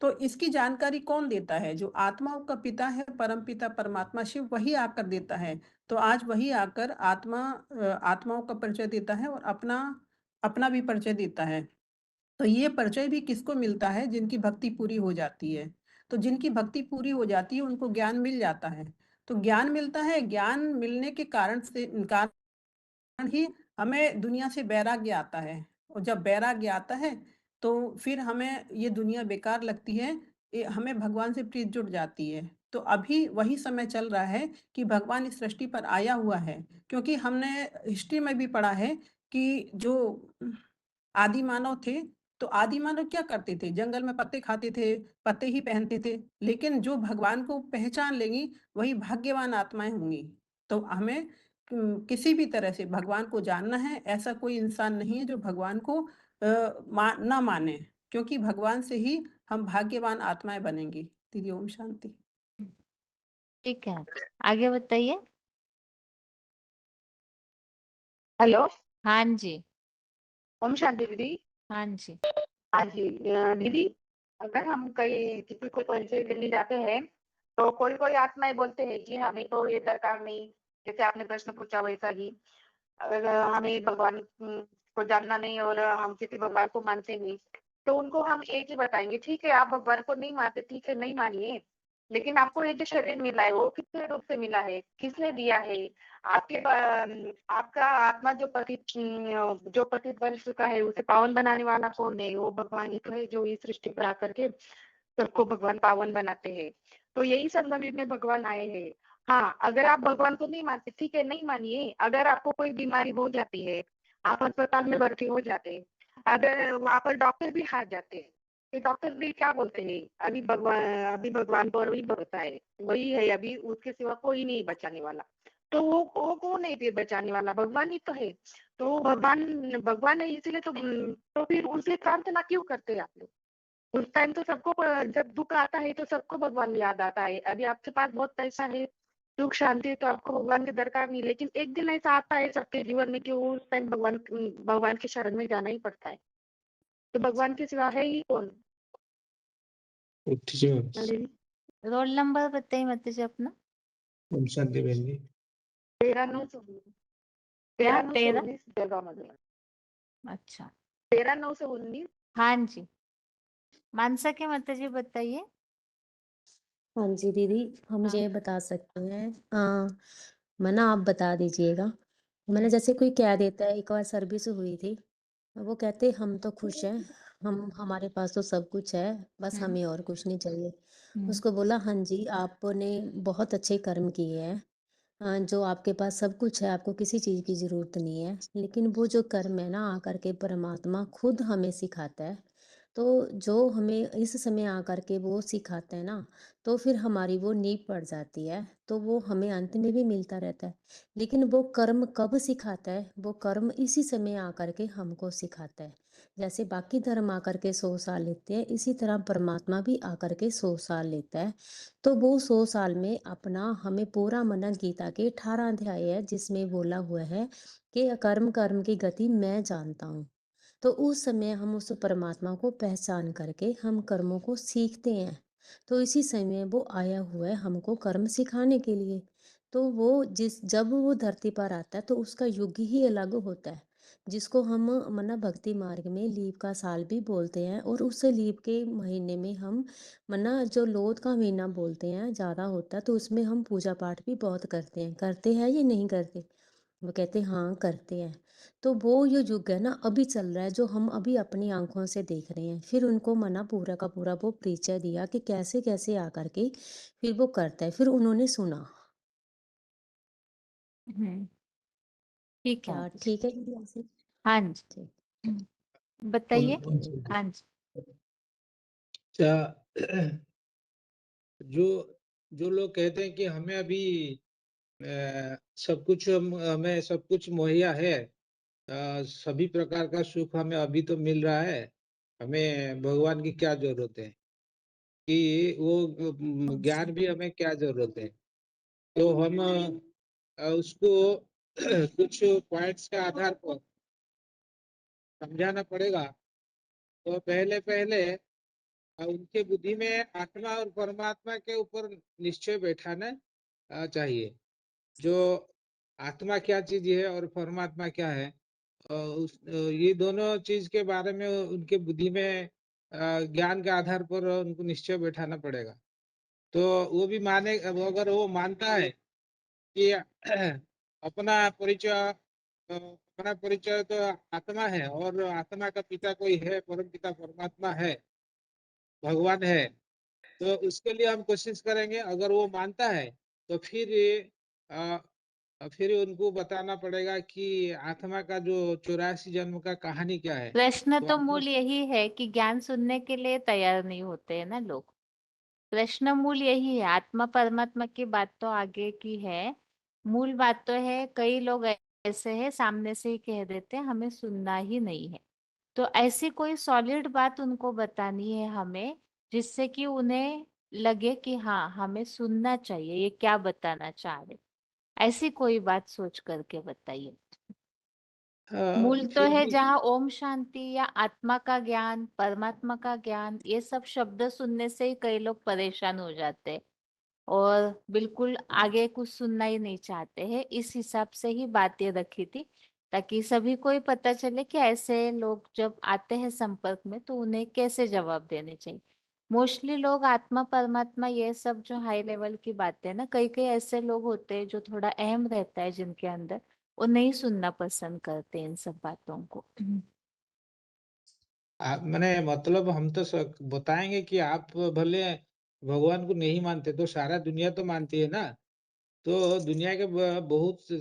तो इसकी जानकारी कौन देता है? जो आत्माओं का पिता है, परम पिता परमात्मा शिव, वही आकर देता है। तो आज वही आकर आत्माओं का परिचय देता है और अपना अपना भी परिचय देता है। तो ये परिचय भी किसको मिलता है? जिनकी भक्ति पूरी हो जाती है। तो जिनकी भक्ति पूरी हो जाती है उनको ज्ञान मिल जाता है। तो ज्ञान मिलता है, ज्ञान मिलने के कारण ही हमें दुनिया से वैराग्य आता है। और जब वैराग्य आता है तो फिर हमें ये दुनिया बेकार लगती है, हमें भगवान से प्रीति जुड़ जाती है। तो अभी वही समय चल रहा है कि भगवान इस सृष्टि पर आया हुआ है। क्योंकि हमने हिस्ट्री में भी पढ़ा है कि जो आदि मानव थे, तो आदि मानव क्या करते थे? जंगल में पत्ते खाते थे, पत्ते ही पहनते थे। लेकिन जो भगवान को पहचान लेंगी वही भाग्यवान आत्माएं होंगी। तो हमें किसी भी तरह से भगवान को जानना है। ऐसा कोई इंसान नहीं है जो भगवान को ना माने, क्योंकि भगवान से ही हम भाग्यवान आत्माएं बनेंगी। दीदी ओम शांति। ठीक है, आगे बताइए। हेलो, हाँ जी। ओम शांति दीदी। हाँ जी। हाँ जी, दीदी, अगर हम कहीं किसी को परिचय देने जाते हैं, तो कोई कोई आत्माएं बोलते हैं कि हमें तो ये दरकार नहीं। जैसे आपने प्रश्न पूछा वैसा ही, अगर हमें भगवान को जानना नहीं और हम किसी भगवान को मानते नहीं, तो उनको हम एक ही बताएंगे, ठीक है आप भगवान को नहीं मानते, ठीक है नहीं मानिए, लेकिन आपको ये जो शरीर मिला है वो कितने रूप से मिला है, किसने दिया है? आपका आत्मा जो पतित बन चुका है उसे पावन बनाने वाला कौन है? वो भगवान ही तो है, जो इस सृष्टि पर आकर के सबको भगवान पावन बनाते हैं। तो यही संदर्भ में भगवान आए हैं। हाँ, अगर आप भगवान को नहीं मानते, ठीक है नहीं मानिए। अगर आपको कोई बीमारी हो जाती है, आप अस्पताल में भर्ती हो जाते हैं, अगर वहां पर डॉक्टर भी हार जाते हैं, तो डॉक्टर भी क्या बोलते हैं? अभी भगवान पर वही भरोसा है, वही है, अभी उसके सिवा कोई नहीं बचाने वाला। तो वो कौन है फिर बचाने वाला? भगवान ही तो है। तो भगवान है, इसीलिए तो फिर उनसे प्रार्थना क्यों करते हैं आप लोग? उस टाइम तो सबको जब दुख आता है तो सबको भगवान याद आता है। अभी आपके पास बहुत पैसा है, सुख शांति है, तो आपको भगवान की दरकार नहीं। लेकिन एक दिन ऐसा आता है सबके जीवन में कि वो उस टाइम भगवान के शरण में जाना ही पड़ता है। तो भगवान के सिवा है ही कौन? रोल नंबर बताइए माता जी अपना। ओम शांति बहन जी। 13 जलगांव मध्ये। अच्छा, 13 9 से 19। हाँ जी। मानसा के माता जी बताइए। हाँ जी दीदी, हम हाँ। ये बता सकते हैं। मना आप बता दीजिएगा। मैंने हम्म, जैसे कोई कह देता है, एक बार सर्विस हुई थी, वो कहते हम तो खुश हैं, हमारे पास तो सब कुछ है, बस हम्म, हमें और कुछ नहीं चाहिए। हम्म, उसको बोला हाँ जी, आपने बहुत अच्छे कर्म किए हैं। जो आपके पास सब कुछ है, आपको किसी चीज़ की ज़रूरत नहीं है, लेकिन वो जो कर्म है ना, आकर के परमात्मा खुद हमें सिखाता है। तो जो हमें इस समय आकर के वो सिखाता है ना, तो फिर हमारी वो नींव पड़ जाती है, तो वो हमें अंत में भी मिलता रहता है। लेकिन वो कर्म कब सिखाता है? वो कर्म इसी समय आकर के हमको सिखाता है। जैसे बाकी धर्म आकर के 100 साल लेते हैं, इसी तरह परमात्मा भी आकर के 100 साल लेता है। तो वो 100 साल में अपना हमें पूरा मनन गीता के 18 अध्याय है, जिसमें बोला हुआ है कि अकर्म कर्म की गति मैं जानता हूँ। तो उस समय हम उस परमात्मा को पहचान करके हम कर्मों को सीखते हैं। तो इसी समय वो आया हुआ है हमको कर्म सिखाने के लिए। तो वो जब वो धरती पर आता है तो उसका युग ही अलग होता है, जिसको हम मना भक्ति मार्ग में लीप का साल भी बोलते हैं। और उस लीप के महीने में हम मना जो लोध का महीना बोलते हैं ज़्यादा होता है, तो उसमें हम पूजा पाठ भी बहुत करते हैं या नहीं करते? वो कहते हैं हाँ करते हैं। तो वो ये युग है ना, अभी चल रहा है, जो हम अभी अपनी आंखों से देख रहे हैं। फिर उनको मना पूरा का पूरा वो परिचय दिया कि कैसे कैसे आकर के फिर वो करता है। फिर उन्होंने सुना। हम्म, ठीक है क्या माता जी। ठीक है दीदी ऐसे? हाँ जी। ठीक। बताइए। हाँ जी। अच्छा, जो जो लोग कहते हैं कि हमें अभी सब कुछ हमें सब कुछ मुहैया है, सभी प्रकार का सुख हमें अभी तो मिल रहा है, हमें भगवान की क्या जरूरत है, कि वो ज्ञान भी हमें क्या जरूरत है। तो हम उसको कुछ पॉइंट्स के आधार पर समझाना पड़ेगा। तो पहले पहले उनके बुद्धि में आत्मा और परमात्मा के ऊपर निश्चय बैठाना चाहिए। जो आत्मा क्या चीज है और परमात्मा क्या है, ये दोनों चीज के बारे में उनके बुद्धि में ज्ञान के आधार पर उनको निश्चय बैठाना पड़ेगा। तो वो भी माने, अगर वो मानता है कि अपना परिचय तो आत्मा है और आत्मा का पिता कोई है, परम पिता परमात्मा है, भगवान है, तो उसके लिए हम कोशिश करेंगे। अगर वो मानता है तो फिर उनको बताना पड़ेगा कि आत्मा का जो 84 जन्म का कहानी क्या है। प्रश्न तो तो आत्मा मूल यही है कि ज्ञान सुनने के लिए तैयार नहीं होते हैं ना लोग। प्रश्न मूल यही है। आत्मा परमात्मा की बात तो आगे की है, मूल बात तो है कई लोग ऐसे हैं सामने से ही कह देते हैं हमें सुनना ही नहीं है। तो ऐसी कोई सॉलिड बात उनको बतानी है हमें, जिससे कि उन्हें लगे कि हाँ हमें सुनना चाहिए, ये क्या बताना चाह रहे। ऐसी कोई बात सोच करके बताइए। मूल तो फिर है भी जहाँ ओम शांति या आत्मा का ज्ञान, परमात्मा का ज्ञान, ये सब शब्द सुनने से ही कई लोग परेशान हो जाते हैं और बिल्कुल आगे कुछ सुनना ही नहीं चाहते हैं। इस हिसाब से ही बातें रखी थी, ताकि सभी को ही पता चले कि ऐसे लोग जब आते हैं संपर्क में तो उन्हें कैसे जवाब देने चाहिए। मोस्टली लोग आत्मा परमात्मा ये सब जो हाई लेवल की बातें हैं ना, कई कई ऐसे लोग होते हैं जो थोड़ा अहम रहता है जिनके अंदर, वो नहीं सुनना पसंद करते इन सब बातों को। मैंने मतलब हम तो बताएंगे कि आप भले भगवान को नहीं मानते तो सारा दुनिया तो मानती है ना। तो दुनिया के बहुत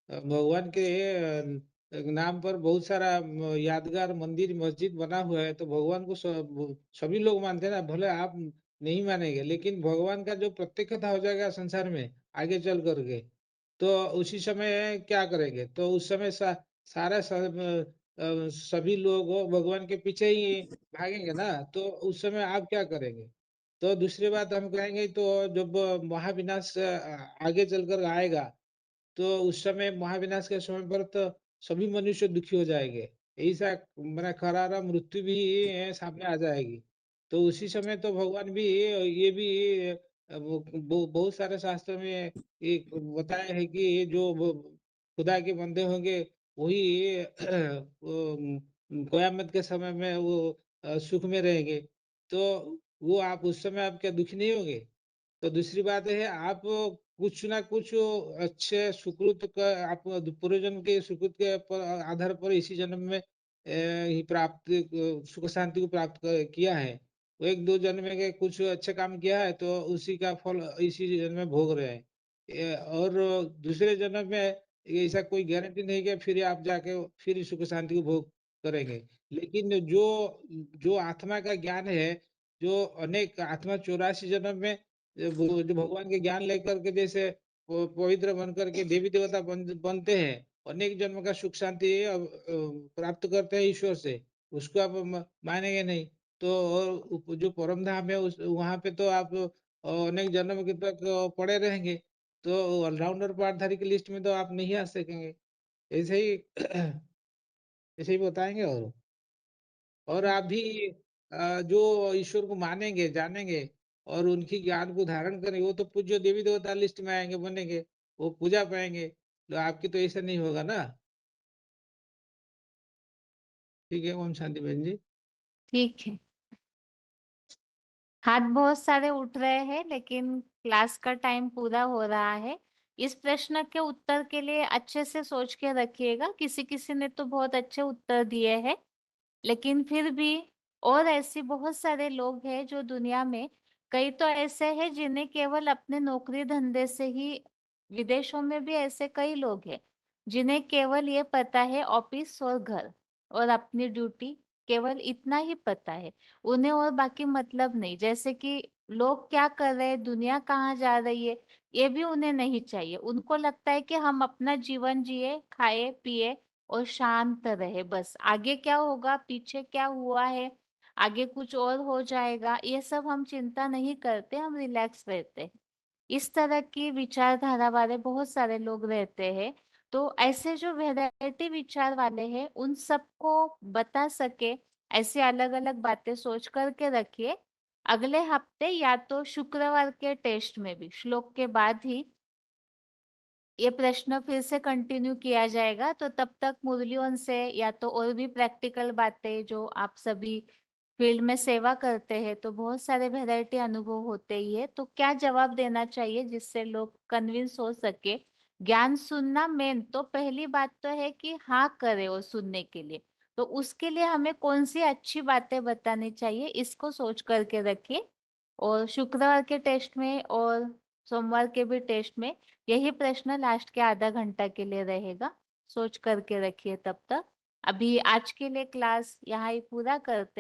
भगवान के नाम पर बहुत सारा यादगार मंदिर मस्जिद बना हुआ है, तो भगवान को सभी लोग मानते हैं ना। भले आप नहीं मानेंगे, लेकिन भगवान का जो प्रत्यक्षता हो जाएगा संसार में आगे चल करके, तो उसी समय क्या करेंगे? तो उस समय सारा सभी लोग भगवान के पीछे ही भागेंगे ना, तो उस समय आप क्या करेंगे? तो दूसरी बात हम कहेंगे, तो जब महाविनाश आगे चलकर आएगा, तो उस समय महाविनाश के समय पर तो सभी मनुष्य दुखी हो जाएंगे। ऐसा मेरा करारा मृत्यु भी सामने आ जाएगी। तो उसी समय तो भगवान भी ये भी बहुत सारे शास्त्रों में एक बताया है कि जो खुदा के बंदे होंगे वही वो, कयामत के समय में वो सुख में रहेंगे। तो वो आप उस समय आप क्या दुखी नहीं होंगे? तो दूसरी बात है आप कुछ ना कुछ अच्छे सुकृत का आप पूर्वजन्म के सुकृत के आधार पर इसी जन्म में ही प्राप्त सुख शांति को प्राप्त किया है। वो 1-2 जन्म में कुछ अच्छे काम किया है तो उसी का फल इसी जन्म में भोग रहे हैं। और दूसरे जन्म में ऐसा कोई गारंटी नहीं कि फिर आप जाके फिर सुख शांति को भोग करेंगे। लेकिन जो जो आत्मा का ज्ञान है, जो अनेक आत्मा 84 जन्म में जो भगवान के ज्ञान लेकर के जैसे पवित्र बन करके देवी देवता बनते हैं, अनेक जन्म का सुख शांति प्राप्त करते हैं ईश्वर से, उसको आप मानेंगे नहीं। तो और जो परम धाम है उस वहां पे तो आप अनेक जन्म के तक पड़े रहेंगे, तो ऑलराउंडर पार्टधारी की लिस्ट में तो आप नहीं आ सकेंगे। ऐसे ही ऐसे ही बताएंगे। और आप भी जो ईश्वर को मानेंगे, जानेंगे और उनकी ज्ञान को धारण करेंगे, वो तो पूज्य देवी देवता लिस्ट में आएंगे, बनेंगे, वो पूजा पाएंगे। तो आपकी तो ऐसा नहीं होगा ना। ठीक है, ओम शांति बहन जी। ठीक है। हाथ बहुत सारे उठ रहे हैं लेकिन क्लास का टाइम पूरा हो रहा है। इस प्रश्न के उत्तर के लिए अच्छे से सोच के रखिएगा। किसी किसी ने तो बहुत अच्छे उत्तर दिए हैं, लेकिन फिर भी और ऐसे बहुत सारे लोग हैं जो दुनिया में, कई तो ऐसे हैं जिन्हें केवल अपने नौकरी धंधे से ही, विदेशों में भी ऐसे कई लोग हैं जिन्हें केवल ये पता है ऑफिस और घर और अपनी ड्यूटी, केवल इतना ही पता है उन्हें और बाकी मतलब नहीं। जैसे कि लोग क्या कर रहे हैं, दुनिया कहाँ जा रही है, ये भी उन्हें नहीं चाहिए। उनको लगता है कि हम अपना जीवन जिए, खाए पिए और शांत रहे, बस आगे क्या होगा, पीछे क्या हुआ है, आगे कुछ और हो जाएगा, ये सब हम चिंता नहीं करते, हम रिलैक्स रहते हैं। इस तरह की विचारधारा वाले बहुत सारे लोग रहते हैं। तो ऐसे जो वैरायटी विचार वाले हैं उन सबको बता सके ऐसे अलग अलग बातें सोच करके रखिए। अगले हफ्ते या तो शुक्रवार के टेस्ट में भी श्लोक के बाद ही ये प्रश्न फिर से कंटिन्यू किया जाएगा। तो तब तक मुरलियों से या तो और भी प्रैक्टिकल बातें, जो आप सभी फील्ड में सेवा करते हैं तो बहुत सारे वैरायटी अनुभव होते ही है, तो क्या जवाब देना चाहिए जिससे लोग कन्विंस हो सके। ज्ञान सुनना मेन, तो पहली बात तो है कि हाँ करे और सुनने के लिए, तो उसके लिए हमें कौन सी अच्छी बातें बतानी चाहिए, इसको सोच करके रखिए। और शुक्रवार के टेस्ट में और सोमवार के भी टेस्ट में यही प्रश्न लास्ट के आधा घंटा के लिए रहेगा, सोच करके रखिए। तब तक अभी आज के लिए क्लास यहाँ ही पूरा करते